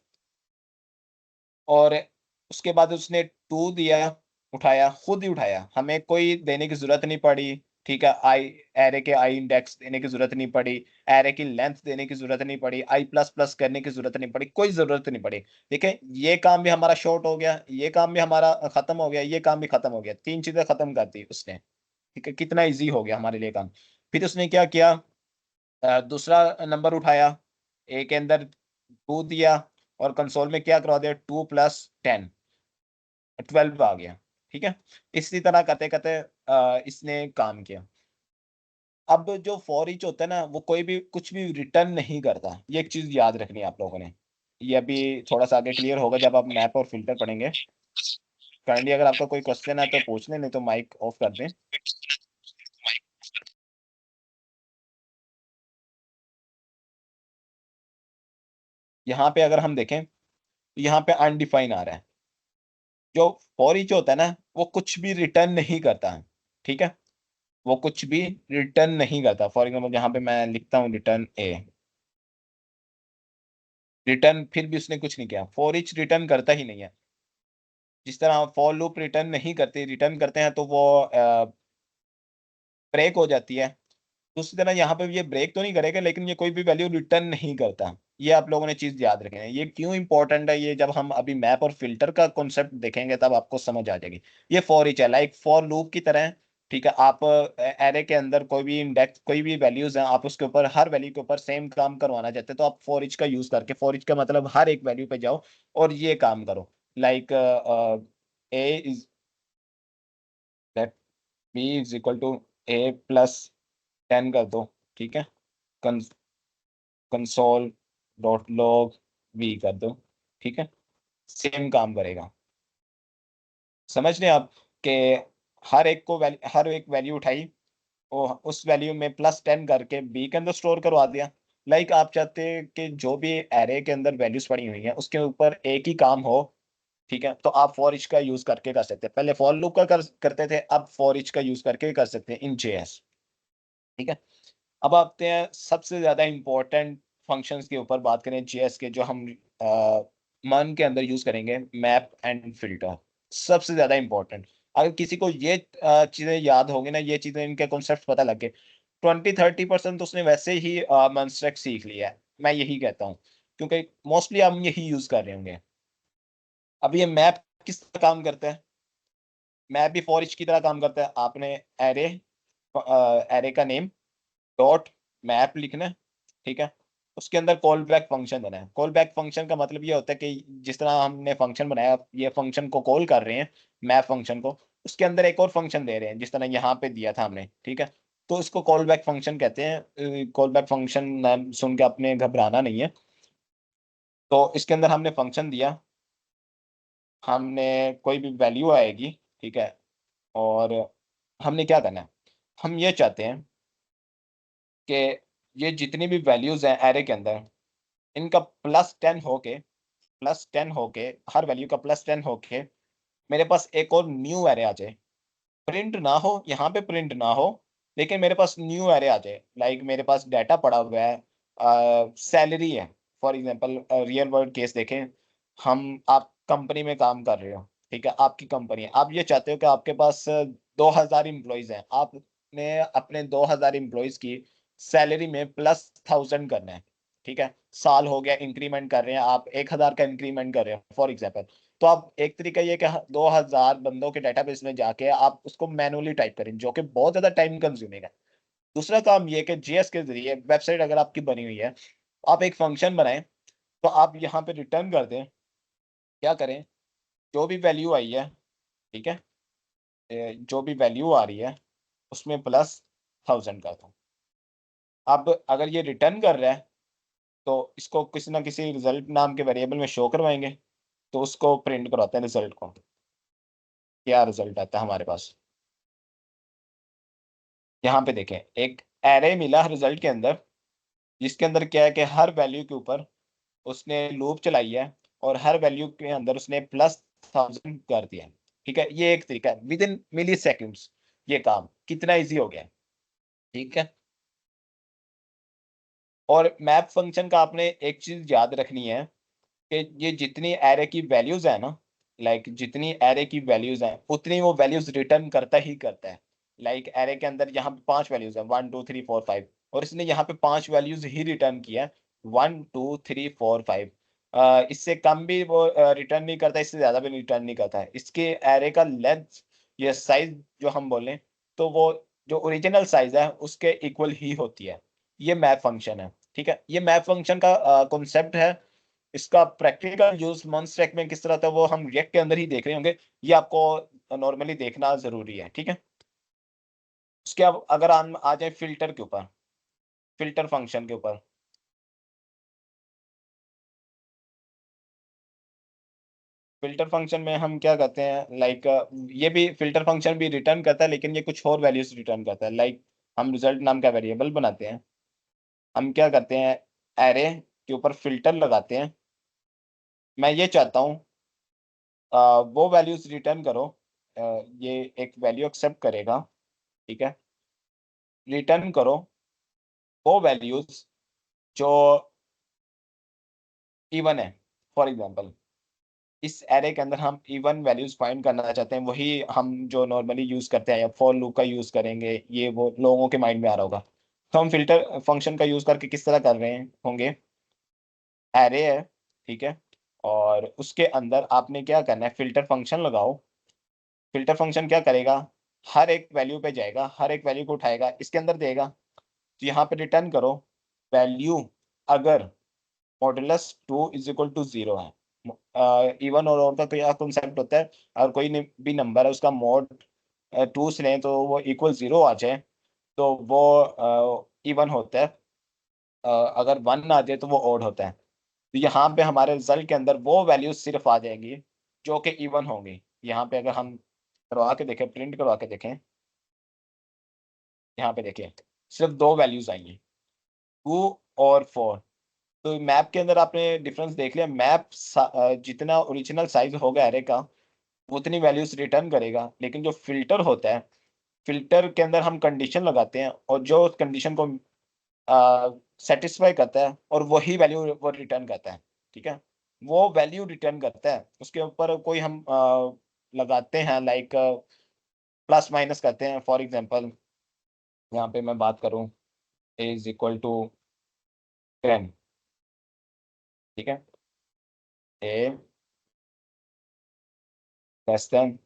और उसके बाद उसने 2 दिया, उठाया, खुद ही उठाया, हमें कोई देने की जरूरत नहीं पड़ी, ठीक है। आई एरे के आई इंडेक्स देने की जरूरत नहीं पड़ी, एरे की लेंथ देने की जरूरत नहीं पड़ी, आई प्लस प्लस करने की जरूरत नहीं पड़ी, कोई जरूरत नहीं पड़ी। देखें ये काम भी हमारा शॉर्ट हो गया, ये काम भी हमारा खत्म हो गया, ये काम भी खत्म हो गया, 3 चीजें खत्म कर दी उसने, ठीक है। कितना इजी हो गया हमारे लिए काम। फिर उसने क्या किया, दूसरा नंबर उठाया, ए के अंदर 2 दिया, और कंसोल में क्या करवा दिया, 2 + 10 12 आ गया, ठीक है। इसी तरह करते करते इसने काम किया। अब जो फॉर ईच होता है ना, वो कोई भी कुछ भी रिटर्न नहीं करता, ये एक चीज याद रखनी है आप लोगों ने। ये अभी थोड़ा सा आगे क्लियर होगा जब आप मैप और फिल्टर पढ़ेंगे। काइंडली अगर आपका कोई क्वेश्चन है तो पूछ लें, नहीं तो माइक ऑफ कर दें। यहाँ पे अगर हम देखें तो यहाँ पे अनडिफाइन आ रहा है। जो फॉर ईच होता है ना, वो कुछ भी रिटर्न नहीं करता है, ठीक है, वो कुछ भी रिटर्न नहीं करता। फॉर एग्जाम्पल यहाँ पे मैं लिखता हूँ रिटर्न ए, रिटर्न, फिर भी उसने कुछ नहीं किया। फॉर ईच रिटर्न करता ही नहीं है। जिस तरह फॉर लूप रिटर्न नहीं करते, रिटर्न करते हैं तो वो ब्रेक हो जाती है। दूसरी तरह यहाँ पे ये ब्रेक तो नहीं करेगा, लेकिन ये कोई भी वैल्यू रिटर्न नहीं करता। ये आप लोगों ने चीज याद रखनी है। ये क्यों इंपॉर्टेंट है, ये जब हम अभी मैप और फिल्टर का कॉन्सेप्ट देखेंगे तब आपको समझ आ जाएगी। ये फॉर ईच है, लाइक फॉर लूप की तरह है, ठीक है। आप एरे के अंदर कोई भी इंडेक्स, कोई भी वैल्यूज हैं, आप उसके ऊपर हर वैल्यू के ऊपर सेम काम करवाना चाहते हैं, तो आप फॉर ईच का यूज करके, फॉर ईच का मतलब हर एक वैल्यू पे जाओ और ये काम करो। Like A is that B is equal to A plus 10 कर दो, ठीक है। कंसोल डॉट लॉग वी कर दो, ठीक है, सेम काम करेगा। समझ रहे हैं आप कि हर एक वैल्यू उठाई और उस वैल्यू में +10 करके बी के अंदर स्टोर करवा दिया। लाइक आप चाहते हैं कि जो भी एरे के अंदर वैल्यूज पड़ी हुई हैं उसके ऊपर एक ही काम हो, ठीक है, तो आप फॉर ईच का यूज करके कर सकते हैं। पहले फॉर लूप का करते थे, अब फॉर ईच का यूज करके कर सकते हैं इन जेएस, ठीक है। अब आते हैं सबसे ज्यादा इंपॉर्टेंट फंक्शंस के ऊपर, बात करें जेएस के, जो हम मन के अंदर यूज करेंगे, मैप एंड फिल्टर। सबसे ज्यादा इंपॉर्टेंट, अगर किसी को ये चीजें याद होगी ना, ये चीजें, इनके कॉन्सेप्ट पता लग गए, 20-30% तो उसने वैसे ही मनस्ट्रक्ट सीख लिया है, मैं यही कहता हूँ, क्योंकि मोस्टली हम यही यूज कर रहे होंगे। अब ये मैप किस तरह काम करता है? मैप भी फॉर ईच की तरह काम करता है। आपने एरे एरे का नेम डॉट मैप लिखना है, ठीक है, उसके अंदर कॉल बैक फंक्शन देना है। कॉल बैक फंक्शन का मतलब ये होता है कि जिस तरह हमने फंक्शन बनाया, ये फंक्शन को कॉल कर रहे हैं, मैप फंक्शन को, उसके अंदर एक और फंक्शन दे रहे हैं, जिस तरह यहाँ पे दिया था हमने, ठीक है। तो इसको कॉल बैक फंक्शन कहते हैं। कॉल बैक फंक्शन नाम सुन के आपने घबराना नहीं है। तो इसके अंदर हमने फंक्शन दिया, हमने कोई भी वैल्यू आएगी, ठीक है, और हमने क्या करना है, हम ये चाहते हैं कि ये जितनी भी वैल्यूज हैं एरे के अंदर, इनका +10 होके, हर वैल्यू का +10 होके मेरे पास एक और न्यू एरे आ जाए। प्रिंट ना हो, यहाँ पे प्रिंट ना हो, लेकिन मेरे पास न्यू एरे आ जाए। लाइक मेरे पास डाटा पड़ा हुआ है, सैलरी है, for example real world case देखें, आप कंपनी में काम कर रहे हो, ठीक है, आपकी कंपनी है, आप ये चाहते हो कि आपके पास 2000 एम्प्लॉयज हैं, आपने अपने 2000 एम्प्लॉयज की सैलरी में +1000 करना है, ठीक है। साल हो गया, इंक्रीमेंट कर रहे हैं, आप 1000 का इंक्रीमेंट कर रहे हो फॉर एग्जाम्पल। तो आप, एक तरीका ये कि 2000 बंदों के डेटाबेस में जाके आप उसको मैनुअली टाइप करें, जो कि बहुत ज्यादा टाइम कंज्यूमिंग है। दूसरा काम ये कि जेएस के जरिए वेबसाइट अगर आपकी बनी हुई है, आप एक फंक्शन बनाएं, तो आप यहाँ पे रिटर्न कर दें, क्या करें, जो भी वैल्यू आई है, ठीक है, जो भी वैल्यू आ रही है उसमें +1000 कर दो। अब अगर ये रिटर्न कर रहा है तो इसको किसी ना किसी रिजल्ट नाम के वेरिएबल में शो करवाएंगे, तो उसको प्रिंट करवाते हैं रिजल्ट को। क्या रिजल्ट आता है हमारे पास, यहाँ पे देखें, एक एरे मिला रिजल्ट के अंदर, जिसके अंदर क्या है कि हर वैल्यू के ऊपर उसने लूप चलाई है और हर वैल्यू के अंदर उसने +1000 कर दिया है, ठीक है। ये एक तरीका है, विद इन मिली सेकेंड्स ये काम कितना इजी हो गया है, ठीक है। और मैप फंक्शन का आपने एक चीज याद रखनी है कि ये जितनी एरे की वैल्यूज है ना, लाइक जितनी एरे की वैल्यूज हैं उतनी वो वैल्यूज रिटर्न करता ही करता है। लाइक एरे के अंदर यहाँ पे 5 वैल्यूज हैं, 1 2 3 4 5, और इसने यहाँ पे 5 वैल्यूज ही रिटर्न किया है, 1 2 3 4 5। इससे कम भी वो रिटर्न नहीं करता, इससे ज्यादा भी रिटर्न नहीं करता है। इसके एरे का लेंथ या साइज जो हम बोलें, तो वो जो ओरिजिनल साइज है उसके इक्वल ही होती है। ये मैप फंक्शन है, ठीक है। ये मैप फंक्शन का कॉन्सेप्ट है। इसका प्रैक्टिकल यूज मॉन्स्ट्रैक में किस तरह था वो हम रिएक्ट के अंदर ही देख रहे होंगे, ये आपको नॉर्मली देखना जरूरी है, ठीक है। उसके अब अगर हम आ जाए फिल्टर के ऊपर, फिल्टर फंक्शन के ऊपर, फिल्टर फंक्शन में हम क्या करते हैं, लाइक ये भी फिल्टर फंक्शन भी रिटर्न करता है, लेकिन ये कुछ और वैल्यूज रिटर्न करता है। लाइक हम रिजल्ट नाम का वेरिएबल बनाते हैं, हम क्या करते हैं, एरे के ऊपर फिल्टर लगाते हैं। मैं ये चाहता हूँ वो वैल्यूज रिटर्न करो, ये एक वैल्यू एक्सेप्ट करेगा, ठीक है। रिटर्न करो वो वैल्यूज जो इवन है। फॉर एग्जांपल इस एरे के अंदर हम इवन वैल्यूज फाइंड करना चाहते हैं, वही हम जो नॉर्मली यूज करते हैं, या फॉर लूप का यूज करेंगे, ये वो लोगों के माइंड में आ रहा होगा। तो हम फिल्टर फंक्शन का यूज करके किस तरह कर रहे हैं होंगे, एरे है, ठीक है, और उसके अंदर आपने क्या करना है, फिल्टर फंक्शन लगाओ। फिल्टर फंक्शन क्या करेगा, हर एक वैल्यू पे जाएगा, हर एक वैल्यू को उठाएगा, इसके अंदर देगा। तो यहाँ पे रिटर्न करो वैल्यू अगर मॉडुलस 2 इज इक्वल टू 0 है। इवन और का क्या कॉन्सेप्ट होता है, अगर कोई भी नंबर है उसका मॉड 2 से लें तो वो इक्वल 0 आ जाए तो वो इवन होता है, अगर 1 आ जाए तो वो ऑड होता है। तो यहाँ पे हमारे रिजल्ट के अंदर वो वैल्यूज सिर्फ आ जाएंगी जो कि इवन होंगी। यहाँ पे अगर हम करवा के देखें, प्रिंट करवा के देखें, यहाँ पे देखें सिर्फ 2 वैल्यूज आएंगी, 2 और 4। तो मैप के अंदर आपने डिफरेंस देख लिया, मैप जितना ओरिजिनल साइज होगा एरे का उतनी वैल्यूज रिटर्न करेगा, लेकिन जो फिल्टर होता है, फिल्टर के अंदर हम कंडीशन लगाते हैं और जो उस कंडीशन को सेटिस्फाई करता है और वही वैल्यू वो रिटर्न करता है, ठीक है। वो वैल्यू रिटर्न करता है, उसके ऊपर कोई हम लगाते हैं, लाइक प्लस माइनस करते हैं। फॉर एग्जांपल यहाँ पे मैं बात करूँ इज इक्वल टू 10, ठीक है, a less than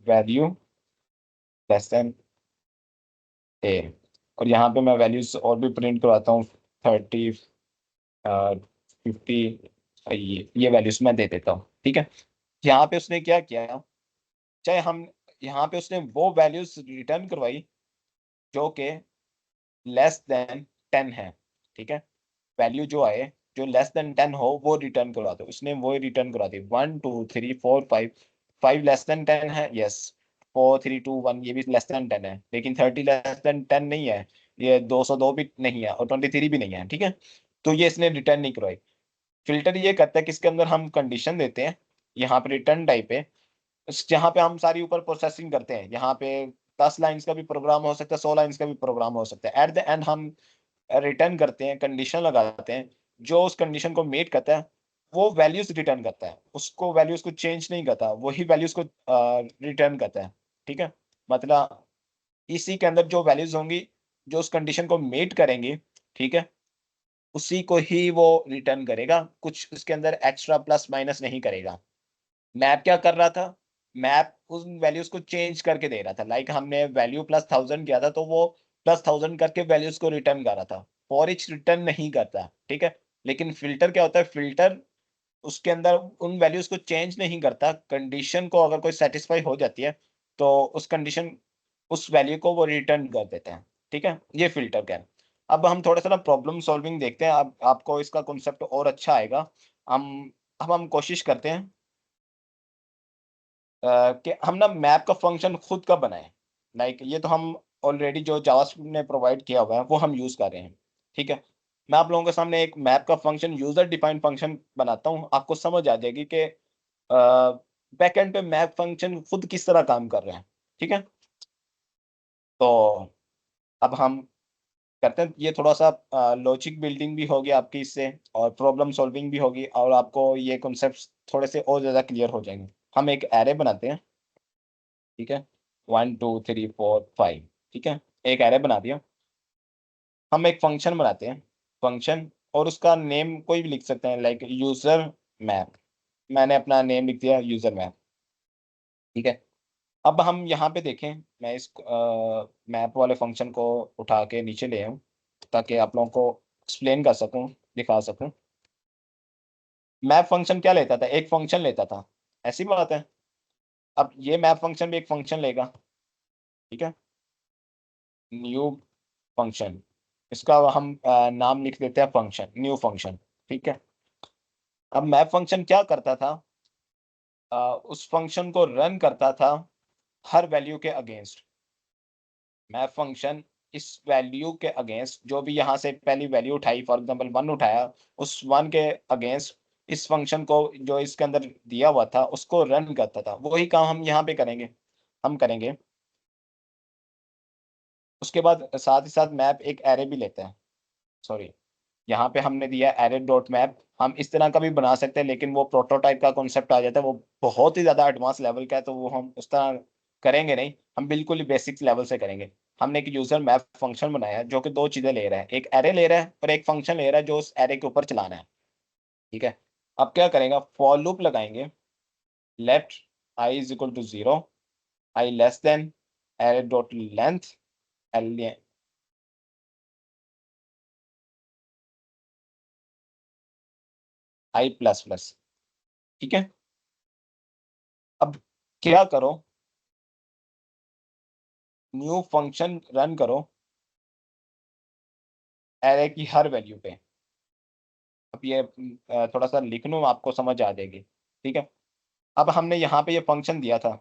value less than a, और यहाँ पे मैं वैल्यूज और भी प्रिंट करवाता हूँ, 30 50, ये वैल्यूज मैं दे देता हूँ, ठीक है। यहाँ पे उसने क्या किया, चाहे हम यहाँ पे उसने वो वैल्यूज रिटर्न करवाई जो कि लेस देन 10 है, ठीक है। वैल्यू जो आए जो लेस देन 10 हो वो रिटर्न करवा दो, उसने वो रिटर्न करवा दी। 1 2 3 4 5, 5 लेस देन 10 है, यस। 4 3 2 1 ये भी लेस देन 10 है, लेकिन 30 लेस देन 10 नहीं है, ये 202 भी नहीं है और 23 भी नहीं है, ठीक है। तो ये इसने रिटर्न नहीं करवाई। फिल्टर ये करता है कि इसके अंदर हम कंडीशन देते हैं, यहाँ पे रिटर्न टाइप है, जहाँ पे हम सारी ऊपर प्रोसेसिंग करते हैं, यहाँ पे 10 लाइंस का भी प्रोग्राम हो सकता है, 100 लाइंस का भी प्रोग्राम हो सकता है। एट द एंड हम रिटर्न करते हैं, कंडीशन लगाते हैं, जो उस कंडीशन को मीट करता है वो वैल्यूज रिटर्न करता है, उसको वैल्यूज को चेंज नहीं करता, वही वैल्यूज को रिटर्न करता है, ठीक है। मतलब इसी के अंदर जो वैल्यूज होंगी जो उस कंडीशन को मीट करेंगी, ठीक है, उसी को ही वो रिटर्न करेगा, कुछ उसके अंदर एक्स्ट्रा प्लस माइनस नहीं करेगा। मैप क्या कर रहा था, मैप उन वैल्यूज को चेंज करके दे रहा था, लाइक हमने वैल्यू प्लस 1000 किया था तो वो प्लस 1000 करके वैल्यूज को रिटर्न कर रहा था, फॉर ईच रिटर्न नहीं करता, ठीक है। लेकिन फिल्टर क्या होता है, फिल्टर उसके अंदर उन वैल्यूज को चेंज नहीं करता, कंडीशन को अगर कोई सेटिस्फाई हो जाती है तो उस कंडीशन उस वैल्यू को वो रिटर्न कर देते हैं, ठीक है। ये फिल्टर क्या है। अब हम थोड़ा सा ना प्रॉब्लम सॉल्विंग देखते हैं, अब आपको इसका कॉन्सेप्ट और अच्छा आएगा। हम अब हम कोशिश करते हैं कि हम ना मैप का फंक्शन खुद का बनाएं। लाइक ये तो हम ऑलरेडी जो जावास्क्रिप्ट ने प्रोवाइड किया हुआ है वो हम यूज कर रहे हैं, ठीक है। मैं आप लोगों के सामने एक मैप का फंक्शन, यूजर डिफाइंड फंक्शन बनाता हूँ, आपको समझ आ जाएगी कि बैकएंड पे मैप फंक्शन खुद किस तरह काम कर रहे हैं, ठीक है। तो अब हम करते हैं, ये थोड़ा सा लॉजिक बिल्डिंग भी होगी आपकी इससे, और प्रॉब्लम सॉल्विंग भी होगी, और आपको ये कॉन्सेप्ट्स थोड़े से और ज़्यादा क्लियर हो जाएंगे। हम एक एरे बनाते हैं, ठीक है, 1 2 3 4 5, ठीक है, एक एरे बना दिया। हम एक फंक्शन बनाते हैं, फंक्शन, और उसका नेम कोई भी लिख सकते हैं, लाइक यूजर मैप। मैंने अपना नेम लिख दिया यूजर मैप, ठीक है। अब हम यहाँ पे देखें, मैं इस मैप वाले फंक्शन को उठा के नीचे ले आऊँ ताकि आप लोगों को एक्सप्लेन कर सकूँ, दिखा सकूँ। मैप फंक्शन क्या लेता था, एक फंक्शन लेता था, ऐसी बात है। अब ये मैप फंक्शन भी एक फंक्शन लेगा, ठीक है, न्यू फंक्शन, इसका हम नाम लिख देते हैं फंक्शन, न्यू फंक्शन, ठीक है। अब मैप फंक्शन क्या करता था, उस फंक्शन को रन करता था हर वैल्यू के अगेंस्ट। मैप फंक्शन इस वैल्यू के अगेंस्ट, जो भी यहाँ से पहली वैल्यू उठाई, फॉर एग्जांपल 1 उठाया, उस 1 के अगेंस्ट इस फंक्शन को जो इसके अंदर दिया हुआ था उसको रन करता था। वही काम हम यहाँ पे करेंगे, हम करेंगे। उसके बाद साथ ही साथ मैप एक एरे भी लेता है। सॉरी, यहाँ पे हमने दिया एरे डॉट मैप। हम इस तरह का भी बना सकते हैं, लेकिन वो प्रोटोटाइप का कॉन्सेप्ट आ जाता है, वो बहुत ही ज्यादा एडवांस लेवल का है, तो वो हम उस तरह करेंगे नहीं। हम बिल्कुल ही बेसिक्स लेवल से करेंगे। हमने एक यूजर मैप फंक्शन बनाया है जो कि दो चीजें ले रहा है, एक एरे ले रहा है और एक फंक्शन ले रहा है जो उस एरे के ऊपर चलाना है। ठीक है। अब क्या करेगा, फॉर लूप लगाएंगे, let I is equal to 0, I less than array dot length I plus plus. ठीक है। अब क्या करो, न्यू फंक्शन रन करो एरे की हर वैल्यू पे। अब ये थोड़ा सा लिख लूँ, आपको समझ आ जाएगी। ठीक है। अब हमने यहाँ पे ये फंक्शन दिया था।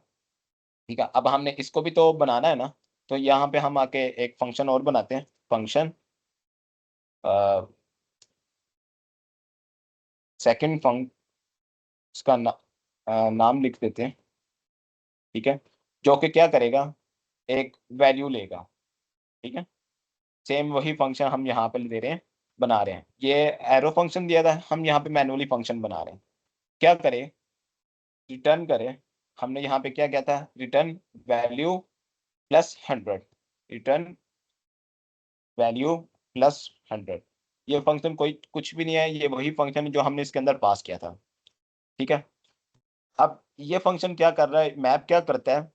ठीक है। अब हमने इसको भी तो बनाना है ना, तो यहाँ पे हम आके एक फंक्शन और बनाते हैं। फंक्शन सेकंड फंक्शन का नाम लिख देते हैं। ठीक है। जो कि क्या करेगा, एक वैल्यू लेगा। ठीक है। सेम वही फंक्शन हम यहाँ पे दे रहे हैं, बना रहे हैं। ये एरो फंक्शन दिया था, हम यहाँ पे मैनुअली फंक्शन बना रहे हैं। क्या करें, रिटर्न करें। हमने यहाँ पे क्या किया था, return value plus 100, return value plus 100। ये फंक्शन कोई कुछ भी नहीं है, ये वही फंक्शन है जो हमने इसके अंदर पास किया था। ठीक है। अब ये फंक्शन क्या कर रहा है, मैप क्या करता है,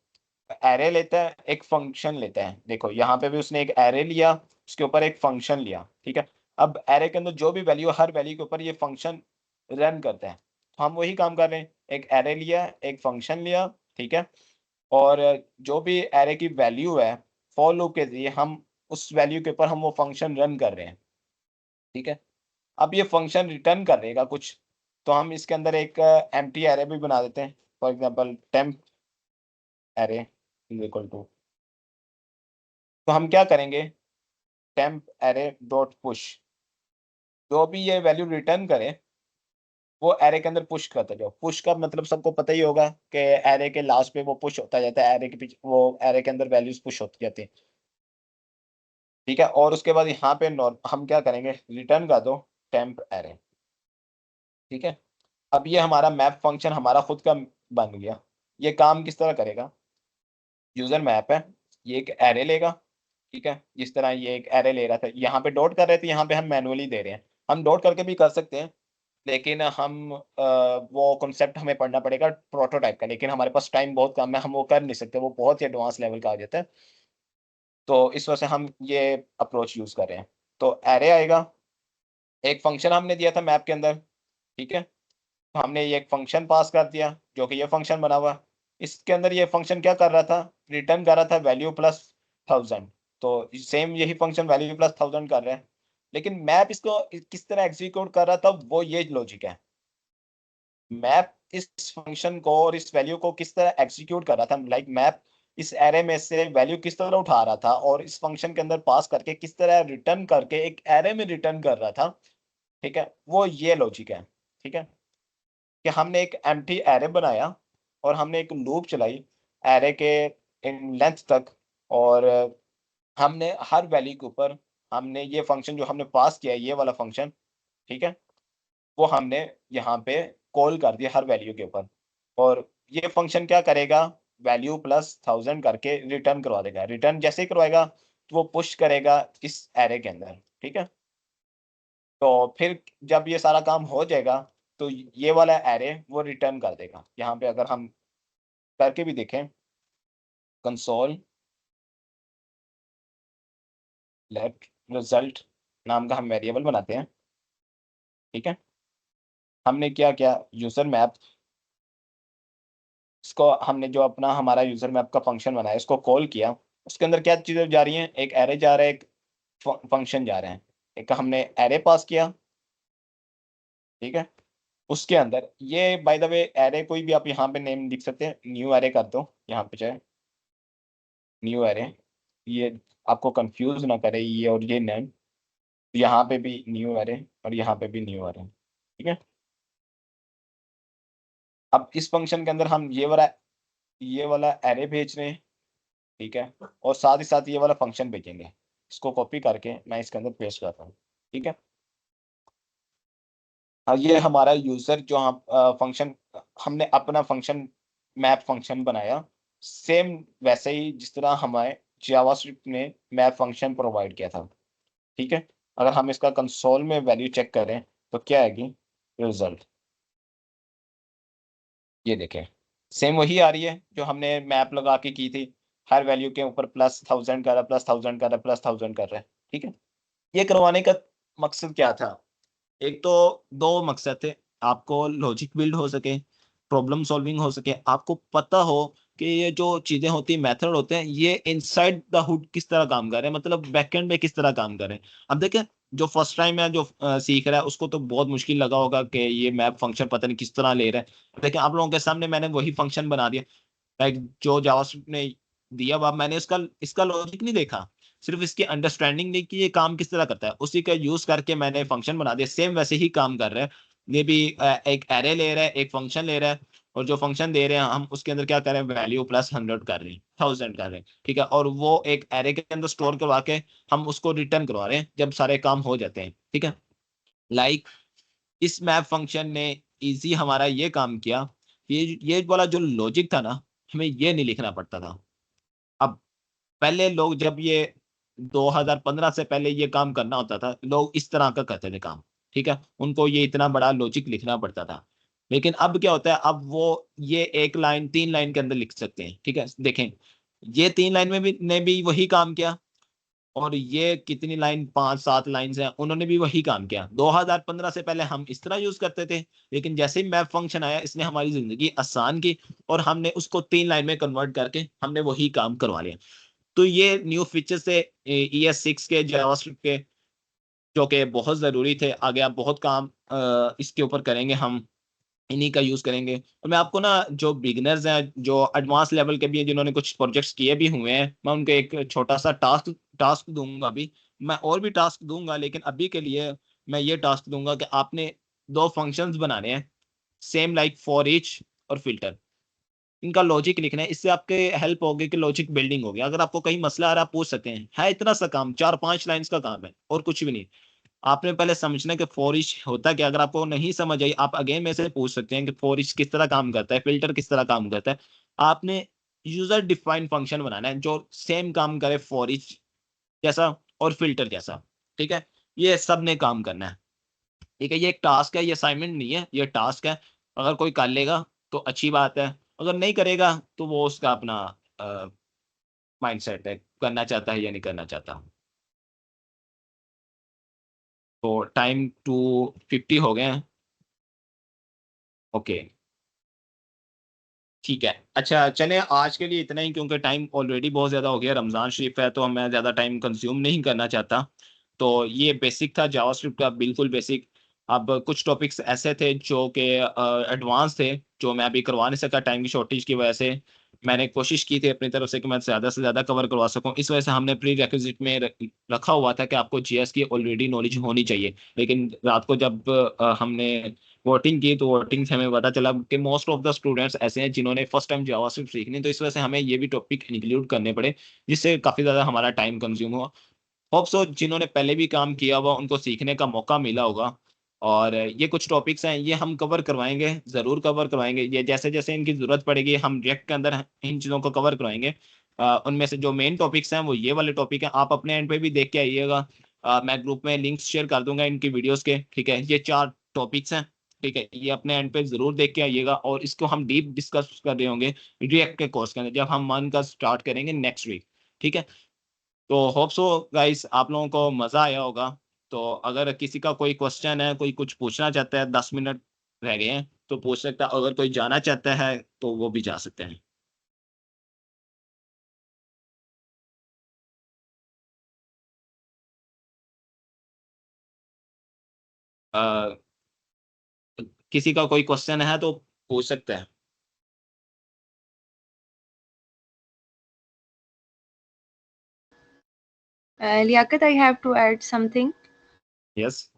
एरे लेता है, एक फंक्शन लेता है। देखो यहाँ पे भी उसने एक एरे लिया, उसके ऊपर एक फंक्शन लिया। ठीक है। अब एरे के अंदर जो भी वैल्यू, हर वैल्यू के ऊपर ये फंक्शन रन करता है। तो हम वही काम कर रहे हैं, एक एरे लिया, एक फंक्शन लिया। ठीक है। और जो भी एरे की वैल्यू है, फॉर लूप के जरिए हम उस वैल्यू के ऊपर हम वो फंक्शन रन कर रहे हैं। ठीक है। अब ये फंक्शन रिटर्न कर देगा कुछ, तो हम इसके अंदर एक एम्प्टी एरे भी बना देते हैं। For example temp array is equal to, तो हम क्या करेंगे, टेम्प एरे डॉट पुश, जो भी ये वैल्यू रिटर्न करे वो एरे के अंदर पुश करता जाओ। पुश का मतलब सबको पता ही होगा कि एरे के लास्ट पे वो पुश होता जाता है, एरे के पीछे वो एरे के अंदर वैल्यूज पुश होती जाती है। ठीक है। और उसके बाद यहाँ पे हम क्या करेंगे, रिटर्न कर दो टेम्प एरे। ठीक है। अब ये हमारा मैप फंक्शन हमारा खुद का बन गया। ये काम किस तरह करेगा, यूजर मैप है, ये एक एरे लेगा। ठीक है। जिस तरह ये एक एरे ले रहा था, यहाँ पे डॉट कर रहे थे, यहाँ पे हम मैनुअली दे रहे हैं। हम डॉट करके भी कर सकते हैं, लेकिन हम वो कॉन्सेप्ट हमें पढ़ना पड़ेगा प्रोटोटाइप का, लेकिन हमारे पास टाइम बहुत कम है, हम वो कर नहीं सकते, वो बहुत ही एडवांस लेवल का आ जाता है। तो इस वजह से हम ये अप्रोच यूज कर रहे हैं। तो एरे आएगा, एक फंक्शन हमने दिया था मैप के अंदर। ठीक है। तो हमने ये एक फंक्शन पास कर दिया जो कि ये फंक्शन बना हुआ। इसके अंदर ये फंक्शन क्या कर रहा था, रिटर्न कर रहा था वैल्यू प्लस 1000। तो सेम यही फंक्शन वैल्यू प्लस 1000 कर रहा है, लेकिन मैप इसको किस तरह एग्जीक्यूट कर रहा था, वो ये लॉजिक है। मैप इस फंक्शन को और इस वैल्यू को किस तरह एग्जीक्यूट कर रहा था, लाइक मैप इस एरे में से वैल्यू किस तरह उठा रहा था और इस फंक्शन के अंदर पास करके किस तरह रिटर्न करके एक एरे में रिटर्न कर रहा था। ठीक है। वो ये लॉजिक है। ठीक है। कि हमने एक एम्प्टी एरे बनाया और हमने एक लूप चलाई एरे के इन लेंथ तक, और हमने हर वैल्यू के ऊपर हमने ये फंक्शन जो हमने पास किया है, ये वाला फंक्शन, ठीक है, वो हमने यहाँ पे कॉल कर दिया हर वैल्यू के ऊपर। और ये फंक्शन क्या करेगा, वैल्यू प्लस 1000 करके रिटर्न करवा देगा। रिटर्न जैसे ही करवाएगा तो वो पुश करेगा इस एरे के अंदर। ठीक है। तो फिर जब ये सारा काम हो जाएगा तो ये वाला एरे वो रिटर्न कर देगा। यहाँ पे अगर हम करके भी देखें, कंसोल लेट रिजल्ट नाम का हम वेरिएबल बनाते हैं। ठीक है। हमने क्या किया, यूजर मैप, इसको हमने जो अपना हमारा यूजर मैप का फंक्शन बनाया इसको कॉल किया। उसके अंदर क्या चीजें जा रही हैं, एक एरे जा रहा है, एक फंक्शन जा रहे हैं। एक हमने एरे पास किया, ठीक है। उसके अंदर ये बाय द वे एरे कोई भी आप यहाँ पे नेम लिख सकते हैं, न्यू एरे कर दो यहाँ पे चाहे न्यू एरे, ये आपको कंफ्यूज ना करे ये और ये नेम, यहाँ पे भी न्यू एरे और यहाँ पे भी न्यू एरे, ठीक है। अब इस फंक्शन के अंदर हम ये वाला एरे भेज रहे हैं, ठीक है, और साथ ही साथ ये वाला फंक्शन भेजेंगे। इसको कॉपी करके मैं इसके अंदर पेस्ट करता हूँ, ठीक है। हाँ, ये हमारा यूजर जो हम फंक्शन, हमने अपना फंक्शन मैप फंक्शन बनाया, सेम वैसे ही जिस तरह हमारे जावास्क्रिप्ट ने मैप फंक्शन प्रोवाइड किया था, ठीक है। अगर हम इसका कंसोल में वैल्यू चेक करें तो क्या आएगी रिजल्ट, ये देखें सेम वही आ रही है जो हमने मैप लगा के की थी। हर वैल्यू के ऊपर +1000 कर रहा है, +1000 कर रहा है, +1000 कर रहा है, ठीक है। ये करवाने का मकसद क्या था? एक तो दो मकसद थे, आपको लॉजिक बिल्ड हो सके, प्रॉब्लम सॉल्विंग हो सके, आपको पता हो कि ये जो चीजें होती हैं, मेथड होते हैं, ये इनसाइड द हुड किस तरह काम कर रहे हैं, मतलब बैकएंड में किस तरह काम कर रहे हैं। अब देखें जो फर्स्ट टाइम है जो सीख रहा है उसको तो बहुत मुश्किल लगा होगा कि ये मैप फंक्शन पता नहीं किस तरह ले रहा है, लेकिन आप लोगों के सामने मैंने वही फंक्शन बना दिया, लाइक जो जावास्क्रिप्ट ने दिया हुआ, मैंने इसका इसका लॉजिक नहीं देखा, सिर्फ इसकी अंडरस्टैंडिंग नहीं कि ये काम किस तरह करता है, उसी का यूज करके मैंने फंक्शन बना दिया, सेम वैसे ही काम कर रहा है। ये भी एक एरे ले रहा है, एक फंक्शन ले रहा है, और जो फंक्शन दे रहे हैं हम उसके अंदर क्या कर रहे हैं, वैल्यू +100 कर रहे हैं, 1000 कर रहे हैं, ठीक है, और वो एक एरे के अंदर स्टोर करवा के हम उसको रिटर्न करवा रहे हैं जब सारे काम हो जाते हैं, ठीक है। लाइक इस मैप फंक्शन ने इजी हमारा ये काम किया, ये वाला जो लॉजिक था ना, हमें ये नहीं लिखना पड़ता था। अब पहले लोग जब ये 2015 से पहले ये काम करना होता था, लोग इस तरह का करते थे काम, ठीक है, उनको ये इतना बड़ा लॉजिक लिखना पड़ता था। लेकिन अब क्या होता है, अब वो ये एक लाइन 3 लाइन के अंदर लिख सकते हैं, ठीक है। देखें ये 3 लाइन में भी ने भी वही काम किया, और ये कितनी लाइन, 5-7 लाइन हैं, उन्होंने भी वही काम किया। 2015 से पहले हम इस तरह यूज करते थे, लेकिन जैसे ही मैप फंक्शन आया इसने हमारी जिंदगी आसान की, और हमने उसको 3 लाइन में कन्वर्ट करके हमने वही काम करवा लिया। तो ये न्यू फीचर से ES6 के जावास्क्रिप्ट के, जो कि बहुत ज़रूरी थे, आगे आप बहुत काम इसके ऊपर करेंगे, हम इन्हीं का यूज़ करेंगे। और मैं आपको ना जो बिगिनर्स हैं, जो एडवांस लेवल के भी हैं, जिन्होंने कुछ प्रोजेक्ट्स किए भी हुए हैं, मैं उनको एक छोटा-सा टास्क टास्क दूँगा अभी। मैं और भी टास्क दूँगा, लेकिन अभी के लिए मैं ये टास्क दूँगा कि आपने 2 फंक्शंस बनाने हैं, सेम लाइक फॉर ईच और फिल्टर। इनका लॉजिक लिखना है, इससे आपके हेल्प होगी कि लॉजिक बिल्डिंग होगी। अगर आपको कहीं मसला आ रहा है, आप पूछ सकते हैं। है इतना सा काम, 4-5 लाइन्स का काम है और कुछ भी नहीं। आपने पहले समझना है कि फॉर ईच होता क्या है। अगर आपको नहीं समझ आई, आप अगेन मेरे से पूछ सकते हैं कि फॉर ईच किस तरह काम करता है, फ़िल्टर किस तरह काम करता है। आपने यूज़र डिफाइंड फंक्शन बनाना है जो सेम काम करे फॉर ईच जैसा और फ़िल्टर जैसा, ठीक है? ये सब ने काम करना है, ठीक है? ये एक टास्क है, ये असाइनमेंट नहीं है, ये टास्क है। अगर कोई कर लेगा तो अच्छी बात है, अगर नहीं करेगा तो वो उसका अपना अ, माइंडसेट है, करना चाहता है या नहीं करना चाहता। तो टाइम 2:50 हो गए हैं। ओके, ठीक है। अच्छा चलें, आज के लिए इतना ही, क्योंकि टाइम ऑलरेडी बहुत ज़्यादा हो गया, रमज़ान शरीफ है, तो मैं ज़्यादा टाइम कंज़्यूम नहीं करना चाहता। तो ये बेसिक था जावास्क्रिप्ट का, बिल्कुल बेसिक। अब कुछ टॉपिक्स ऐसे थे जो कि एडवांस थे, जो मैं अभी करवा नहीं सका टाइम की शॉर्टेज की वजह से। मैंने कोशिश की थी अपनी तरफ से कि मैं ज़्यादा से ज़्यादा कवर करवा सकूँ। इस वजह से हमने प्री-रिक्विज़िट में रखा हुआ था कि आपको जीएस की ऑलरेडी नॉलेज होनी चाहिए। लेकिन रात को जब हमने वोटिंग की, तो वोटिंग से हमें पता चला कि मोस्ट ऑफ द स्टूडेंट्स ऐसे हैं जिन्होंने फर्स्ट टाइम जावास्क्रिप्ट सीखनी, तो इस वजह से हमें ये भी टॉपिक इंक्लूड करने पड़े, जिससे काफ़ी ज़्यादा हमारा टाइम कंज्यूम हुआ। होप सो जिन्होंने पहले भी काम किया हुआ उनको सीखने का मौका मिला होगा। और ये कुछ टॉपिक्स हैं, ये हम कवर करवाएँगे, ज़रूर कवर करवाएँगे। ये जैसे-जैसे इनकी ज़रूरत पड़ेगी हम रिएक्ट के अंदर इन चीज़ों को कवर करवाएँगे। उनमें से जो मेन टॉपिक्स हैं वो ये वाले टॉपिक हैं, आप अपने एंड पे भी देख के आइएगा। मैं ग्रुप में लिंक्स शेयर कर दूँगा इनकी वीडियोज़ के, ठीक है? ये 4 टॉपिक्स हैं, ठीक है? ये अपने एंड पे ज़रूर देख के आइएगा, और इसको हम डीप डिस्कस कर रहे होंगे रिएक्ट के कोर्स के अंदर, जब हम मंथ का स्टार्ट करेंगे नेक्स्ट वीक, ठीक है? तो होप सो गाइस आप लोगों को मज़ा आया होगा। तो अगर किसी का कोई क्वेश्चन है, कोई कुछ पूछना चाहता है, 10 मिनट रह गए हैं, तो पूछ सकता है। अगर कोई जाना चाहता है, तो वो भी जा सकते हैं। अ किसी का कोई क्वेश्चन है तो पूछ सकते हैं। Liaquat, I have to add something. Yes.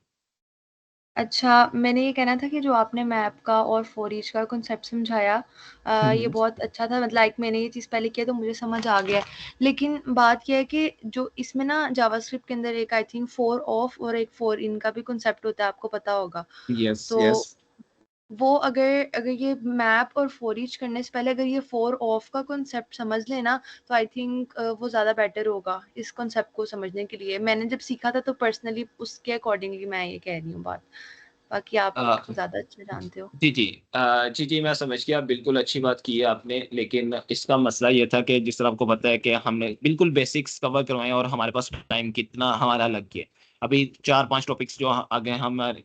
अच्छा, मैंने ये कहना था कि जो आपने मैप का और फॉर ईच का कॉन्सेप्ट समझाया, ये बहुत अच्छा था। मतलब लाइक मैंने ये चीज़ पहले किया तो मुझे समझ आ गया है। लेकिन बात ये है कि जो इसमें ना जावास्क्रिप्ट के अंदर एक आई थिंक फॉर ऑफ और एक फॉर इन का भी कॉन्सेप्ट होता है, आपको पता होगा। यस तो यस। वो अगर ये मैप और फॉर ईच करने से पहले अगर ये फॉर ऑफ का कॉन्सेप्ट समझ लेना तो आई थिंक वो ज़्यादा बेटर होगा इस कॉन्सेप्ट को समझने के लिए। मैंने जब सीखा था तो पर्सनली उसके अकॉर्डिंगली मैं ये कह रही हूँ बात। बाकी आप ज़्यादा अच्छा जानते हो। जी जी। जी मैं समझ गया, बिल्कुल अच्छी बात की है आपने। लेकिन इसका मसला ये था कि जिस तरह आपको पता है कि हमने बिल्कुल बेसिक्स कवर करवाए और हमारे पास टाइम कितना हमारा लग गया। अभी 4-5 टॉपिक्स जो आगे हमारे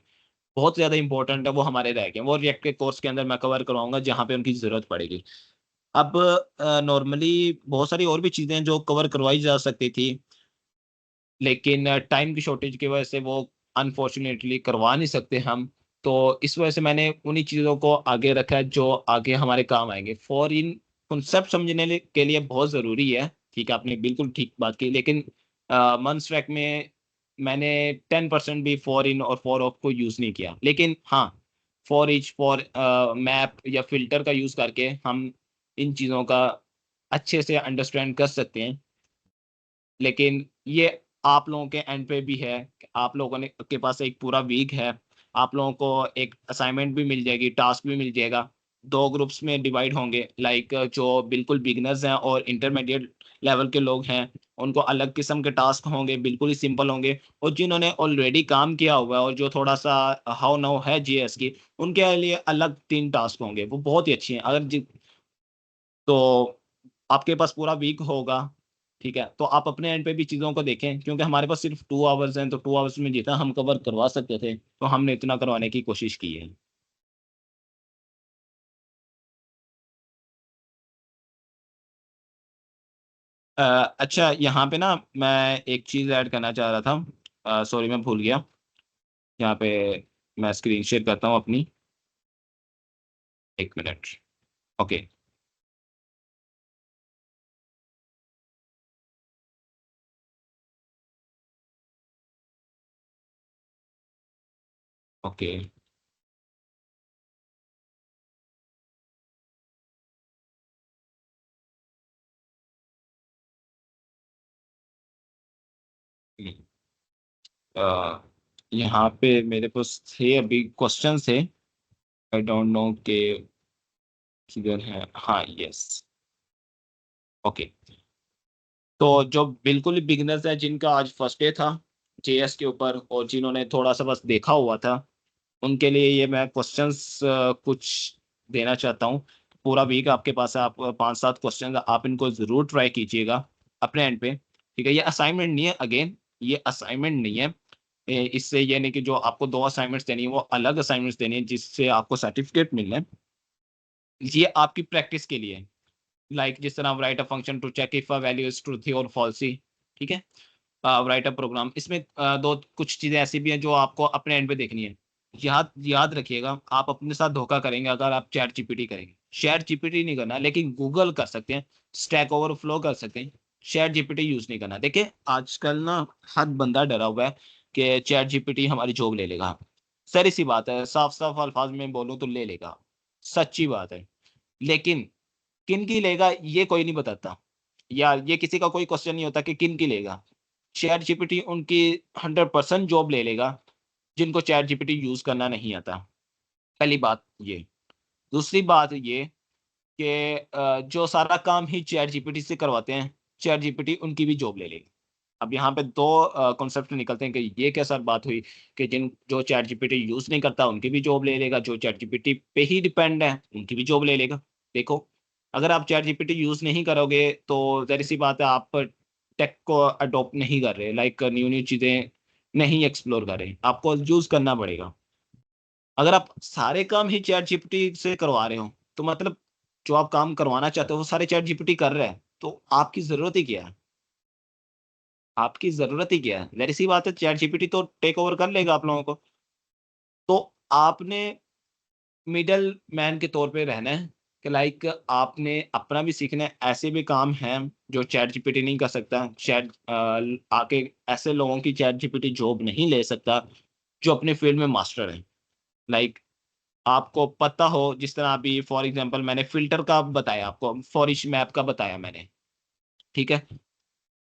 बहुत ज़्यादा इंपॉर्टेंट है वो हमारे रह गए, वो रिएक्ट के कोर्स के अंदर मैं कवर करवाऊंगा जहाँ पे उनकी ज़रूरत पड़ेगी। अब नॉर्मली बहुत सारी और भी चीज़ें हैं जो कवर करवाई जा सकती थी, लेकिन टाइम की शॉर्टेज की वजह से वो अनफॉर्चुनेटली करवा नहीं सकते हम। तो इस वजह से मैंने उन्हीं चीज़ों को आगे रखा है जो आगे हमारे काम आएँगे। फॉर इन कॉन्सेप्ट समझने के लिए बहुत ज़रूरी है, ठीक है, आपने बिल्कुल ठीक बात की। लेकिन मंथ्स ट्रैक में मैंने 10% भी फॉर इन और फॉर ऑफ को यूज़ नहीं किया। लेकिन हाँ, फॉर ईच, फॉर मैप या फ़िल्टर का यूज़ करके हम इन चीज़ों का अच्छे से अंडरस्टैंड कर सकते हैं। लेकिन ये आप लोगों के एंड पे भी है, आप लोगों ने के पास एक पूरा वीक है, आप लोगों को एक असाइनमेंट भी मिल जाएगी, टास्क भी मिल जाएगा। 2 ग्रुप्स में डिवाइड होंगे, लाइक जो बिल्कुल बिगिनर्स हैं और इंटरमीडिएट लेवल के लोग हैं, उनको अलग किस्म के टास्क होंगे, बिल्कुल ही सिंपल होंगे। और जिन्होंने ऑलरेडी काम किया हुआ है और जो थोड़ा-सा हाउ नाउ है जीएस की, उनके लिए अलग 3 टास्क होंगे, वो बहुत ही अच्छी हैं। अगर जि तो आपके पास पूरा वीक होगा, ठीक है? तो आप अपने एंड पे भी चीज़ों को देखें, क्योंकि हमारे पास सिर्फ़ 2 आवर्स हैं, तो 2 आवर्स में जितना हम कवर करवा सकते थे, तो हमने इतना करवाने की कोशिश की है। अ, अच्छा, यहाँ पे ना मैं एक चीज़ ऐड करना चाह रहा था। सॉरी मैं भूल गया। यहाँ पे मैं स्क्रीन शेयर करता हूँ अपनी। 1 मिनट। Okay, okay. अ, यहाँ पे मेरे पास थे अभी क्वेश्चन थे। आई डोंट नो कि किधर है। हाँ, यस। ओके। तो जो बिल्कुल ही बिगिनर्स हैं जिनका आज फर्स्ट डे था जेएस के ऊपर और जिन्होंने थोड़ा-सा बस देखा हुआ था, उनके लिए ये मैं क्वेश्चंस कुछ देना चाहता हूँ। पूरा वीक आपके पास है, आप 5-7 क्वेश्चन आप इनको ज़रूर ट्राई कीजिएगा अपने एंड पे, ठीक है? ये असाइनमेंट नहीं है, अगेन ये असाइनमेंट नहीं है। इससे ये नहीं कि जो आपको 2 असाइनमेंट्स देनी है, वो अलग असाइनमेंट्स देनी है जिससे आपको सर्टिफिकेट मिलना है। ये आपकी प्रैक्टिस के लिए है। लाइक जिस तरह write a function to check if a value is truthy और फॉल्सी, ठीक है? राइट अ प्रोग्राम, इसमें 2 कुछ चीज़ें ऐसी भी हैं जो आपको अपने एंड पे देखनी है। याद याद रखिएगा, आप अपने साथ धोखा करेंगे अगर आप चैट जीपीटी करेंगे। चैट जीपीटी नहीं करना, लेकिन गूगल कर सकते हैं, स्टैक ओवरफ्लो कर सकते हैं, चैट जीपीटी यूज़ नहीं करना। देखिए, आजकल ना हर बंदा डरा हुआ है कि चैट जीपीटी हमारी जॉब ले लेगा। ज़ाहिर-सी बात है, साफ-साफ अल्फाज में बोलूँ तो ले लेगा, सच्ची बात है। लेकिन किन की लेगा ये कोई नहीं बताता, या ये किसी का कोई क्वेश्चन नहीं होता कि किन की लेगा। चैट जीपीटी उनकी 100% जॉब ले लेगा, जिनको चैट जीपीटी यूज़ करना नहीं आता। पहली बात ये। दूसरी बात ये कि जो सारा काम ही चैट जीपीटी से करवाते हैं, चैट जीपीटी उनकी भी जॉब ले लेगी। अब यहाँ पे 2 कॉन्सेप्ट निकलते हैं कि ये कैसा बात हुई कि जो चैट जीपीटी यूज़ नहीं करता उनकी भी जॉब ले लेगा, जो चैट जीपीटी पे ही डिपेंड है, उनकी भी जॉब ले लेगा। देखो, अगर आप चैट जीपीटी यूज़ नहीं करोगे तो ज़ाहिर-सी बात है आप टेक को अडॉप्ट नहीं कर रहे, लाइक न्यू-न्यू चीज़ें नहीं एक्सप्लोर कर रहे, आपको यूज़ करना पड़ेगा। अगर आप सारे काम ही चैट जीपीटी से करवा रहे हो, तो मतलब जो आप काम करवाना चाहते हो वो सारे चैट जीपीटी कर रहा है, तो आपकी ज़रूरत ही क्या है? आपकी ज़रूरत ही क्या है? ज़ाहिर-सी बात है, चैट जीपीटी तो टेक ओवर कर लेगा आप लोगों को। तो आपने मिडल मैन के तौर पे रहना है कि लाइक आपने अपना भी सीखना है। ऐसे भी काम हैं जो चैट जीपीटी नहीं कर सकता, शायद आके ऐसे लोगों की चैट जीपीटी जॉब नहीं ले सकता जो अपने फील्ड में मास्टर हैं। लाइक आपको पता हो, जिस तरह अभी फॉर एग्जांपल मैंने फ़िल्टर का बताया, आपको फॉरिश मैप का बताया मैंने, ठीक है?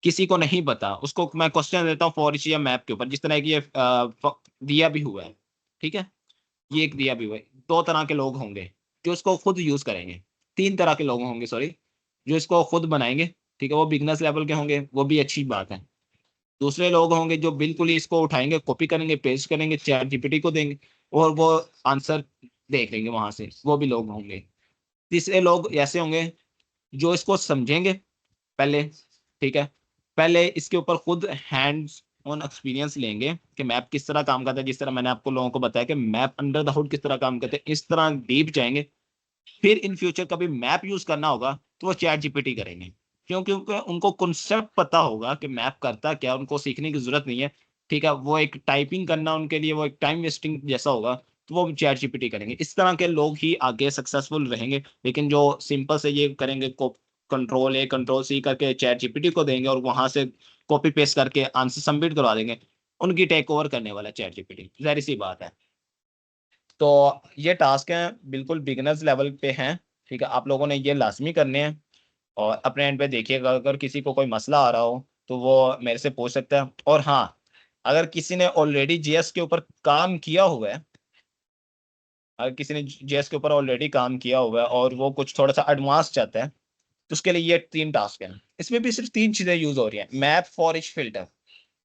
किसी को नहीं पता, उसको मैं क्वेश्चन देता हूँ फॉरिश या मैप के ऊपर, जिस तरह की ये दिया भी हुआ है, ठीक है? ये एक दिया भी हुआ है। 2 तरह के लोग होंगे जो इसको खुद यूज़ करेंगे, 3 तरह के लोग होंगे सॉरी, जो इसको खुद बनाएँगे, ठीक है? वो बिगिनर्स लेवल के होंगे, वो भी अच्छी बात है। दूसरे लोग होंगे जो बिल्कुल ही इसको उठाएँगे, कॉपी करेंगे, पेस्ट करेंगे, चैट जीपीटी को देंगे और वो आंसर देख लेंगे वहाँ से, वो भी लोग होंगे। तीसरे लोग ऐसे होंगे जो इसको समझेंगे पहले, ठीक है? पहले इसके ऊपर खुद हैंड्स ऑन एक्सपीरियंस लेंगे कि मैप किस तरह काम करता है, जिस तरह मैंने आपको लोगों को बताया कि मैप अंडर द हुड किस तरह काम करते हैं, इस तरह डीप जाएँगे। फिर इन फ्यूचर कभी मैप यूज़ करना होगा, तो वो चैट जीपीटी करेंगे। क्यों? क्योंकि उनको कॉन्सेप्ट पता होगा कि मैप करता क्या है, उनको सीखने की ज़रूरत नहीं है, ठीक है? वो एक टाइपिंग करना उनके लिए वो एक टाइम वेस्टिंग जैसा होगा, तो वो चैट जीपीटी करेंगे। इस तरह के लोग ही आगे सक्सेसफुल रहेंगे, लेकिन जो सिंपल से ये करेंगे कंट्रोल ए, कंट्रोल सी करके चैट जीपीटी को देंगे और वहाँ से कॉपी पेस्ट करके आंसर सबमिट करवा देंगे, उनकी टेक ओवर करने वाला है चैट जीपीटी, ज़ाहिर-सी बात है। तो ये टास्क हैं बिल्कुल बिगिनर्स लेवल पे हैं, ठीक है? आप लोगों ने ये लाज़मी करने हैं और अपने एंड पे देखिएगा, अगर किसी को कोई मसला आ रहा हो, तो वो मेरे से पूछ सकता है। और हाँ, अगर किसी ने ऑलरेडी जेएस के ऊपर काम किया हुआ है, अगर किसी ने जेएस के ऊपर ऑलरेडी काम किया हुआ है और वो कुछ थोड़ा-सा एडवांस चाहता है, तो उसके लिए ये 3 टास्क हैं। इसमें भी सिर्फ़ 3 चीज़ें यूज़ हो रही हैं। Map, for each filter.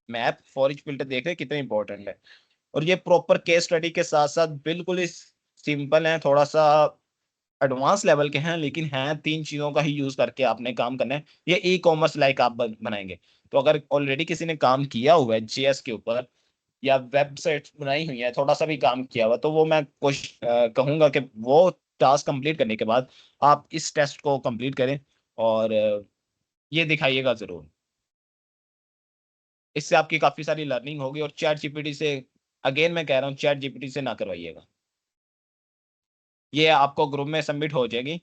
Map, for each filter देख रहे हैं कितने इम्पोर्टेंट है। और ये प्रॉपर केस स्टडी के साथ-साथ बिल्कुल ही सिंपल हैं, थोड़ा-सा एडवांस लेवल के हैं, लेकिन हैं 3 चीज़ों का ही यूज़ करके आपने काम करना है। ये ई-कॉमर्स लाइक आप ब बनाएँगे। तो अगर ऑलरेडी किसी ने काम किया हुआ है जेएस के ऊपर या वेबसाइट्स बनाई हुई है, थोड़ा-सा भी काम किया हुआ है, तो वो मैं कहूँगा कि वो टास्क कंप्लीट करने के बाद आप इस टेस्ट को कंप्लीट करें और ये दिखाइएगा ज़रूर। इससे आपकी काफ़ी सारी लर्निंग होगी और चैट जीपीटी से अगेन मैं कह रहा हूँ, चैट जीपीटी से ना करवाइएगा। ये आपको ग्रुप में सबमिट हो जाएगी।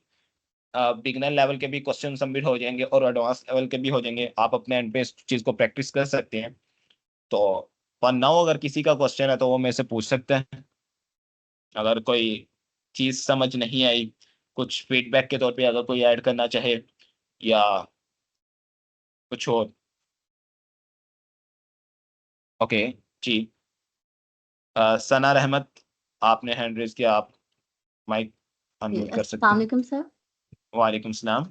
बिगिनर लेवल के भी क्वेश्चन सबमिट हो जाएँगे और एडवांस लेवल के भी हो जाएँगे। आप अपने एंड पे इस चीज़ को प्रैक्टिस कर सकते हैं। तो फॉर नाउ अगर किसी का क्वेश्चन है तो वो मेरे से पूछ सकते हैं। अगर कोई चीज़ समझ नहीं आई, कुछ फीडबैक के तौर पे अगर कोई ऐड करना चाहे या कुछ और। ओके, जी। सना रहमत, आपने हैंड रेज़ किया, आप माइक जी, अनम्यूट कर सकते अस्सलाम हैं। वालेकुम सर। वालेकुम सलाम।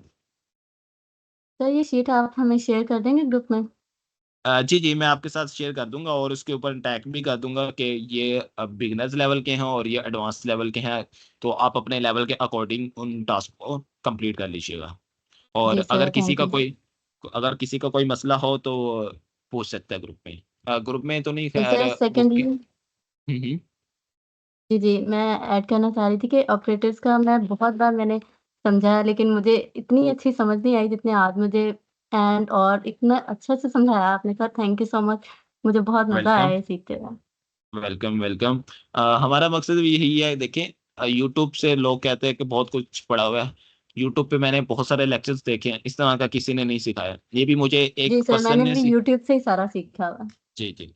सर ये शीट आप हमें शेयर कर देंगे ग्रुप में? जी, जी, मैं आपके साथ शेयर कर दूँगा और उसके ऊपर टैग भी कर दूँगा कि ये बिगिनर्स लेवल के हैं और ये एडवांस लेवल के हैं, तो आप अपने लेवल के अकॉर्डिंग उन टास्क को कंप्लीट कर लीजिएगा। और जी सर, थैंक यू। अगर किसी का कोई मसला हो तो पूछ सकता है ग्रुप में। ग्रुप में तो नहीं तो खैर सर उसकी। सेकंडली हुँ, हुँ। जी, जी, मैं ऐड करना चाह रही थी कि ऑपरेटर्स का मैं बहुत बार मैंने समझा लेकिन मुझे इतनी अच्छी समझ नहीं आई जितनी आज मुझे एंड और इतना अच्छे से समझाया आपने sir, thank you so much. मुझे बहुत मज़ा आया वेलकम, ये सीखते हुए। Welcome, welcome. हमारा मकसद भी यही है, देखिए यूट्यूब से लोग कहते हैं कि बहुत कुछ पढ़ा हुआ है। यूट्यूब पे मैंने बहुत सारे लेक्चर्स देखे हैं, इस तरह का किसी ने नहीं सिखाया। ये भी मुझे एक जी सर, पर्सन मैंने ने भी यूट्यूब से ही सारा सीखा हुआ है। जी, जी।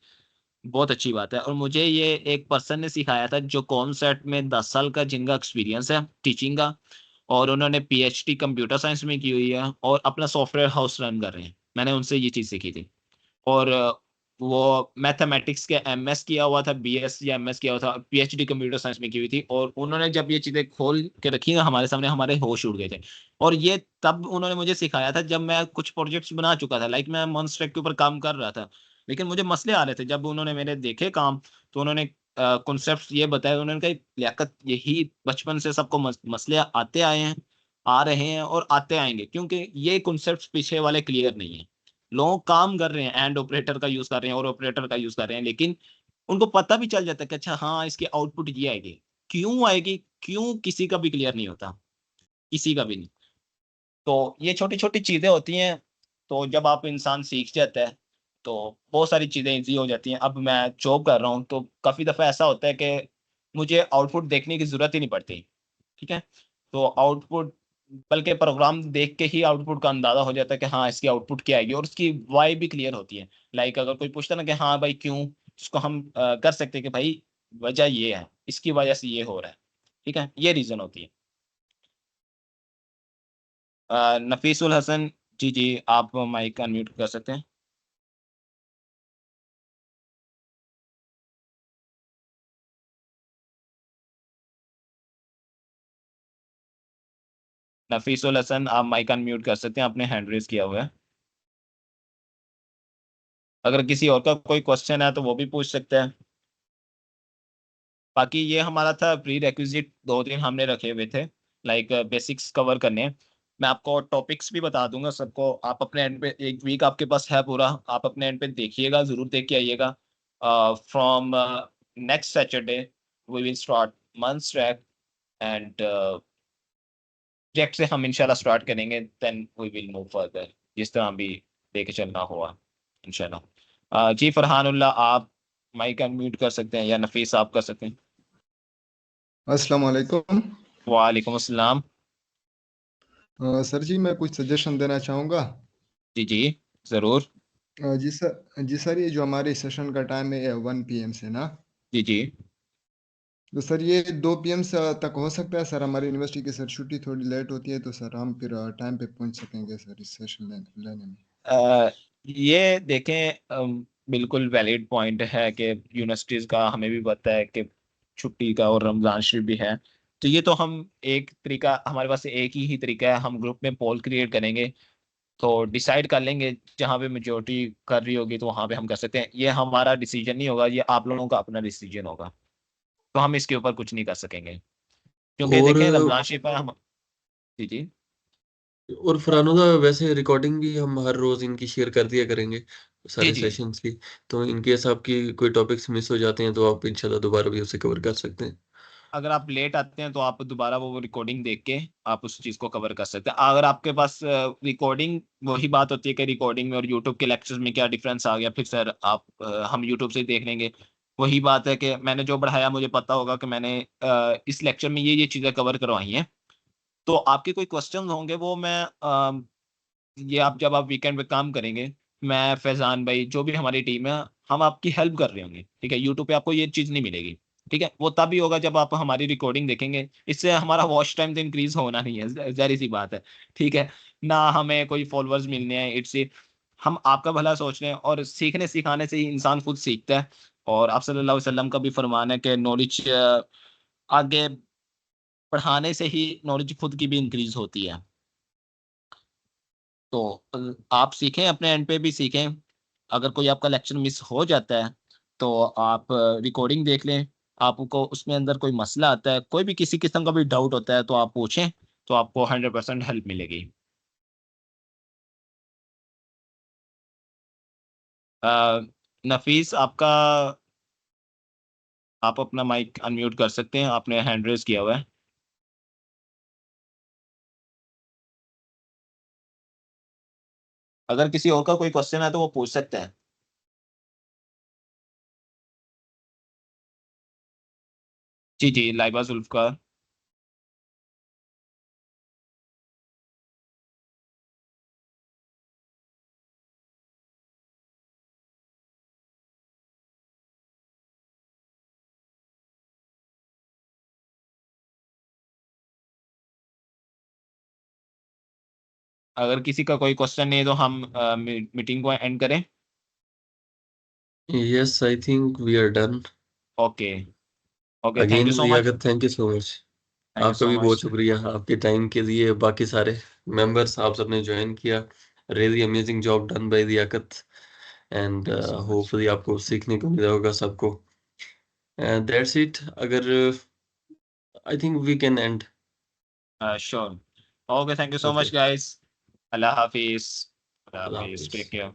बहुत अच्छी बात है और मुझे ये एक पर्सन ने सिखाया था जो कॉमसेट में 10 साल का जिनका एक्सपीरियंस है टीचिंग का और उन्होंने पीएचडी कंप्यूटर साइंस में की हुई है और अपना सॉफ्टवेयर हाउस रन कर रहे हैं। मैंने उनसे ये चीज़ सीखी थी और वो मैथमेटिक्स के एमएस किया हुआ था, बीएस या एमएस किया हुआ था, पीएचडी कंप्यूटर साइंस में की हुई थी और उन्होंने जब ये चीज़ें खोल के रखी ना हमारे सामने, हमारे होश उड़ गए थे। और ये तब उन्होंने मुझे सिखाया था जब मैं कुछ प्रोजेक्ट्स बना चुका था, लाइक मैं मॉन्स्टैक के ऊपर काम कर रहा था। लेकिन मुझे मसले आ रहे थे, जब उन्होंने मेरे देखे काम, तो उन्होंने कॉन्सेप्ट्स ये बताए, उन्होंने कहा लियाकत यही बचपन से सबको मसले आते आए हैं, आ रहे हैं और आते आएँगे क्योंकि ये कॉन्सेप्ट्स पीछे वाले क्लियर नहीं है। लोग काम कर रहे हैं, एंड ऑपरेटर का यूज़ कर रहे हैं और ऑपरेटर का यूज़ कर रहे हैं, लेकिन उनको पता भी चल जाता है कि अच्छा हाँ, इसकी आउटपुट ये आएगी। क्यों आएगी? क्यों? किसी का भी क्लियर नहीं होता, किसी का भी नहीं। तो ये छोटी-छोटी चीज़ें होती हैं, तो जब आप इंसान सीख जाता है, तो बहुत सारी चीज़ें ईज़ी हो जाती हैं। अब मैं जॉब कर रहा हूँ, तो काफ़ी दफ़ा ऐसा होता है कि मुझे आउटपुट देखने की जरूरत ही नहीं पड़ती। ठीक है, तो आउटपुट, बल्कि प्रोग्राम देख के ही आउटपुट का अंदाजा हो जाता है कि हाँ इसकी आउटपुट क्या आएगी, और उसकी वाई भी क्लियर होती है। लाइक अगर कोई पूछता ना कि हाँ भाई क्यों, उसको हम कर सकते हैं कि भाई वजह ये है, इसकी वजह से ये हो रहा है। ठीक है, ये रीजन होती है। नफीसुल हसन, जी जी, आप माइक अनम्यूट कर सकते हैं। नफीसुल हसन, आप माइक अनम्यूट कर सकते हैं, आपने हैंड रेज किया हुआ है। अगर किसी और का कोई क्वेश्चन है तो वो भी पूछ सकते हैं। बाकी ये हमारा था प्री रेक्विजिट, 2 दिन हमने रखे हुए थे, लाइक बेसिक्स कवर करने हैं। मैं आपको टॉपिक्स भी बता दूंगा सबको। आप अपने एंड पे, एक वीक आपके पास है पूरा, आप अपने एंड पे देखिएगा, जरूर देख के आइएगा। From next Saturday we will start month track, and project से हम इंशाल्लाह स्टार्ट करेंगे, then we will move further, जिस तरह भी लेके चलना हुआ इंशाल्लाह। जी फरहानुल्लाह, आप माइक अनम्यूट कर सकते हैं, या नफीस आप कर सकते हैं। अस्सलाम वालेकुम। वालेकुम अस्सलाम। सर जी, मैं कुछ सजेशन देना चाहूँगा। जी जी, जरूर। जी सर, ये जो हमारे सेशन का टाइम है 1 PM से ना, जी जी, तो सर ये 2 PM से तक हो सकता है सर? हमारी यूनिवर्सिटी की सर छुट्टी थोड़ी लेट होती है, तो सर हम फिर टाइम पे पहुंच सकेंगे सर इस सेशन लेने में। ये देखें, बिल्कुल वैलिड पॉइंट है कि यूनिवर्सिटीज़ का, हमें भी पता है कि छुट्टी का और रमज़ान शरीफ भी है। तो ये तो हम एक तरीका, हमारे पास एक ही तरीका है, हम ग्रुप में पोल क्रिएट करेंगे, तो डिसाइड कर लेंगे, जहाँ पे मेजोरिटी कर रही होगी तो वहाँ पे हम कर सकते हैं। ये हमारा डिसीजन नहीं होगा, ये आप लोगों का अपना डिसीजन होगा, तो हम इसके ऊपर कुछ नहीं कर सकेंगे, क्योंकि और देखें रमज़ान शरीफ है हम। जी जी, और फरहानुदा, वैसे रिकॉर्डिंग भी हम हर रोज इनकी शेयर कर दिया करेंगे, जी सारे जी। सेशंस की। तो इनकेस आपकी कोई टॉपिक्स मिस हो जाते हैं तो आप इंशाल्लाह दोबारा भी उसे कवर कर सकते हैं। अगर आप लेट आते हैं तो आप दोबारा वो रिकॉर्डिंग देख के आप उस चीज़ को कवर कर सकते हैं। अगर आपके पास रिकॉर्डिंग, वही बात होती है कि रिकॉर्डिंग में और यूट्यूब के लेक्चर्स में क्या डिफरेंस आ गया, फिर सर आप हम यूट्यूब से ही देख लेंगे। वही बात है कि मैंने जो पढ़ाया, मुझे पता होगा कि मैंने इस लेक्चर में ये चीज़ें कवर करवाई हैं। तो आपके कोई क्वेश्चन होंगे वो मैं ये आप जब आप वीकेंड पे काम करेंगे, मैं, फैज़ान भाई, जो भी हमारी टीम है, हम आपकी हेल्प कर रहे होंगे। ठीक है, यूट्यूब पे आपको ये चीज़ नहीं मिलेगी। ठीक है, वो तभी होगा जब आप हमारी रिकॉर्डिंग देखेंगे। इससे हमारा वॉच टाइम तो इंक्रीज़ होना नहीं है, ज़ाहिर-सी बात है। ठीक है, ना हमें कोई फॉलोअर्स मिलने हैं, हम आपका भला सोच रहे हैं, और सीखने सिखाने से ही इंसान खुद सीखता है। और आप सल्लल्लाहु अलैहि वसल्लम का भी फरमान है कि नॉलेज आगे पढ़ाने से ही नॉलेज खुद की भी इंक्रीज़ होती है। तो आप सीखें, अपने एंड पे भी सीखें। अगर कोई आपका लेक्चर मिस हो जाता है तो आप रिकॉर्डिंग देख लें। आपको उसमें अंदर कोई मसला आता है, कोई भी किसी किस्म का भी डाउट होता है, तो आप पूछें, तो आपको 100% हेल्प मिलेगी। नफीस, आप अपना माइक अनम्यूट कर सकते हैं, आपने हैंड रेज किया हुआ है। अगर किसी और का कोई क्वेश्चन है तो वो पूछ सकते हैं। जी जी, लाइबा जुल्फकार। अगर किसी का कोई क्वेश्चन नहीं है तो हम मीटिंग को एंड करें। Yes, I think we are done. Okay, okay, thank you again so much. Liaquat, thank you so much. Thank you आपका सो भी बहुत मच। शुक्रिया आपके टाइम के लिए। बाकी सारे मेंबर्स, आप सबने ज्वाइन किया, really amazing job done by Liaquat. And thank you so much. Hopefully आपको सीखने को मिला होगा सबको। That's it. अगर I think we can end. Sure. Okay, thank you so okay, much guys. अल्लाह हाफिज। अल्लाह अल्लाह हाफिज, हाफिज। Take care.